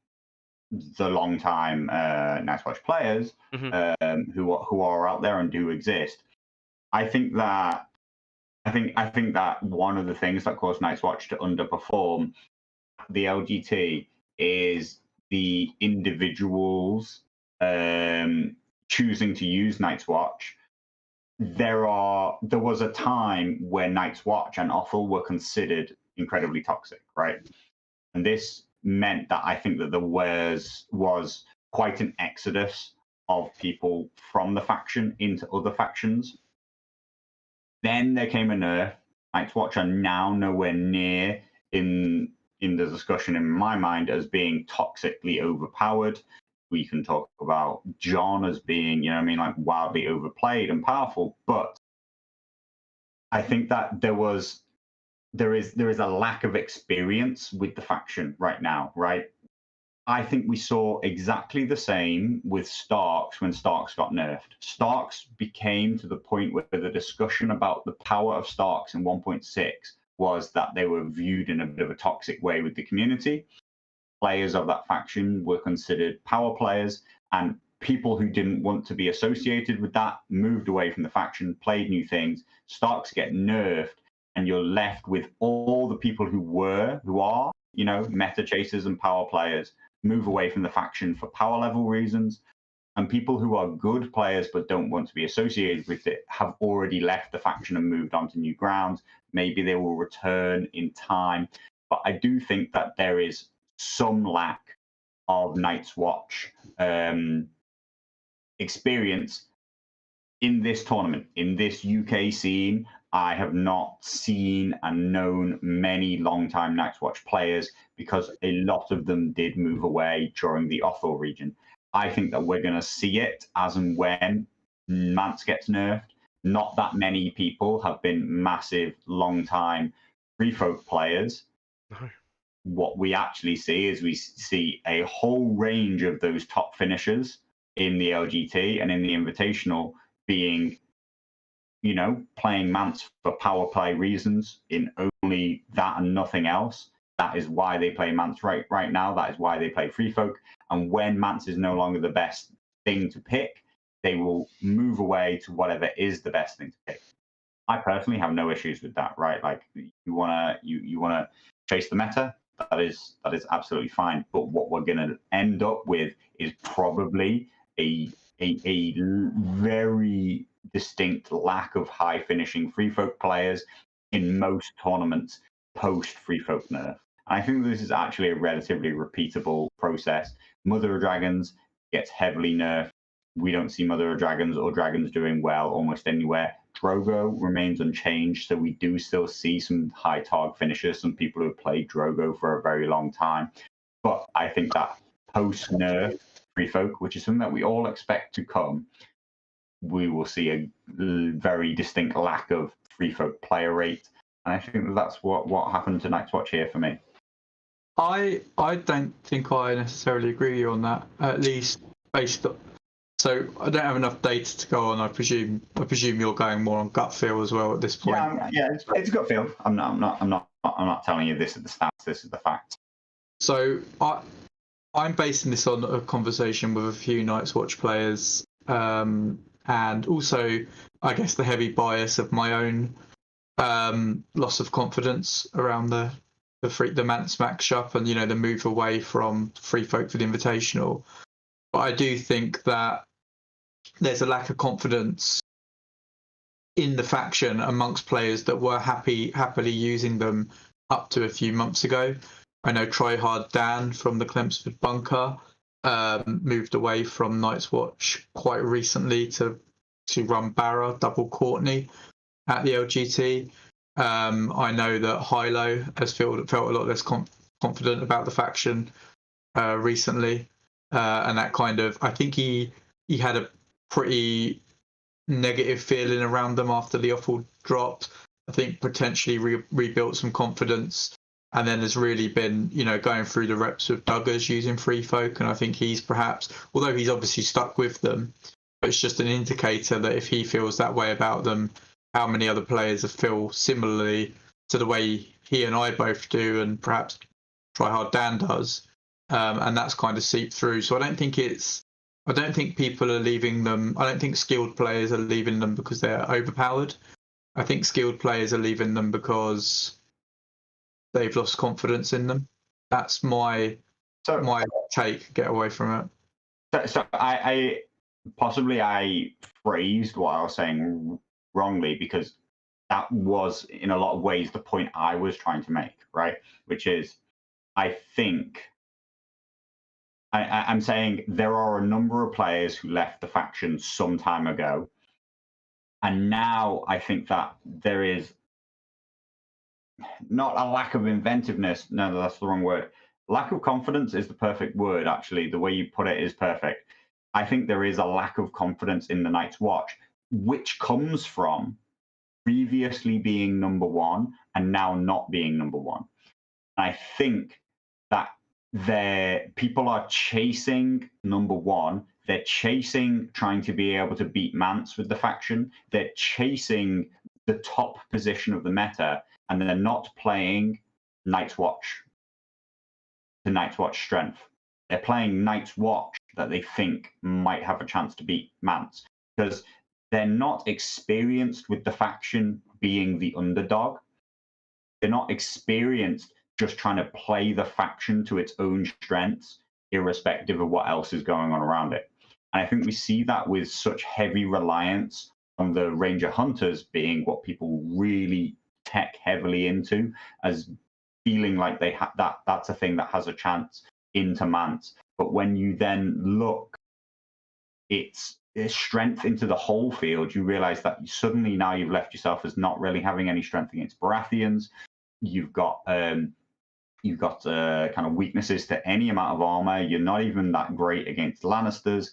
the long time Night's Watch players who are out there and do exist. I think that one of the things that caused Night's Watch to underperform the LGT is the individuals choosing to use Night's Watch. There was a time when Night's Watch and Offal were considered incredibly toxic, right? And this meant that I think that there was quite an exodus of people from the faction into other factions. Then there came a nerf. Night's Watch are now nowhere near in in the discussion in my mind as being toxically overpowered. We can talk about John as being, like wildly overplayed and powerful. But I think that there is a lack of experience with the faction right now, right? I think we saw exactly the same with Starks when Starks got nerfed. Starks became to the point where the discussion about the power of Starks in 1.6 was that they were viewed in a bit of a toxic way with the community. Players of that faction were considered power players, and people who didn't want to be associated with that moved away from the faction, played new things. Starks get nerfed, and you're left with all the people who are, meta chasers and power players move away from the faction for power level reasons, and people who are good players but don't want to be associated with it have already left the faction and moved on to new grounds. Maybe they will return in time, but I do think that there is some lack of Night's Watch experience in this tournament, in this UK scene. I have not seen and known many long-time Night's Watch players because a lot of them did move away during the Othor region. I think that we're going to see it as and when Mance gets nerfed. Not that many people have been massive, long-time Free Folk players. No. What we actually see is we see a whole range of those top finishers in the LGT and in the Invitational being, playing Mance for power play reasons in only that and nothing else. That is why they play Mance right now. That is why they play Free Folk. And when Mance is no longer the best thing to pick, they will move away to whatever is the best thing to pick. I personally have no issues with that, right? Like you wanna chase the meta, that is absolutely fine. But what we're gonna end up with is probably a very distinct lack of high finishing Free Folk players in most tournaments post Free Folk nerf. And I think this is actually a relatively repeatable process. Mother of Dragons gets heavily nerfed. We don't see Mother of Dragons or Dragons doing well almost anywhere. Drogo remains unchanged, so we do still see some high target finishers, some people who have played Drogo for a very long time. But I think that post-nerf Free Folk, which is something that we all expect to come, we will see a very distinct lack of Free Folk player rate. And I think that's what happened to Night's Watch here for me. I don't think I necessarily agree with you on that, at least based on. So I don't have enough data to go on. I presume you're going more on gut feel as well at this point. Yeah, it's gut feel. I'm not telling you this is the stats. This is the fact. So I'm basing this on a conversation with a few Night's Watch players, and also I guess the heavy bias of my own loss of confidence around the Mance matchup and the move away from Free Folk for the Invitational. But I do think that there's a lack of confidence in the faction amongst players that were happily using them up to a few months ago. I know Tryhard Dan from the Chelmsford Bunker moved away from Night's Watch quite recently to run Barra double Courtney at the LGT. I know that Hilo has felt a lot less confident about the faction recently, and that kind of, I think he had a pretty negative feeling around them after the awful dropped. I think potentially rebuilt some confidence, and then has really been going through the reps with Duggars using Free Folk, and I think he's perhaps, although he's obviously stuck with them, but it's just an indicator that if he feels that way about them, how many other players feel similarly to the way he and I both do, and perhaps Tryhard Dan does, and that's kind of seeped through. So I don't think people are leaving them. I don't think skilled players are leaving them because they're overpowered. I think skilled players are leaving them because they've lost confidence in them. That's my take. Get away from it. So I phrased what I was saying wrongly, because that was in a lot of ways the point I was trying to make, right? Which is, I think I'm saying there are a number of players who left the faction some time ago, and now I think that there is not a lack of inventiveness. No, that's the wrong word. Lack of confidence is the perfect word, actually. The way you put it is perfect. I think there is a lack of confidence in the Night's Watch, which comes from previously being number one and now not being number one. I think that people are chasing number one. They're chasing trying to be able to beat Mance with the faction. They're chasing the top position of the meta, and they're not playing Night's Watch to Night's Watch strength. They're playing Night's Watch that they think might have a chance to beat Mance, because they're not experienced with the faction being the underdog. They're not experienced just trying to play the faction to its own strengths, irrespective of what else is going on around it. And I think we see that with such heavy reliance on the Ranger Hunters being what people really tech heavily into, as feeling like they that's a thing that has a chance into Mance. But when you then look its strength into the whole field, you realize that suddenly now you've left yourself as not really having any strength against Baratheons. You've got kind of weaknesses to any amount of armor. You're not even that great against Lannisters.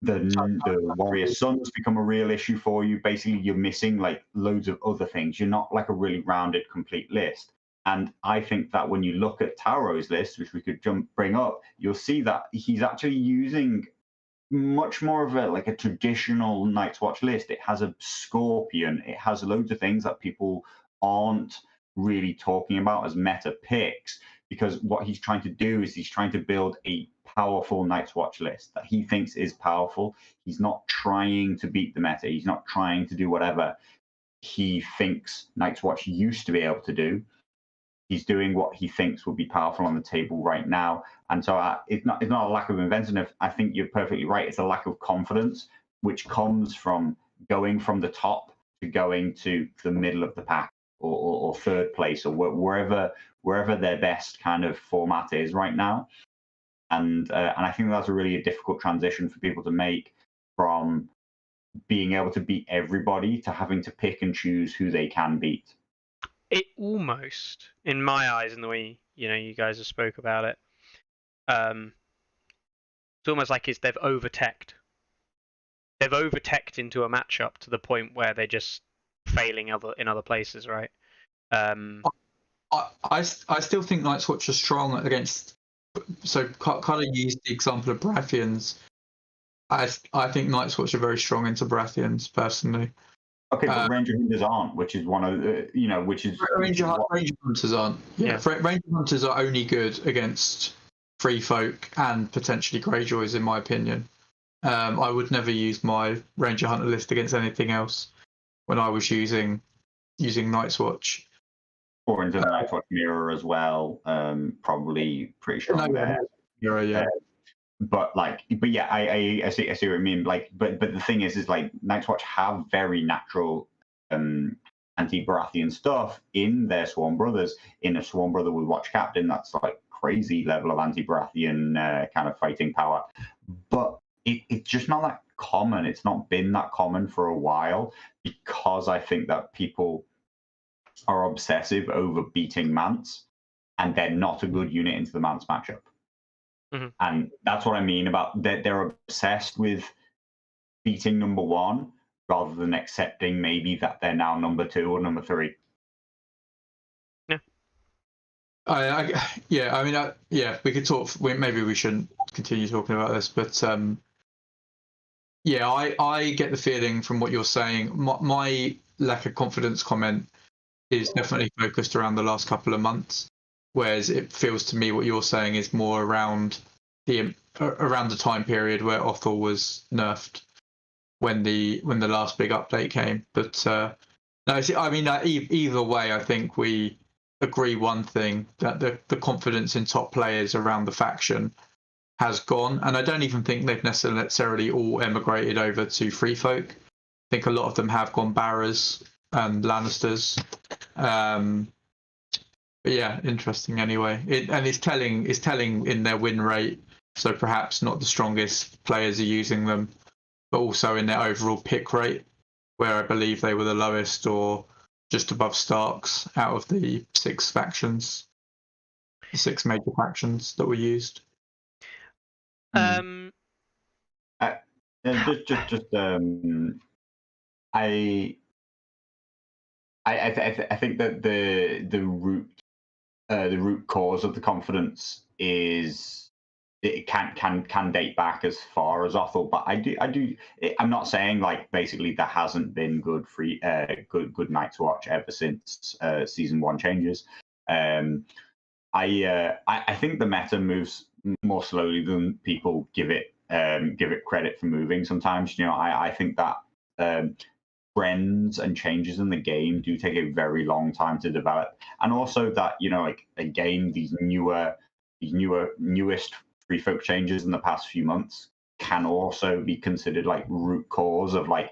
The Warrior Sons become a real issue for you. Basically, you're missing like loads of other things. You're not like a really rounded, complete list. And I think that when you look at Tauro's list, which we could bring up, you'll see that he's actually using much more of a traditional Night's Watch list. It has a Scorpion. It has loads of things that people aren't really talking about as meta picks, because what he's trying to do is he's trying to build a powerful Night's Watch list that he thinks is powerful. He's not trying to beat the meta. He's not trying to do whatever he thinks Night's Watch used to be able to do. He's doing what he thinks will be powerful on the table right now. And so it's not a lack of inventiveness. I think you're perfectly right. It's a lack of confidence, which comes from going from the top to going to the middle of the pack, or third place, or wherever their best kind of format is right now. And I think that's a difficult transition for people to make, from being able to beat everybody to having to pick and choose who they can beat. It almost, in my eyes, and the way you guys have spoke about it, it's almost like they've over-teched. They've over-teched into a matchup to the point where they're just failing in other places, right? I still think Night's Watch are strong against. So kind of use the example of Baratheons. I think Night's Watch are very strong into Baratheons personally. Okay, but Ranger Hunters aren't, which is one of the, Ranger Hunters aren't. Yeah. Ranger Hunters are only good against free folk and potentially Greyjoys, in my opinion. I would never use my Ranger Hunter list against anything else when I was using Night's Watch. Or into the Night's Watch mirror as well. Probably pretty strong there. Mirror, yeah. But yeah, I see what you mean. But the thing is like Night's Watch have very natural anti-Baratheon stuff in their Sworn Brothers. In a Sworn Brother with Watch Captain, that's like crazy level of anti-Baratheon kind of fighting power. But it's just not that common. It's not been that common for a while, because I think that people are obsessive over beating Mance, and they're not a good unit into the Mance matchup. Mm-hmm. And that's what I mean about they're obsessed with beating number one rather than accepting maybe that they're now number 2 or number 3. Yeah. We could talk. Maybe we shouldn't continue talking about this, but I get the feeling from what you're saying. My lack of confidence comment is definitely focused around the last couple of months, whereas it feels to me what you're saying is more around the time period where Othel was nerfed, when the last big update came. But either way, I think we agree one thing, that the confidence in top players around the faction has gone, and I don't even think they've necessarily all emigrated over to Free Folk. I think a lot of them have gone Barras and Lannisters. But yeah, interesting anyway. It's telling in their win rate. So perhaps not the strongest players are using them, but also in their overall pick rate, where I believe they were the lowest, or just above Starks out of the 6 factions, the 6 major factions that were used. Um, I think that the root cause of the confidence is it can date back as far as Othel, but I'm not saying like basically there hasn't been good Night's Watch ever since season 1 changes. I think the meta moves more slowly than people give it credit for moving. Sometimes, I think that trends and changes in the game do take a very long time to develop, and also that like again these newest free folk changes in the past few months can also be considered like root cause of like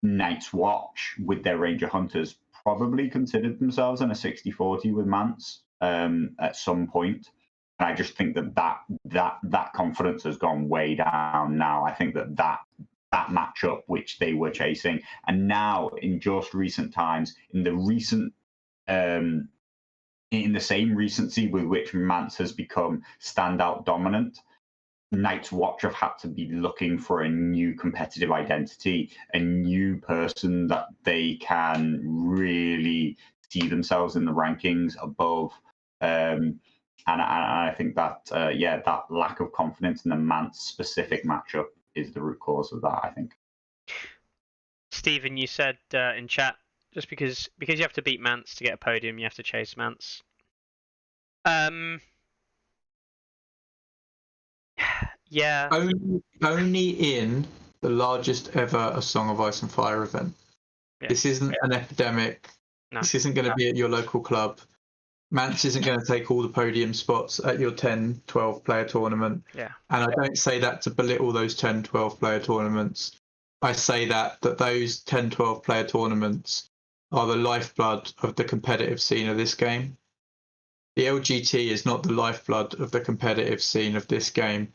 Night's Watch with their Ranger Hunters probably considered themselves in a 60-40 with Mance at some point. And I just think that confidence has gone way down now. I think that matchup which they were chasing, and now in just recent times, in the same recency with which Mance has become standout dominant, Night's Watch have had to be looking for a new competitive identity, a new person that they can really see themselves in the rankings above. And I think that, that lack of confidence in the Mance specific matchup is the root cause of that, I think. Stephen, you said in chat, just because you have to beat Mance to get a podium, you have to chase Mance. Yeah. Only in the largest ever A Song of Ice and Fire event. Yeah. This isn't an epidemic. No. This isn't going to be at your local club. Mance isn't going to take all the podium spots at your 10, 12 player tournament. Yeah. And I don't say that to belittle those 10, 12 player tournaments. I say that those 10, 12 player tournaments are the lifeblood of the competitive scene of this game. The LGT is not the lifeblood of the competitive scene of this game.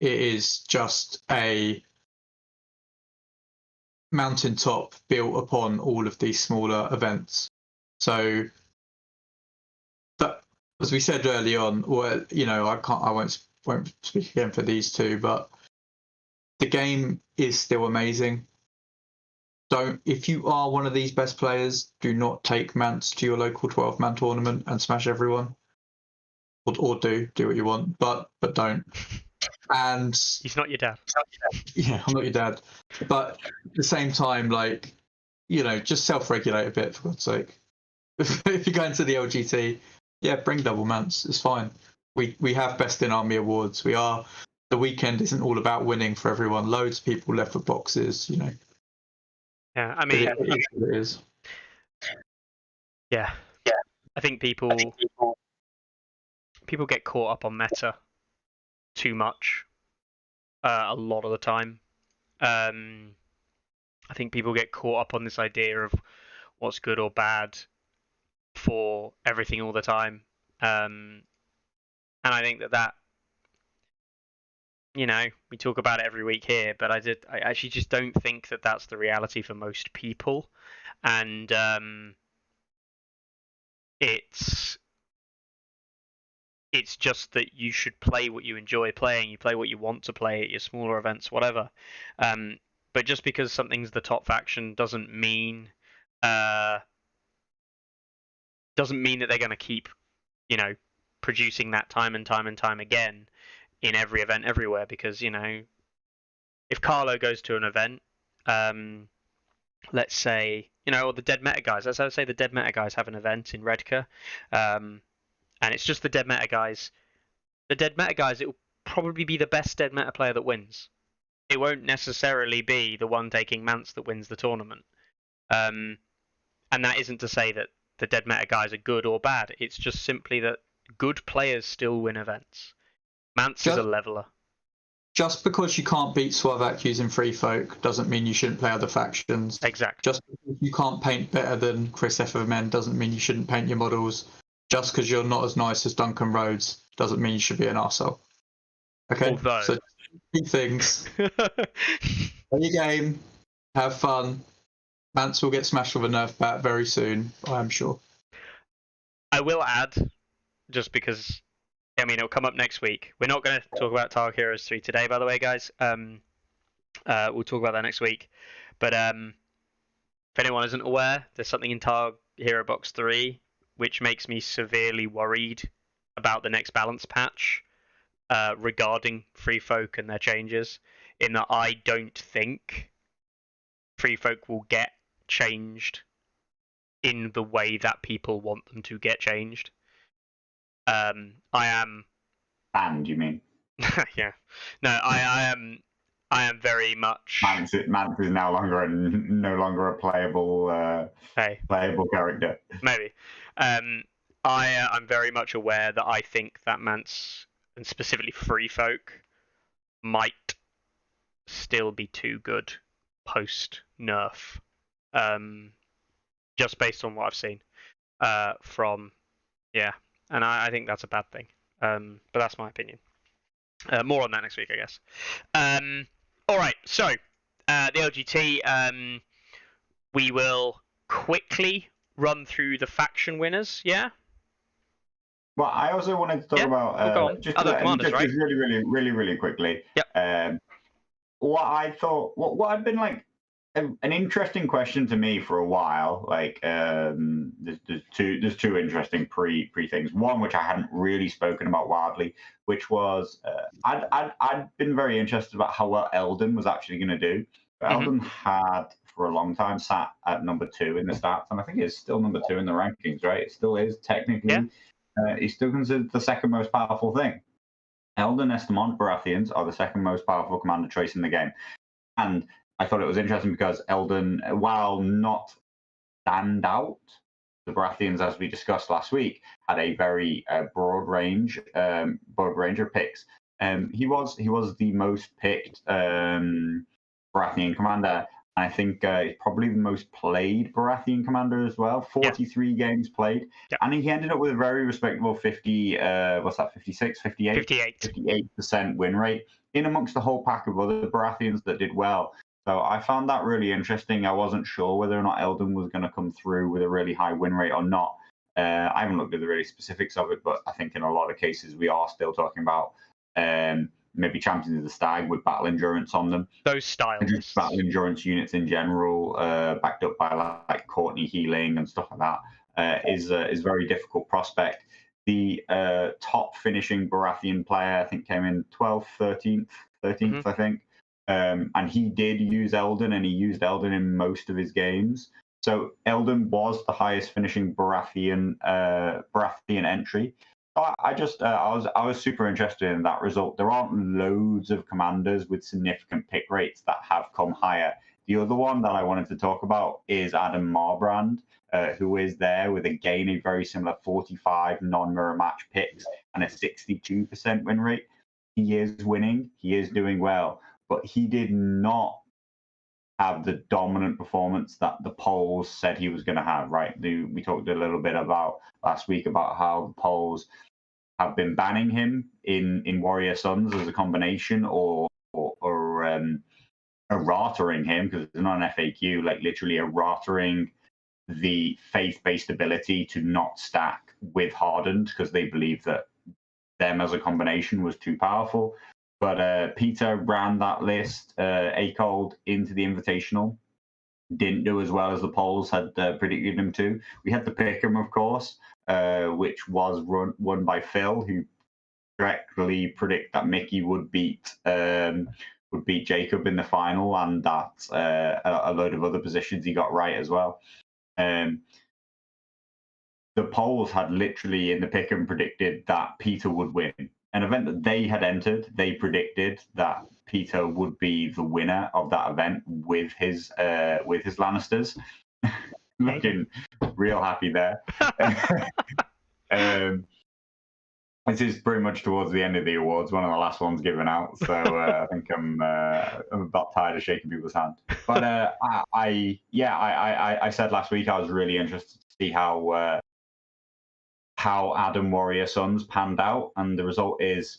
It is just a mountaintop built upon all of these smaller events. So, but as we said early on, well, I won't speak again for these two, but the game is still amazing. If you are one of these best players, do not take Mance to your local 12-man tournament and smash everyone. Or do what you want, but don't. And he's not your dad. Yeah, I'm not your dad. But at the same time, just self-regulate a bit, for God's sake. If you're going to the LGT, bring double Mance. It's fine. We have Best in Army awards. The weekend isn't all about winning for everyone. Loads of people left for boxes, Yeah, I mean, it is. Yeah. I think people get caught up on meta too much a lot of the time. I think people get caught up on this idea of what's good or bad for everything all the time. And I think that we talk about it every week here, but I actually just don't think that that's the reality for most people. And it's just that you should play what you enjoy playing. You play what you want to play at your smaller events, whatever. But just because something's the top faction doesn't mean that they're going to keep, producing that time and time again in every event everywhere. Because if Carlo goes to an event, let's say or the Dead Meta guys. Let's say the Dead Meta guys have an event in Redka. And it's just the Dead Meta guys. The Dead Meta guys, it will probably be the best Dead Meta player that wins. It won't necessarily be the one taking Mance that wins the tournament. And that isn't to say that the Dead Meta guys are good or bad. It's just simply that good players still win events. Mance is a leveler. Just because you can't beat Suavac using Free Folk doesn't mean you shouldn't play other factions. Exactly. Just because you can't paint better than Chris F of Men doesn't mean you shouldn't paint your models. Just because you're not as nice as Duncan Rhodes doesn't mean you should be an arsehole. Okay? Although... So, two things. Play your game, have fun, Mance will get smashed with a nerf bat very soon, I'm sure. I will add, just because, I mean, it'll come up next week. We're not going to talk about Targ Heroes 3 today, by the way, guys. We'll talk about that next week. But if anyone isn't aware, there's something in Targ Hero Box 3 which makes me severely worried about the next balance patch regarding Free Folk and their changes, in that I don't think Free Folk will get changed in the way that people want them to get changed. I am... And you mean? yeah. No, I am very much... Mance is no longer a playable playable character. Maybe. I'm very much aware that I think that Mance, and specifically Free Folk, might still be too good post nerf. Just based on what I've seen from, yeah, and I think that's a bad thing. But that's my opinion. More on that next week, I guess. All right, so the LGT, we will quickly run through the faction winners. Yeah. Well, I also wanted to talk about just other commanders, right? Just really quickly. Yep. What I thought, what had been like an interesting question to me for a while. Like, there's two interesting pre things. One which I hadn't really spoken about widely, which was I'd been very interested about how well Eldon was actually going to do. Eldon had for a long time sat at number 2 in the stats, and I think it's still number 2 in the rankings. Right? It still is technically. Yeah. He's still considered the second most powerful thing. Eldon Estamont Baratheons are the second most powerful commander choice in the game. And I thought it was interesting because Eldon, while not stand out, the Baratheons, as we discussed last week, had a very broad range of picks. He was the most picked Baratheon commander. I think he's probably the most played Baratheon commander as well. 43 games played. Yeah. And he ended up with a very respectable 58% win rate in amongst the whole pack of other Baratheons that did well. So I found that really interesting. I wasn't sure whether or not Eldon was going to come through with a really high win rate or not. I haven't looked at the really specifics of it, but I think in a lot of cases we are still talking about maybe Champions of the Stag with battle endurance on them. Those styles. And just battle endurance units in general, backed up by like Courtney healing and stuff like that, is a very difficult prospect. The top finishing Baratheon player, I think, came in 12th, 13th, I think. And he did use Eldon, and he used Eldon in most of his games. So Eldon was the highest finishing Baratheon entry. I was super interested in that result. There aren't loads of commanders with significant pick rates that have come higher. The other one that I wanted to talk about is Adam Marbrand, who is there with again a very similar 45 non-mirror match picks and a 62% win rate. He is winning. He is doing well, but he did not have the dominant performance that the polls said he was going to have. Right? We talked a little bit about last week about how the polls have been banning him in Warrior Sons as a combination, or erratering him, because it's not an FAQ, like literally erratering the faith-based ability to not stack with Hardened because they believe that them as a combination was too powerful. But Peter ran that list, Acold, into the Invitational. Didn't do as well as the polls had predicted him to. We had to pick him, of course, which was won by Phil, who correctly predicted that Mickey would beat Jacob in the final, and that a load of other positions he got right as well. The polls had literally in the pick'em predicted that Peter would win. An event that they had entered, they predicted that Peter would be the winner of that event with his Lannisters. Looking real happy there. This is pretty much towards the end of the awards, one of the last ones given out. So I think I'm about tired of shaking people's hand. But I said last week I was really interested to see how Adam Warrior Sons panned out, and the result is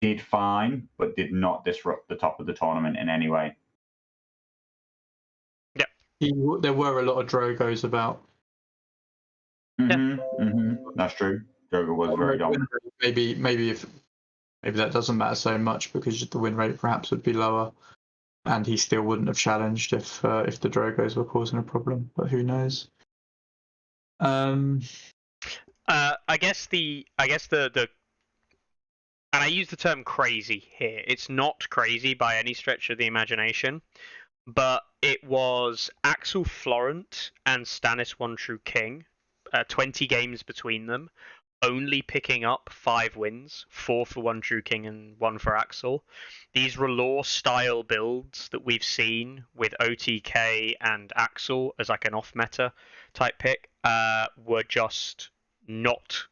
did fine, but did not disrupt the top of the tournament in any way. Yeah, There were a lot of Drogos about. That's true. Drogo was very dominant. Maybe that doesn't matter so much because the win rate perhaps would be lower, and he still wouldn't have challenged if the Drogos were causing a problem. But who knows? I guess the and I use the term crazy here. It's not crazy by any stretch of the imagination, but it was Axel Florent and Stannis One True King, 20 games between them, only picking up 5 wins, 4 for One True King and 1 for Axel. These R'hllor style builds that we've seen with OTK and Axel as like an off meta type pick were just not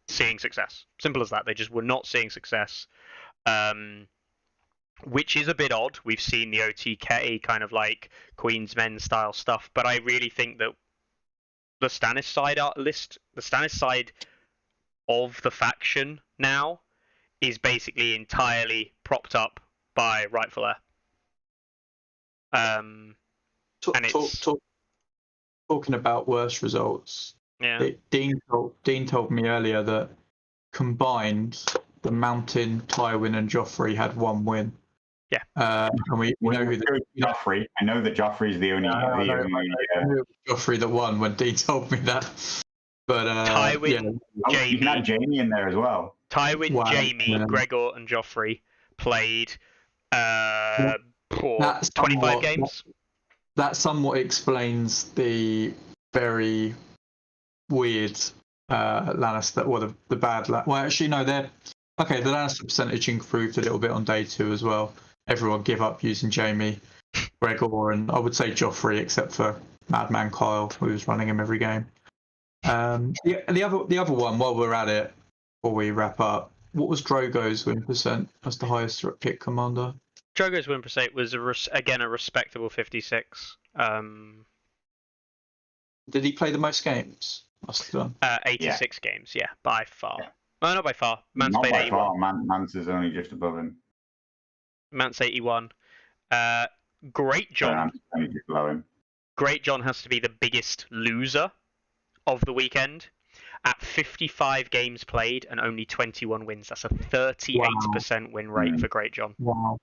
seeing success. Simple as that. They just were not seeing success, which is a bit odd. We've seen the OTK kind of like Queen's Men style stuff, but I really think that the Stannis side of the faction now is basically entirely propped up by Rightful Heir. Talking about worse results. Yeah. Dean told me earlier that combined, the Mountain, Tywin, and Joffrey had 1 win. Yeah. And we know who Joffrey. I know that Joffrey's the only. I knew it was Joffrey that won when Dean told me that. But Tywin, Jamie. You can add Jamie in there as well. Tywin, Jamie, Gregor, and Joffrey played 25 games. That somewhat explains the very weird Lannister, or the bad. Well, actually, no, they're okay. The Lannister percentage improved a little bit on day 2 as well. Everyone give up using Jamie, Gregor, and I would say Joffrey, except for Madman Kyle, who was running him every game. The other one, while we're at it, before we wrap up, what was Drogo's win percent as the highest pick commander? Drogo's win percent was again a respectable 56. Did he play the most games? Must have done. 86 games, yeah, by far. Yeah. Oh, not by far. Mance not played by 81. Far. Mance is only just above him. Mance 81. Great John. Only just below him. Great John has to be the biggest loser of the weekend at 55 games played and only 21 wins. That's a 38% win rate for Great John. Wow.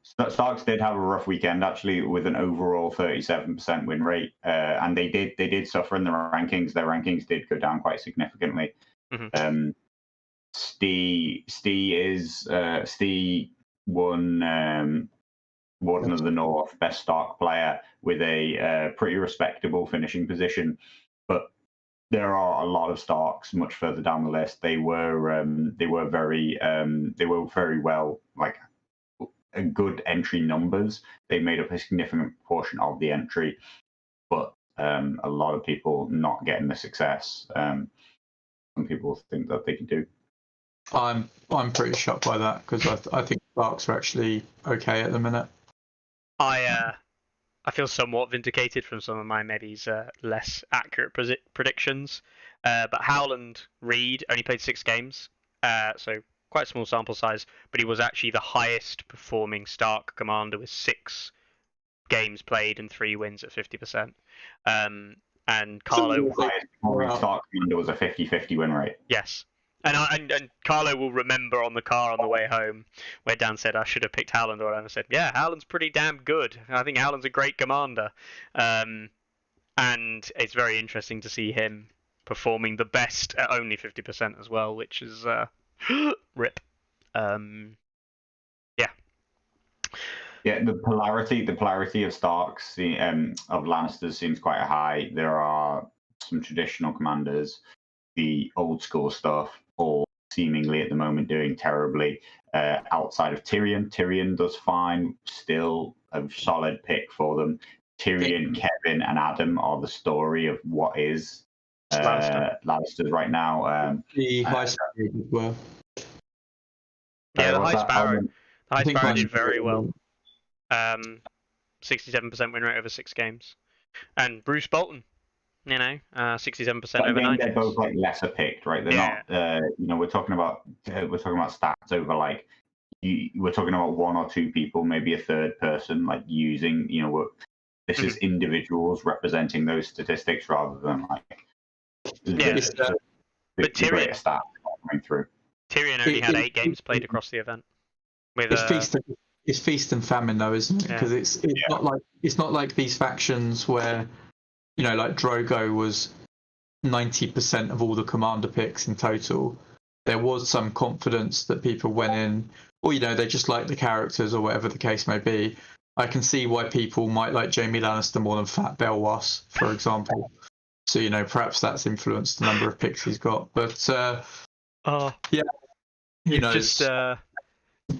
Starks did have a rough weekend actually, with an overall 37% win rate, and they did suffer in the rankings. Their rankings did go down quite significantly. Mm-hmm. Stee won Warden of the North, best Stark player, with a pretty respectable finishing position, but there are a lot of Starks much further down the list. They were very well, like, a good entry numbers. They made up a significant portion of the entry, but a lot of people not getting the success some people think that they can do. I'm pretty shocked by that, because I think Starks are actually okay at the minute. I feel somewhat vindicated from some of my maybe's less accurate predictions. But Howland Reed only played 6 games, so quite a small sample size, but he was actually the highest performing Stark commander with 6 games played and 3 wins at 50%. And Carlo... highest performing Stark commander was a 50-50 win rate. Yes. And Carlo will remember on the car on the way home where Dan said I should have picked Howland, or I said, yeah, Howland's pretty damn good. I think Howland's a great commander. And it's very interesting to see him performing the best at only 50% as well, which is rip. Yeah. Yeah, the polarity of Starks, of Lannisters seems quite high. There are some traditional commanders, the old school stuff, all seemingly at the moment doing terribly. Outside of Tyrion, Tyrion does fine, still a solid pick for them. Tyrion, Kevin, and Adam are the story of what is Lannisters right now. The High Sparrow as well. Yeah, the High Sparrow. The High Sparrow did very well. 67% win rate over 6 games. And Bruce Bolton, 67% over 9 they're games. both like lesser picked, right? They're not. We're talking about stats over like we're talking about 1 or 2 people, maybe a third person, like using. This is individuals representing those statistics rather than like the Tyrion, greatest stats coming through. Tyrion only had 8 games played across the event. With it's feast and famine though, isn't it? Because it's not like these factions where, you know, like Drogo was 90% of all the commander picks in total. There was some confidence that people went in, or, you know, they just like the characters or whatever the case may be. I can see why people might like Jaime Lannister more than Fat Belwas, for example. So, you know, perhaps that's influenced the number of picks he's got. But yeah, who knows?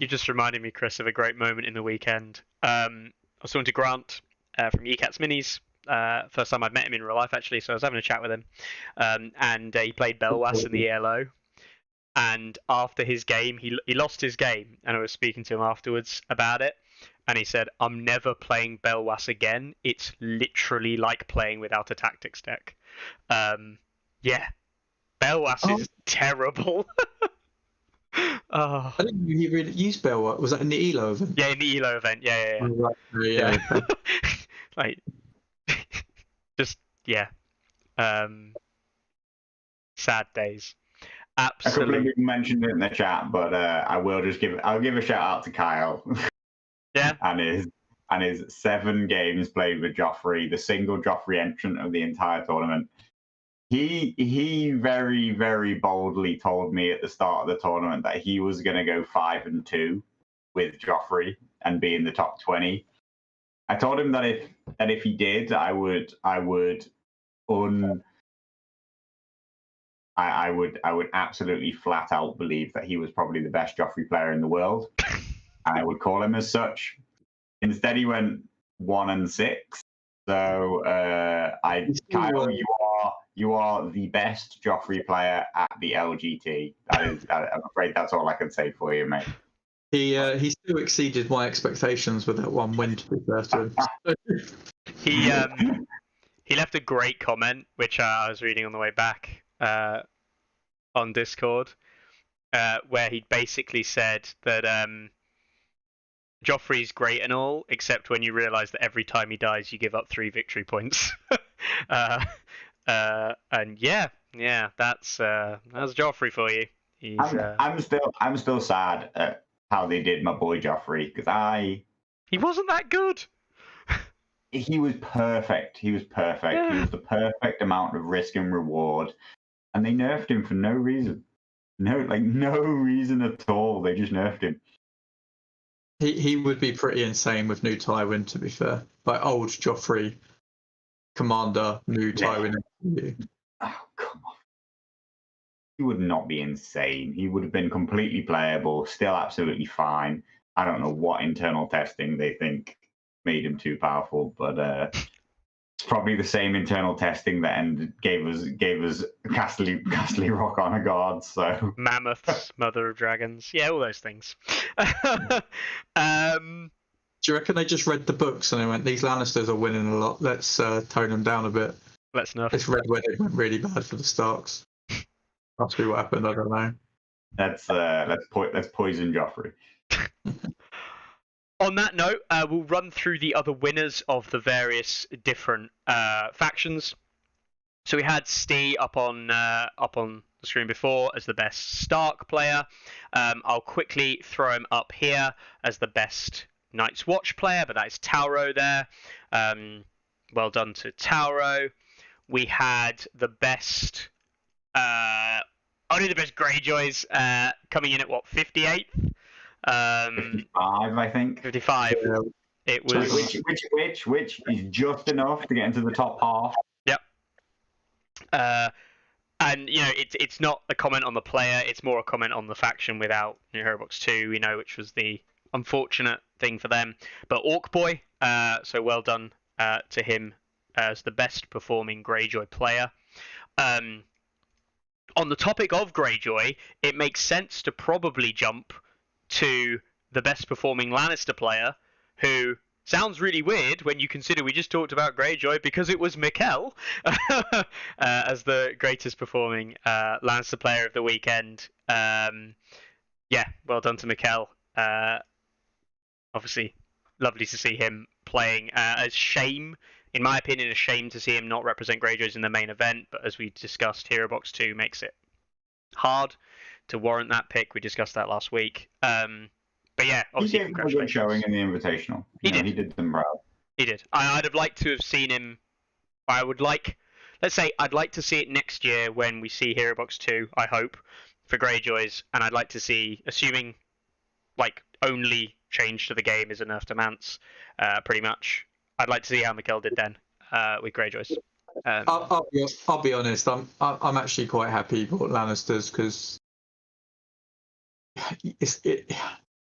You just reminded me, Chris, of a great moment in the weekend. I was talking to Grant from Yecats Minis. First time I'd met him in real life, actually, so I was having a chat with him. And he played Belwas in the ELO. And after his game, he lost his game, and I was speaking to him afterwards about it. And he said, "I'm never playing Belwas again. It's literally like playing without a tactics deck." Yeah, Belwas is terrible. I didn't know he really used Belwas. Was that in the ELO event? Yeah, in the ELO event. Yeah. Yeah. Like, just sad days. Absolutely. A couple of people mentioned it in the chat, but I'll give a shout out to Kyle. Yeah. and his 7 games played with Joffrey, the single Joffrey entrant of the entire tournament. He very, very boldly told me at the start of the tournament that he was going to go 5-2 with Joffrey and be in the top 20. I told him that if he did, I would absolutely flat out believe that he was probably the best Joffrey player in the world, and I would call him as such. Instead, he went 1-6. So, Kyle, you are the best Joffrey player at the LGT. I'm afraid that's all I can say for you, mate. He still exceeded my expectations with that one win, to be fair to him. He left a great comment, which I was reading on the way back on Discord, where he basically said that Joffrey's great and all, except when you realise that every time he dies, you give up 3 victory points. And that's Joffrey for you. I'm still sad at how they did my boy Joffrey, because he wasn't that good. He was perfect. He was perfect. Yeah. He was the perfect amount of risk and reward, and they nerfed him for no reason. No reason at all. They just nerfed him. He would be pretty insane with new Tywin, to be fair. Like old Joffrey, Commander, new Tywin. Oh, come on. He would not be insane. He would have been completely playable, still absolutely fine. I don't know what internal testing they think made him too powerful, but it's probably the same internal testing that gave us Castle Rock on a guard. So Mammoths, Mother of Dragons, yeah, all those things. Do you reckon they just read the books and they went, "These Lannisters are winning a lot. Let's tone them down a bit. Let's not." This Red Wedding went really bad for the Starks. Must be what happened. I don't know. Let's poison Joffrey. On that note, we'll run through the other winners of the various different factions. So we had Stee up on the screen before as the best Stark player. I'll quickly throw him up here as the best Night's Watch player, but that is Tauro there. Well done to Tauro. We had the best, only the best Greyjoys coming in at 58th. 55, I think. 55. Yeah. It was which is just enough to get into the top half. Yep. And it's not a comment on the player; it's more a comment on the faction without Herobox 2, which was the unfortunate thing for them. But Orc Boy, so well done to him as the best performing Greyjoy player. On the topic of Greyjoy, it makes sense to probably jump to the best performing Lannister player, who sounds really weird when you consider we just talked about Greyjoy, because it was Mikkel as the greatest performing Lannister player of the weekend. Yeah, well done to Mikkel. Obviously, lovely to see him playing. A shame, in my opinion, a shame to see him not represent Greyjoys in the main event. But as we discussed, Hero Box 2 makes it hard to warrant that pick. We discussed that last week. But yeah, obviously, he gave a good showing in the Invitational. He did. He did them proud. He did. I'd have liked to have seen him. Let's say, I'd like to see it next year when we see Hero Box 2, I hope, for Greyjoys, and I'd like to see, assuming, like, only change to the game is a nerf to Mance, pretty much. I'd like to see how Mikkel did then with Greyjoys. I'll be honest. I'm actually quite happy he bought Lannisters because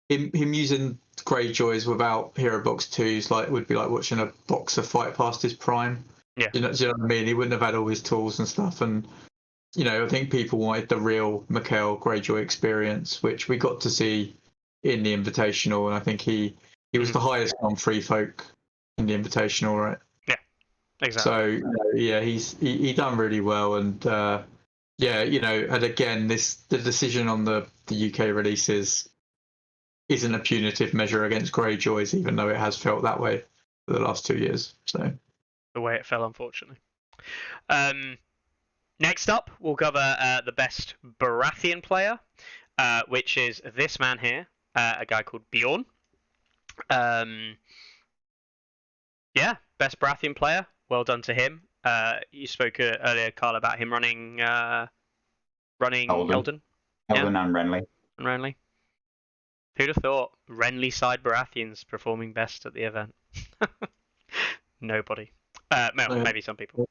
him using Greyjoys without Hero Box 2s would be like watching a boxer fight past his prime. Yeah. Do you know what I mean? He wouldn't have had all his tools and stuff. And, I think people wanted the real Mikkel Greyjoy experience, which we got to see in the Invitational. And I think he was the highest on Free Folk in the Invitational, right? Yeah, exactly. So, yeah, he done really well. And, and again, the decision on the UK releases isn't a punitive measure against Greyjoys, even though it has felt that way for the last 2 years. So the way it fell, unfortunately. Next up, we'll cover the best Baratheon player, which is this man here, a guy called Bjorn. Best Baratheon player. Well done to him. You spoke earlier, Carl, about him running Eldon. Eldon and Renly. Who'd have thought Renly side Baratheons performing best at the event? Nobody. Maybe some people.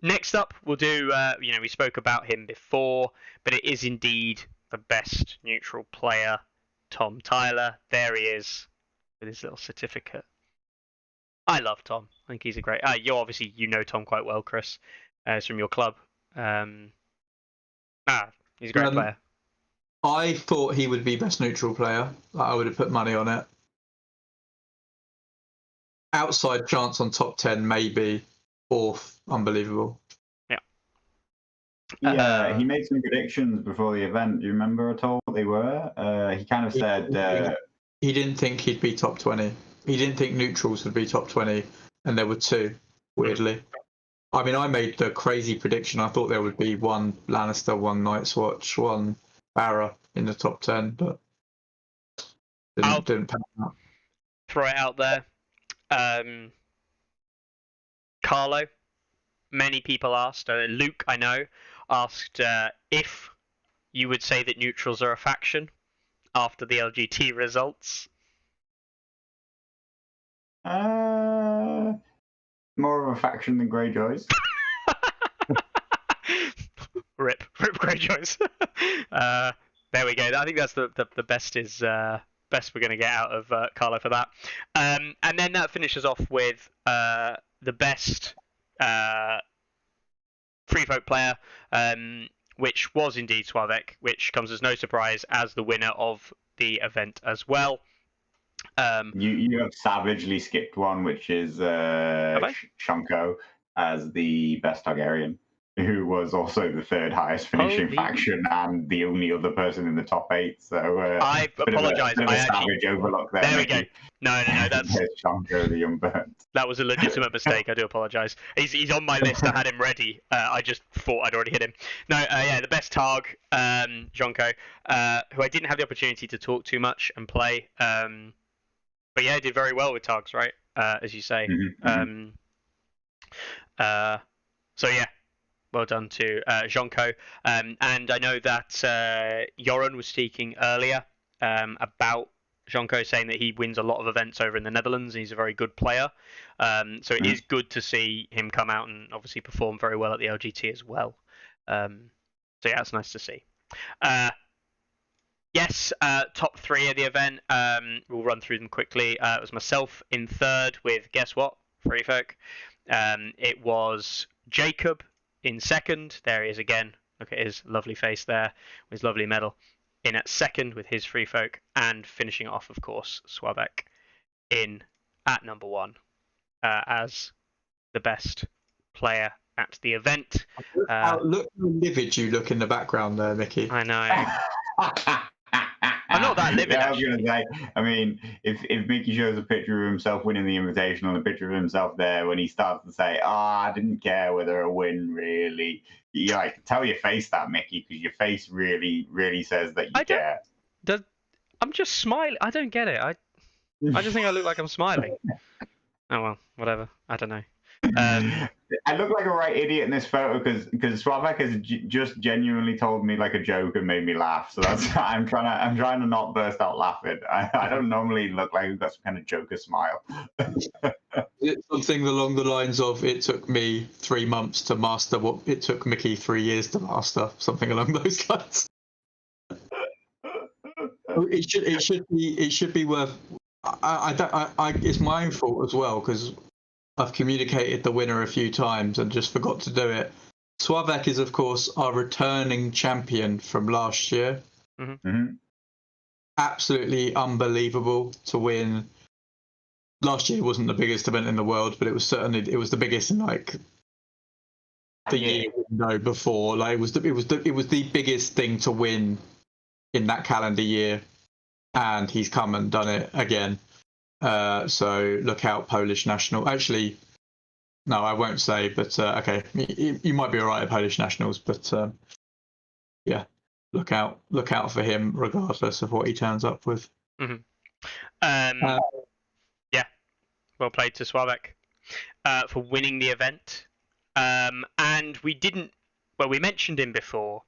Next up, we'll do. We spoke about him before, but it is indeed the best neutral player, Tom Tyler. There he is with his little certificate. I love Tom. I think he's a great. You know Tom quite well, Chris. It's from your club. He's a great player. I thought he would be best neutral player. I would have put money on it. Outside chance on top 10, maybe. Fourth, unbelievable. Yeah, he made some predictions before the event. Do you remember at all what they were? He kind of said... He didn't think he'd be top 20. He didn't think neutrals would be top 20, and there were two, weirdly. I mean, I made the crazy prediction. I thought there would be one Lannister, one Night's Watch, one Barra in the top 10, but didn't pan out. Throw it out there. Carlo, many people asked, Luke, I know, asked if you would say that neutrals are a faction after the LGT results. More of a faction than Greyjoys. Rip Greyjoys. There we go. I think that's the best best we're going to get out of Carlo for that. And then that finishes off with the best free folk player, which was indeed Sławek, which comes as no surprise as the winner of the event as well. You have savagely skipped one, which is Shonko as the best Targaryen, who was also the third highest finishing faction and the only other person in the top 8. So I apologise. Savage overlook there. There we go. No, that's Shonko the Unburnt. That was a legitimate mistake. I do apologise. He's on my list. I had him ready. I just thought I'd already hit him. No, the best Targ, Jonko, who I didn't have the opportunity to talk too much and play. But yeah, did very well with Targs, right? As you say. Mm-hmm. So yeah, well done to Jonko. And I know that Joran was speaking earlier about Jonko, saying that he wins a lot of events over in the Netherlands and he's a very good player. So it is good to see him come out and obviously perform very well at the LGT as well. So yeah, it's nice to see. Yes, top 3 of the event. We'll run through them quickly. It was myself in third with, guess what? Free folk. It was Jacob in second. There he is again. Look at his lovely face there with his lovely medal. In at second with his free folk, and finishing it off, of course, Sławek in at number 1 as the best player at the event. Look how livid you look in the background there, Mickey. I know. I'm I'm not that livid, Yeah, I was actually. gonna say. I mean, if Mickey shows a picture of himself winning the Invitational and a picture of himself there when he starts to say, I didn't care whether a win really," you like tell your face that, Mickey, because your face really, really says that you I don't. care. I'm just smiling. I don't get it. I just think I look like I'm smiling. Oh well, whatever. I don't know. I look like a right idiot in this photo because Swavek has just genuinely told me like a joke and made me laugh. So that's I'm trying to not burst out laughing. I don't normally look like I've got some kind of Joker smile. It's something along the lines of it took me 3 months to master what it took Mickey 3 years to master. Something along those lines. It should be worth. It's my own fault as well because I've communicated the winner a few times and just forgot to do it. Swavek is, of course, our returning champion from last year. Mm-hmm. Absolutely unbelievable to win. Last year wasn't the biggest event in the world, but it was the biggest in like the year window before. Like it was the biggest thing to win in that calendar year, and he's come and done it again. So look out, Polish national. Actually, no, I won't say. But okay, you might be all right at Polish nationals, but yeah, look out for him, regardless of what he turns up with. Mm-hmm. Yeah, well played to Swavek for winning the event. And we didn't. Well, we mentioned him before,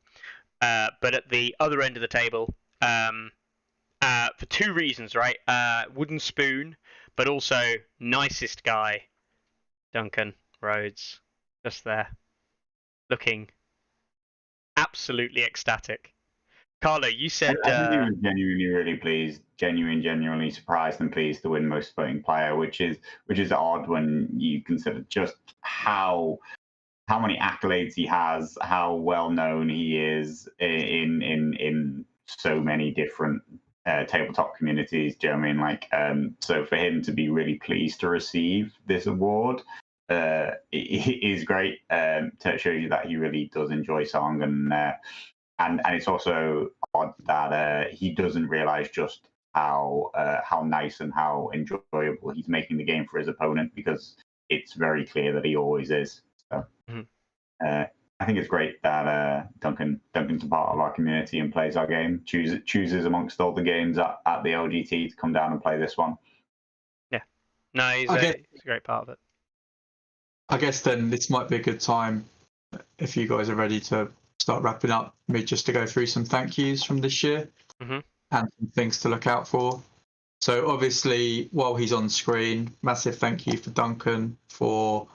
but at the other end of the table. For two reasons, right? Wooden spoon, but also nicest guy, Duncan Rhodes, just there, looking absolutely ecstatic. Carlo, you said I think he was genuinely really pleased, genuinely surprised and pleased to win most sporting player, which is odd when you consider just how many accolades he has, how well known he is in so many different tabletop communities. Do you know what I mean? Like, so for him to be really pleased to receive this award it is great. It shows you that he really does enjoy Song, and it's also odd that he doesn't realize just how nice and how enjoyable he's making the game for his opponent, because it's very clear that he always is. So. I think it's great that Duncan's a part of our community and plays our game. Chooses amongst all the games at the LGT to come down and play this one. Yeah, no, he's a great part of it. I guess then this might be a good time, if you guys are ready to start wrapping up, maybe just to go through some thank yous from this year and some things to look out for. So obviously, while he's on screen, massive thank you for Duncan for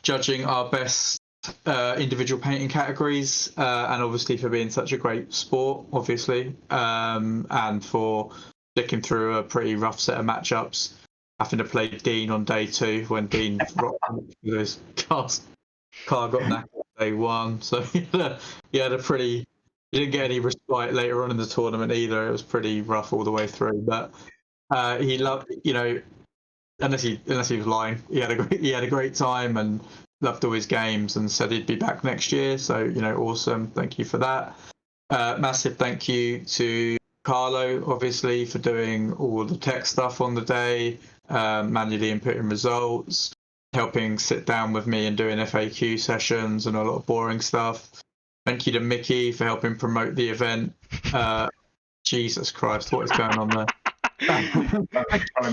judging our best individual painting categories, and obviously for being such a great sport, obviously, and for flicking through a pretty rough set of matchups, having to play Dean on day 2 when Dean his car got knackered on day 1, so he had a pretty. He didn't get any respite later on in the tournament either. It was pretty rough all the way through, but he loved, unless he was lying, he had a great time and loved all his games and said he'd be back next year. So awesome. Thank you for that. Massive thank you to Carlo, obviously, for doing all the tech stuff on the day, manually inputting results, helping sit down with me and doing FAQ sessions and a lot of boring stuff. Thank you to Mickey for helping promote the event. Jesus Christ, what is going on there? Calling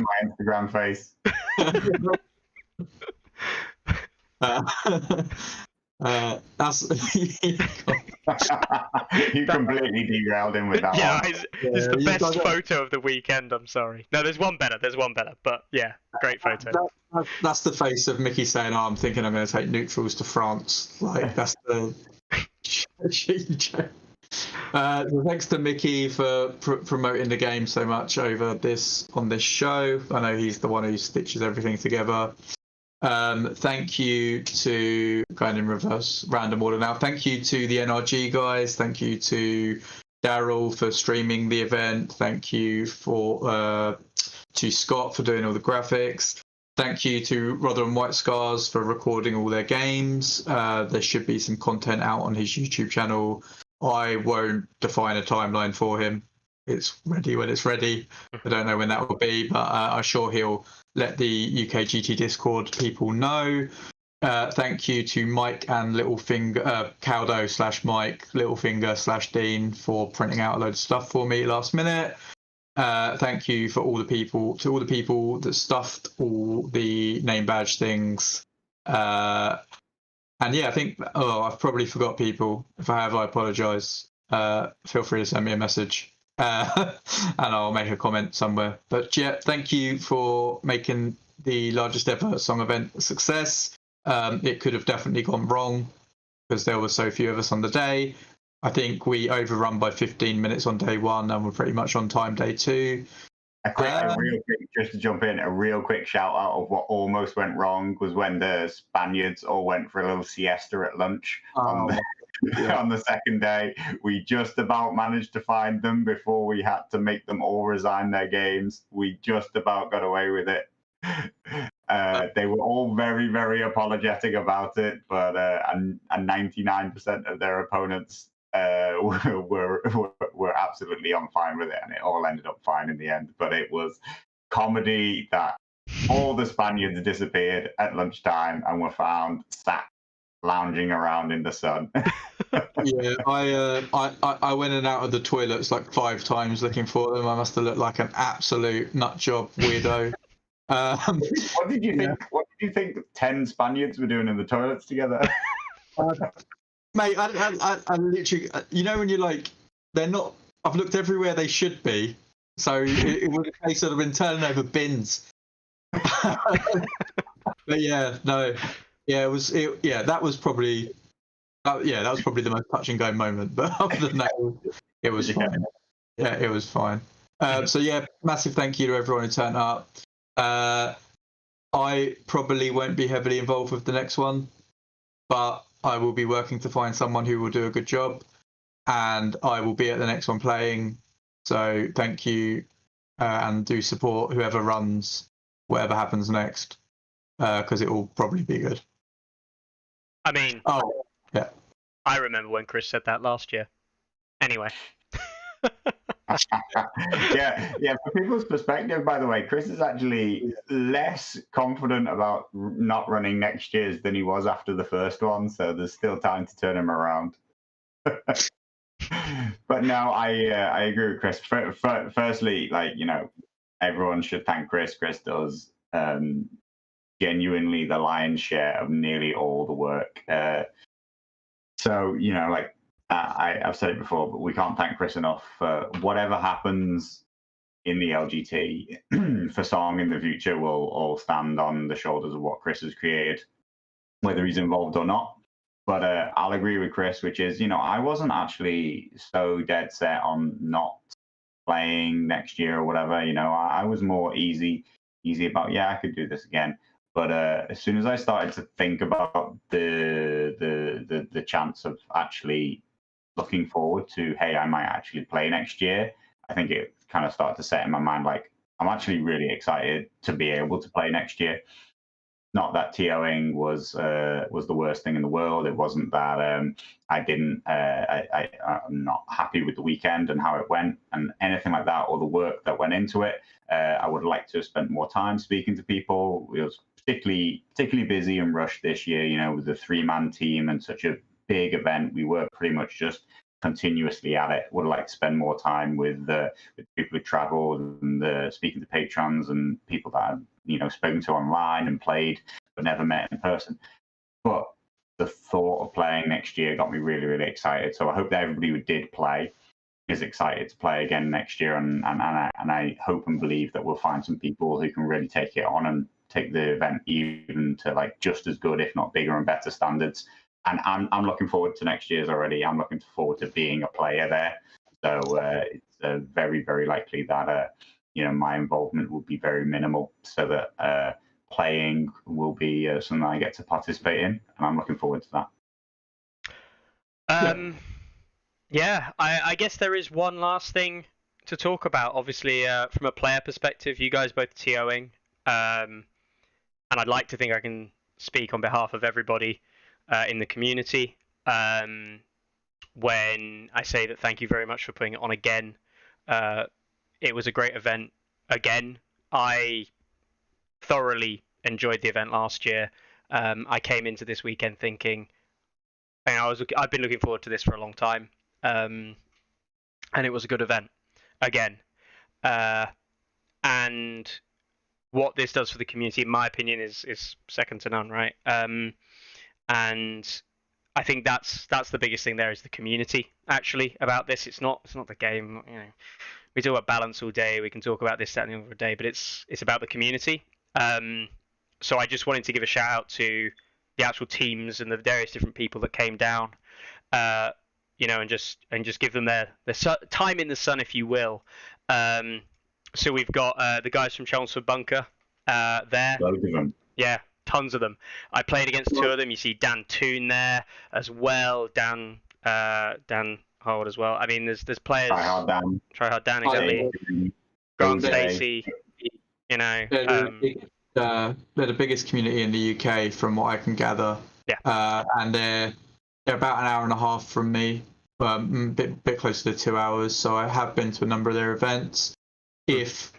my Instagram face. That's You completely derailed him with that Yeah, one. it's the best photo of the weekend. I'm sorry. No, there's one better. But yeah, great photo. That's the face of Mickey saying, "Oh, I'm thinking I'm going to take neutrals to France." Like that's the. So thanks to Mickey for promoting the game so much on this show. I know he's the one who stitches everything together. Thank you to, going in reverse, random order now. Thank you to the NRG guys. Thank you to Daryl for streaming the event. Thank you to Scott for doing all the graphics. Thank you to Rotherham White Scars for recording all their games. There should be some content out on his YouTube channel I won't define a timeline for him. It's ready when it's ready. I don't know when that will be, but I'm sure he'll let the UK GT Discord people know. Thank you to Mike and Littlefinger, Caldo/Mike, Littlefinger/Dean for printing out a load of stuff for me last minute. Thank you for all the people that stuffed all the name badge things. And yeah, I think I've probably forgot people. If I have, I apologise. Feel free to send me a message. And I'll make a comment somewhere. But yeah, thank you for making the largest ever song event a success. It could have definitely gone wrong because there were so few of us on the day. I think we overrun by 15 minutes on day one, and we're pretty much on time day two. A real quick, just to jump in, a real quick shout out of what almost went wrong was when the Spaniards all went for a little siesta at lunch on the second day. We just about managed to find them before we had to make them all resign their games. We just about got away with it. They were all very, very apologetic about it, but and 99% of their opponents were absolutely on fine with it, and it all ended up fine in the end. But it was comedy that all the Spaniards disappeared at lunchtime and were found sat lounging around in the sun. Yeah, I went in and out of the toilets like 5 times looking for them. I must have looked like an absolute nutjob weirdo. What did you think? What did you think 10 Spaniards were doing in the toilets together? Mate, I literally, you know, when you're like, they're not. I've looked everywhere they should be, so it was a case of been turning over bins. But yeah, no, yeah, it was. Yeah, that was probably. That was probably the most touch and go moment. But other than that, it was fine. Yeah, it was fine. So yeah, massive thank you to everyone who turned up. I probably won't be heavily involved with the next one, but I will be working to find someone who will do a good job, and I will be at the next one playing. So thank you, and do support whoever runs whatever happens next, because it will probably be good. I mean, yeah, I remember when Chris said that last year. Anyway. yeah. For people's perspective, by the way, Chris is actually less confident about not running next year's than he was after the first one, so there's still time to turn him around. But no, I agree with Chris. Firstly, like, you know, everyone should thank Chris. Chris does genuinely the lion's share of nearly all the work. So, you know, like, I've said it before, but we can't thank Chris enough for whatever happens in the LGT for Song in the future will all stand on the shoulders of what Chris has created, whether he's involved or not. But I'll agree with Chris, which is, you know, I wasn't actually so dead set on not playing next year or whatever. You know, I was more easy about, yeah, I could do this again. But as soon as I started to think about the chance of actually looking forward to, hey, I might actually play next year, I think it kind of started to set in my mind, like, I'm actually really excited to be able to play next year. Not that TOing was the worst thing in the world. It wasn't that I'm not happy with the weekend and how it went and anything like that, or the work that went into it. I would like to have spent more time speaking to people. It was particularly busy and rushed this year, you know, with the 3-man team and such a big event. We were pretty much just continuously at it. Would like to spend more time with people who traveled and speaking to patrons and people that I've, you know, spoken to online and played but never met in person. But the thought of playing next year got me really, really excited. So I hope that everybody who did play is excited to play again next year, and I hope and believe that we'll find some people who can really take it on and take the event even to like just as good, if not bigger and better standards. And I'm looking forward to next year's already. I'm looking forward to being a player there. So it's very, very likely that you know, my involvement will be very minimal, so that playing will be something I get to participate in, and I'm looking forward to that. Yeah, I guess there is one last thing to talk about. Obviously, from a player perspective, you guys both TOing, and I'd like to think I can speak on behalf of everybody in the community. when I say that thank you very much for putting it on again. It was a great event again. I thoroughly enjoyed the event last year. I came into this weekend thinking, I've been looking forward to this for a long time, and it was a good event again. And what this does for the community, in my opinion, is second to none, right? And I think that's the biggest thing there is the community. Actually, about this, it's not the game. We talk about balance all day. We can talk about this, that, and the other day, but it's about the community. So I just wanted to give a shout out to the actual teams and the various different people that came down, and just give them their time in the sun, if you will. So we've got the guys from Chelmsford Bunker there. Loads of them. Yeah, tons of them. I played against two of them. You see Dan Toon there as well. Dan Howard as well. I mean, there's players. Try hard Dan, exactly. Grant Stacey. They're the biggest community in the UK, from what I can gather. Yeah. And they're about an hour and a half from me, a bit closer to 2 hours. So I have been to a number of their events. If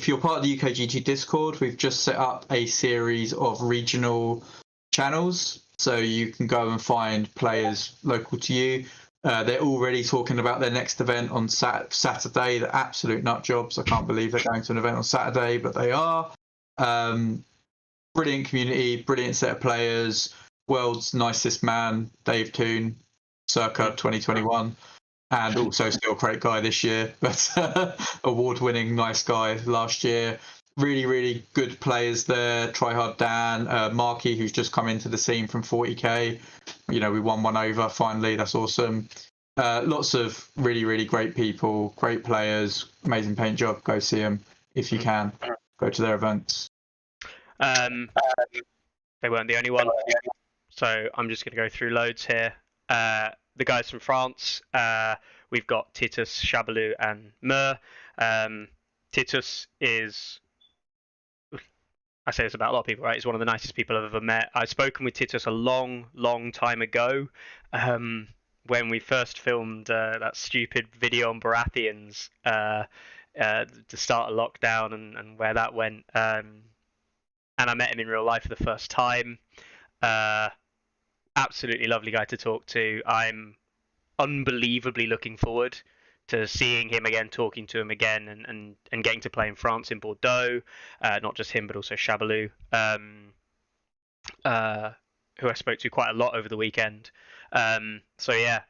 you're part of the UKGT Discord, we've just set up a series of regional channels, so you can go and find players local to you. They're already talking about their next event on Saturday. They're absolute nut jobs. I can't believe they're going to an event on Saturday, but they are. Brilliant community, brilliant set of players. World's nicest man, Dave Toon, circa 2021. And also still a great guy this year, but award-winning nice guy last year. Really, really good players there. Try Hard Dan, Marky, who's just come into the scene from 40k. We won one over finally. That's awesome. Lots of really, really great people, great players, amazing paint job. Go see them if you can. Go to their events. They weren't the only one, so I'm just going to go through loads here. The guys from France, we've got Titus, Chabalou, and Mur. Titus is, I say this about a lot of people, right? He's one of the nicest people I've ever met. I've spoken with Titus a long, long time ago, when we first filmed that stupid video on Baratheons, to start a lockdown and where that went. And I met him in real life for the first time. Absolutely lovely guy to talk to. I'm unbelievably looking forward to seeing him again, talking to him again, and getting to play in France, in Bordeaux. Not just him, but also Chabalou, who I spoke to quite a lot over the weekend. So yeah,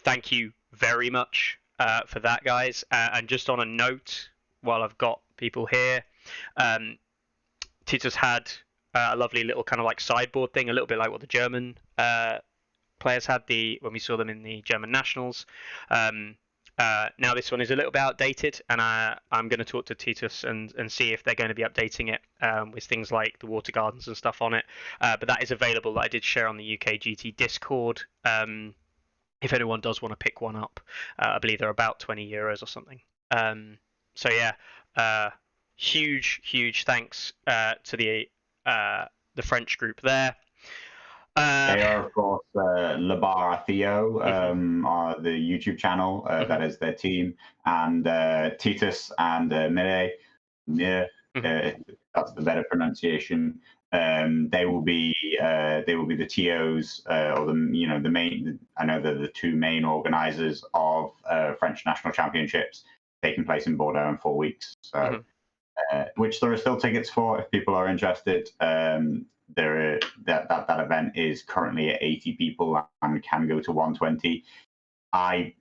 thank you very much for that, guys. And just on a note, while I've got people here, Titus had a lovely little kind of like sideboard thing, a little bit like what the German players had when we saw them in the German Nationals. Now this one is a little bit outdated, and I'm going to talk to Titus and see if they're going to be updating it with things like the water gardens and stuff on it. But that is available. I did share on the UKGT Discord. If anyone does want to pick one up, I believe they're about €20 or something. So yeah, huge thanks to the French group there. They are, of course, Labar Theo, the YouTube channel. That is their team, and Titus and Mire. That's the better pronunciation. They will be the TOs, or the main. I know they're the two main organisers of French national championships taking place in Bordeaux in 4 weeks. So, which there are still tickets for if people are interested. That event is currently at 80 people and can go to 120. I'd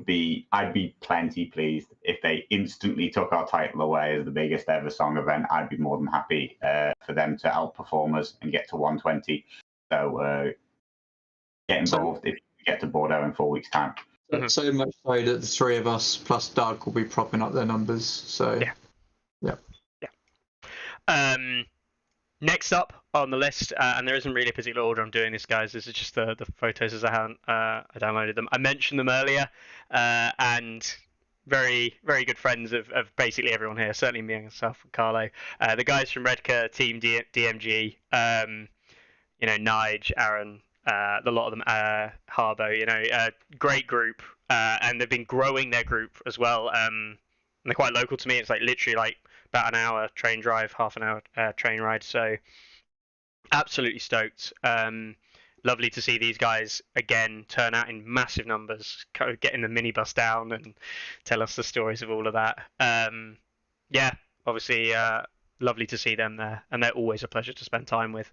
be plenty pleased if they instantly took our title away as the biggest ever song event. I'd be more than happy for them to outperform us and get to 120. So get involved if you get to Bordeaux in 4 weeks' time. So much so that the three of us plus Doug will be propping up their numbers. So yeah. Next up on the list, and there isn't really a particular order I'm doing this, guys. This is just the photos as I downloaded them. I mentioned them earlier, and very, very good friends of basically everyone here. Certainly me and myself and Carlo. The guys from Redcar, Team DMG, Nige, Aaron, a lot of them, Harbo, great group, and they've been growing their group as well. And they're quite local to me. It's like literally like about an hour train drive, half an hour train ride. So absolutely stoked. Lovely to see these guys again turn out in massive numbers, getting the minibus down and tell us the stories of all of that. Yeah, obviously lovely to see them there, and they're always a pleasure to spend time with.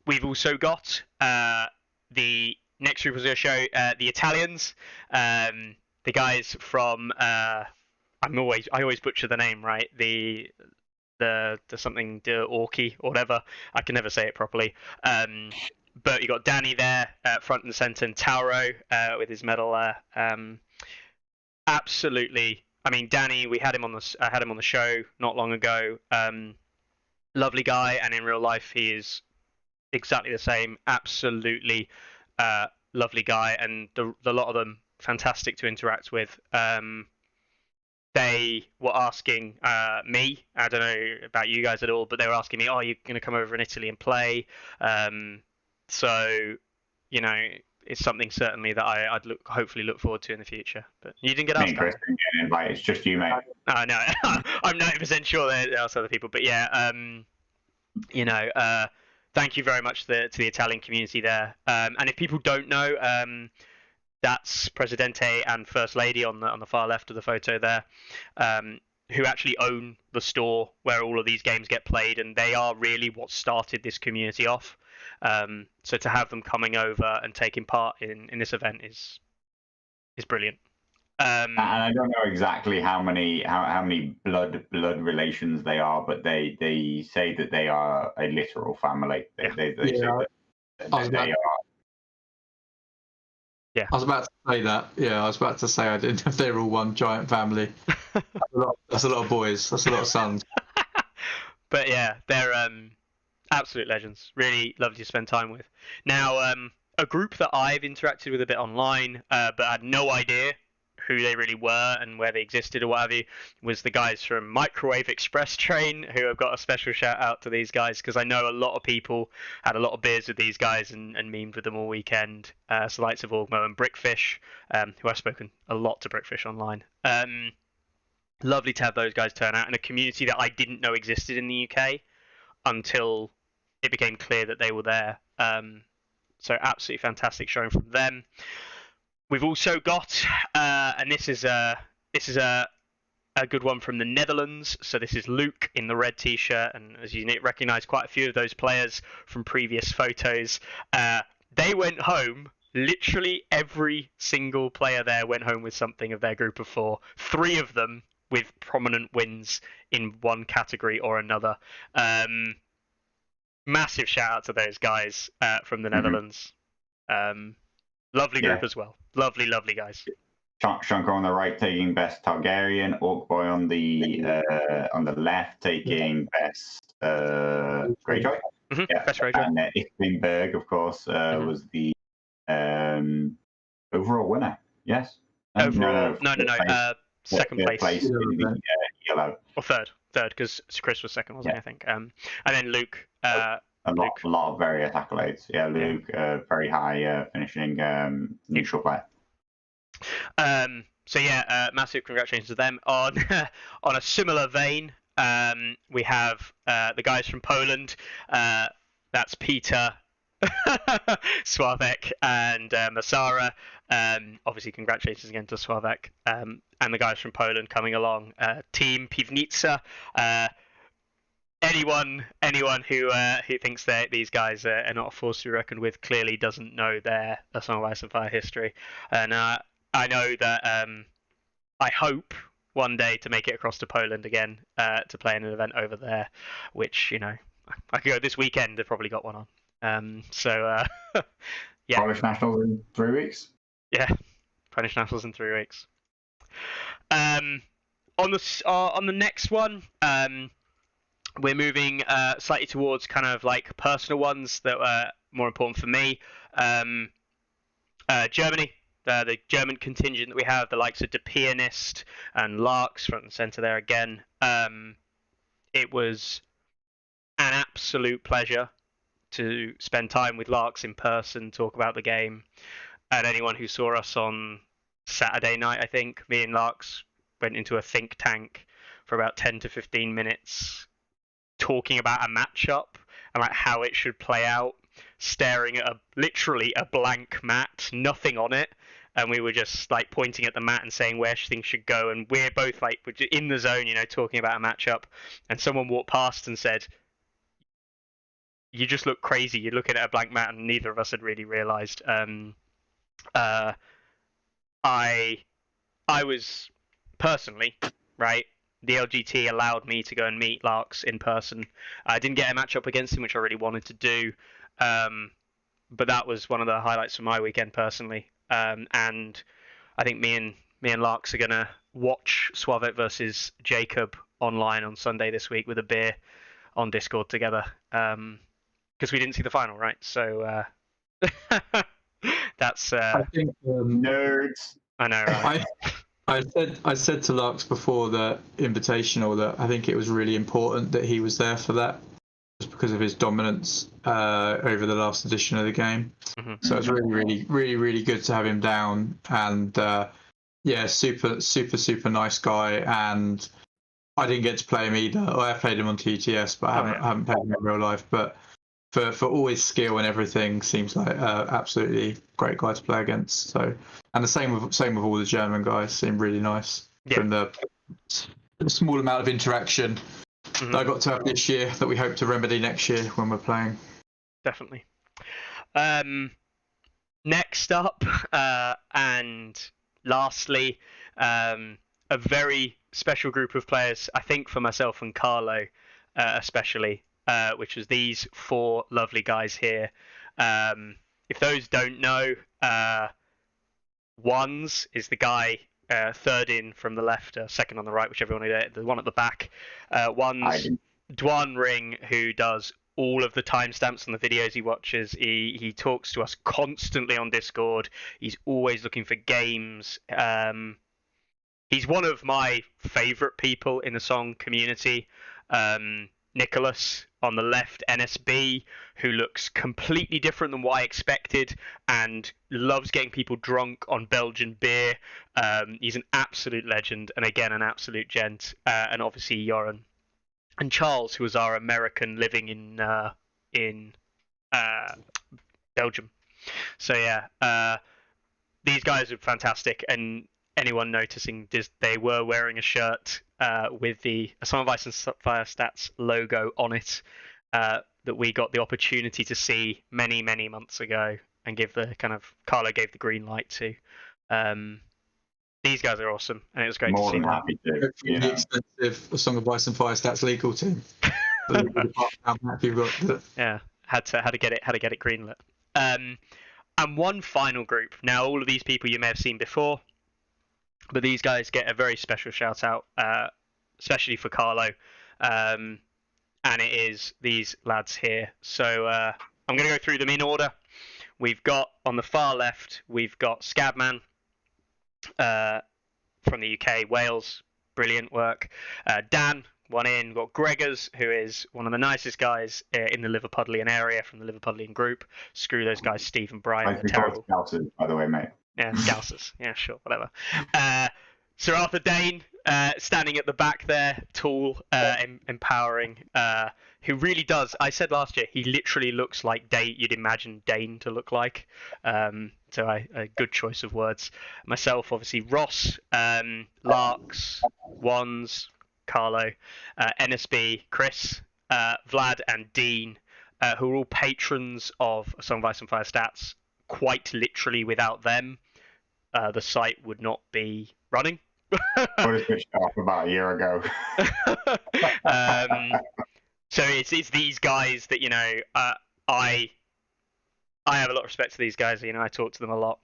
We've also got the next group of the show, the Italians, the guys from I always butcher the name, right? The something de Orki or whatever. I can never say it properly. But you got Danny there, front and center, and Tauro with his medal there. Absolutely. I mean, Danny, I had him on the show not long ago. Lovely guy, and in real life he is exactly the same. Absolutely lovely guy, and the lot of them fantastic to interact with. They were asking me, I don't know about you guys at all, but they were asking me, "Oh, you're going to come over in Italy and play?" So, it's something certainly that I'd hopefully look forward to in the future. But you didn't get asked. Chris didn't get an invite. It's just you, mate. No, I'm 90% sure there are other people. But yeah, thank you very much to the Italian community there. And if people don't know, that's Presidente and First Lady on the far left of the photo there, who actually own the store where all of these games get played, and they are really what started this community off. So to have them coming over and taking part in this event is brilliant. And I don't know exactly how many blood relations they are, but they say that they are a literal family. They say that they are. Yeah. I was about to say that. Yeah, I was about to say I didn't know if they were all one giant family. That's a lot of boys. That's a lot of sons. But yeah, they're absolute legends. Really lovely to spend time with. Now, a group that I've interacted with a bit online, but I had no idea who they really were and where they existed or what have you, was the guys from Microwave Express Train, who have got a special shout out to these guys, because I know a lot of people had a lot of beers with these guys and memed with them all weekend. So likes of Orgmo and Brickfish, who I've spoken a lot to Brickfish online. Lovely to have those guys turn out in a community that I didn't know existed in the UK until it became clear that they were there. So absolutely fantastic showing from them. We've also got, and this is a good one from the Netherlands. So this is Luke in the red t-shirt, and as you recognise, quite a few of those players from previous photos. They went home. Literally every single player there went home with something of their group of 4. 3 of them with prominent wins in one category or another. Massive shout out to those guys from the Netherlands. Lovely group as well. Lovely guys. Shankar on the right taking best Targaryen, Orkboy on the left taking best Greyjoy. Mm-hmm. Yeah. Best Greyjoy. And Ichtenberg, of course, was the overall winner. Yes. No. Second place. In the yellow. Or third, because Chris was second, wasn't he? I think. And then Luke. A lot of various accolades. Yeah, Luke, very high finishing neutral player. So yeah, massive congratulations to them. On a similar vein, we have the guys from Poland. That's Peter, Sławek, and Masara. Obviously, congratulations again to Sławek and the guys from Poland coming along. Team Piwnica. Anyone who thinks that these guys are not a force to be reckoned with clearly doesn't know their Song of Ice and Fire history. And I know that I hope one day to make it across to Poland again to play in an event over there, which I could go this weekend. They've probably got one on. So yeah. Polish Nationals in 3 weeks. Yeah, Polish Nationals in 3 weeks. On the next one. We're moving slightly towards kind of like personal ones that were more important for me. Germany, the German contingent that we have, the likes of De Pianist and Larks front and center there again. It was an absolute pleasure to spend time with Larks in person, talk about the game. And anyone who saw us on Saturday night, I think, me and Larks went into a think tank for about 10 to 15 minutes talking about a matchup and like how it should play out, staring at literally a blank mat, nothing on it. And we were just like pointing at the mat and saying where things should go. And we're both like in the zone, talking about a matchup. And someone walked past and said, "You just look crazy. You're looking at a blank mat," and neither of us had really realised. I was personally, right, the LGT allowed me to go and meet Larks in person. I didn't get a matchup against him, which I really wanted to do, but that was one of the highlights of my weekend personally. And I think me and Larks are gonna watch Suave versus Jacob online on Sunday this week with a beer on Discord together, because we didn't see the final, right? So that's I think Nerds. I know, right? I said to Larks before the Invitational that I think it was really important that he was there for that, just because of his dominance over the last edition of the game. Mm-hmm. So it's really good to have him down, and yeah, super nice guy. And I didn't get to play him either. I played him on TTS, but I haven't played him in real life. But for all his skill and everything, seems like absolutely great guy to play against. So, and the same with all the German guys, seem really nice from the small amount of interaction that I got to have this year that we hope to remedy next year when we're playing. Definitely. Next up, and lastly, a very special group of players, I think, for myself and Carlo especially, which was these four lovely guys here. If those don't know, Ones is the guy third in from the left, second on the right, whichever one it is, the one at the back. One's Dwan Ring, who does all of the timestamps on the videos he watches. He talks to us constantly on Discord. He's always looking for games. He's one of my favourite people in the song community. Nicholas on the left, NSB, who looks completely different than what I expected and loves getting people drunk on Belgian beer. He's an absolute legend, and again, an absolute gent. And obviously Joran. And Charles, who was our American living in Belgium. So yeah, these guys are fantastic, and anyone noticing, they were wearing a shirt with the Some of Ice and Fire Stats logo on it that we got the opportunity to see many months ago and give the Carlo gave the green light to. These guys are awesome, and it was great to see. More than happy to. The expensive Song of Ice and Fire Stats legal team. Yeah, had to get it greenlit. And one final group. Now, all of these people you may have seen before, but these guys get a very special shout out, especially for Carlo, and it is these lads here. So I'm going to go through them in order. We've got on the far left, we've got Scabman from the UK, Wales, brilliant work. Dan, one in. We've got Gregors, who is one of the nicest guys in the Liverpudlian area from the Liverpudlian group. Screw those guys, Steve and Brian. They're terrible. Scousers, by the way, mate. Yeah, Scousers. Yeah, sure, whatever. Sir Arthur Dane, standing at the back there, tall, empowering, who really does. I said last year, he literally looks like you'd imagine Dane to look like. So a good choice of words. Myself, obviously, Ross, Larks, Wands, Carlo, NSB, Chris, Vlad, and Dean, who are all patrons of Song of Ice and Fire Stats. Quite literally, without them, the site would not be running. I switched off about a year ago. So it's these guys that I have a lot of respect to these guys. I talk to them a lot,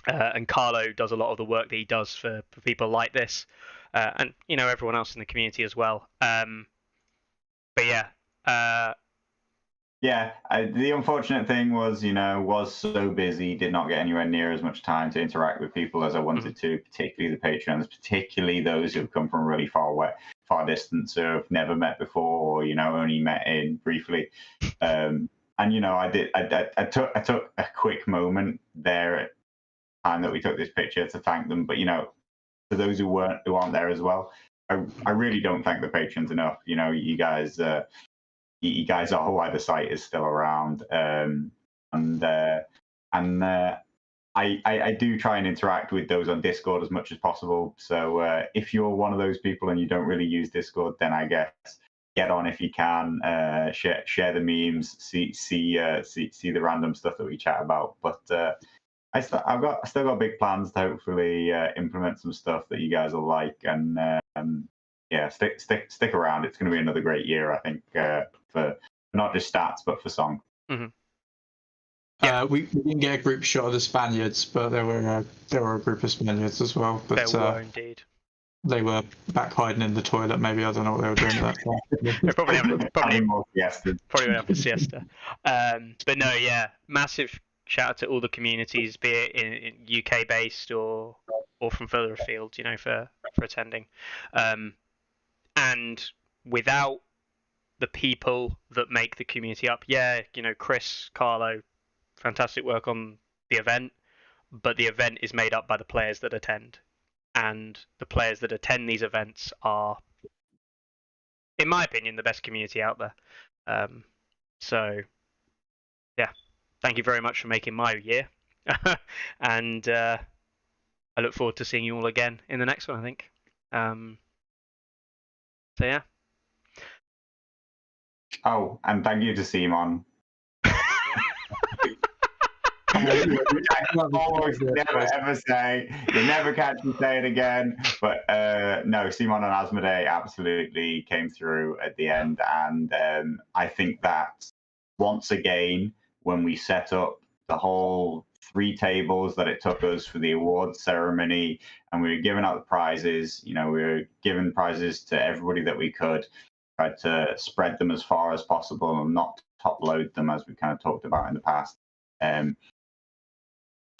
and Carlo does a lot of the work that he does for people like this, and everyone else in the community as well. But yeah. Yeah, the unfortunate thing was, was so busy, did not get anywhere near as much time to interact with people as I wanted to, particularly the patrons, particularly those who have come from really far distance, who have never met before, or, only met in briefly. you know, I took a quick moment there at the time that we took this picture to thank them. But you know, for those who aren't there as well, I really don't thank the patrons enough. You know, you guys are why the site is still around, and I do try and interact with those on Discord as much as possible. So if you're one of those people and you don't really use Discord, then I guess get on if you can. Share the memes, see the random stuff that we chat about. But I still got big plans to hopefully implement some stuff that you guys will like, and yeah, stick around. It's going to be another great year, I think, for not just stats but for song. Mm-hmm. We didn't get a group shot of the Spaniards, but there were a group of Spaniards as well. But There were indeed. They were back hiding in the toilet. Maybe I don't know what they were doing at that time. They're probably Probably having a siesta. But no, yeah, massive shout out to all the communities, be it in UK based or from further afield, you know, for attending. And without the people that make the community up, yeah, you know, Chris, Carlo, fantastic work on the event, but the event is made up by the players that attend, and the players that attend these events are, in my opinion, the best community out there. So yeah, thank you very much for making my year, and I look forward to seeing you all again in the next one, I think. So yeah. Oh, and thank you to Simon. Almost never ever say. You'll never catch me say it again. But no, Simon and Asmodee absolutely came through at the end, and I think that once again, when we set up the whole 3 tables that it took us for the awards ceremony, and we were giving out the prizes, you know, we were giving prizes to everybody that we could, tried to spread them as far as possible and not top load them, as we kind of talked about in the past.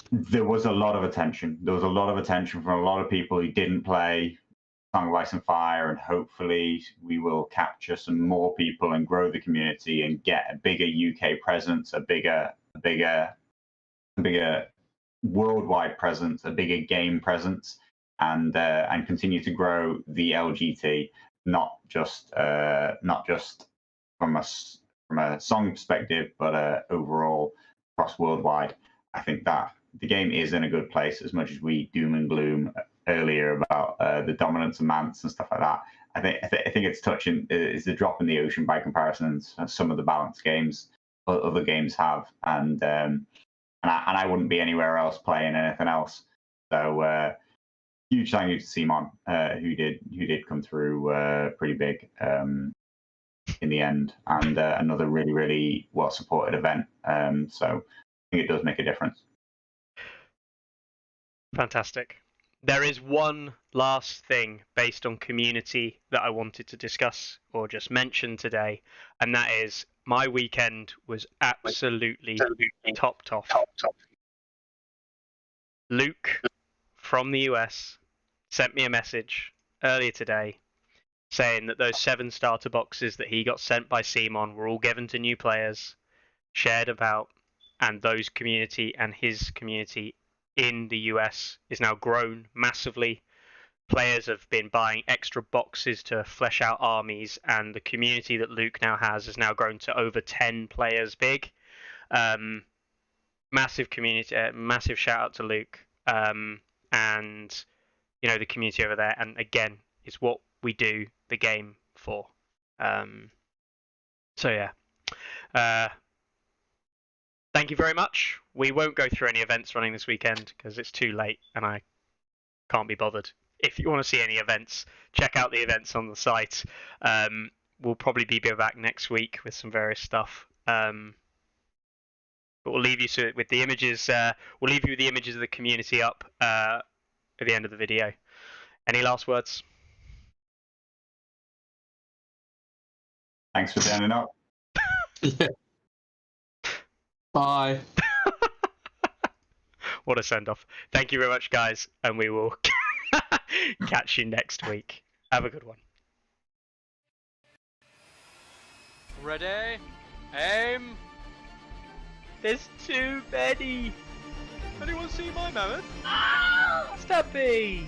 There was a lot of attention. There was a lot of attention from a lot of people who didn't play Song of Ice and Fire, and hopefully we will capture some more people and grow the community and get a bigger UK presence, a bigger worldwide presence, a bigger game presence, and continue to grow the LGT, not just from a song perspective, but overall across worldwide. I think that the game is in a good place, as much as we doom and gloom earlier about the dominance of Mance and stuff like that. I think it's touching is a drop in the ocean by comparison to some of the balanced games other games have, and I wouldn't be anywhere else playing anything else. So huge thank you to Simon, who did come through pretty big in the end, and another really, really well supported event. So I think it does make a difference. Fantastic. There is one last thing based on community that I wanted to discuss or just mention today, and that is my weekend was absolutely top. Luke from the US sent me a message earlier today saying that those 7 starter boxes that he got sent by Simon were all given to new players, shared about, and those community and his community in the US is now grown massively. Players have been buying extra boxes to flesh out armies, and the community that Luke now has now grown to over 10 players big. Massive community, massive shout out to Luke, and you know, the community over there. And again, it's what we do the game for. So yeah. Thank you very much. We won't go through any events running this weekend because it's too late and I can't be bothered. If you want to see any events, check out the events on the site. We'll probably be back next week with some various stuff. But we'll leave you with the images. We'll leave you with the images of the community up at the end of the video. Any last words? Thanks for turning up. Yeah. Bye. What a send off. Thank you very much, guys, and we will catch you next week. Have a good one. Ready? Aim. There's too many. Anyone see my mammoth? Stubby.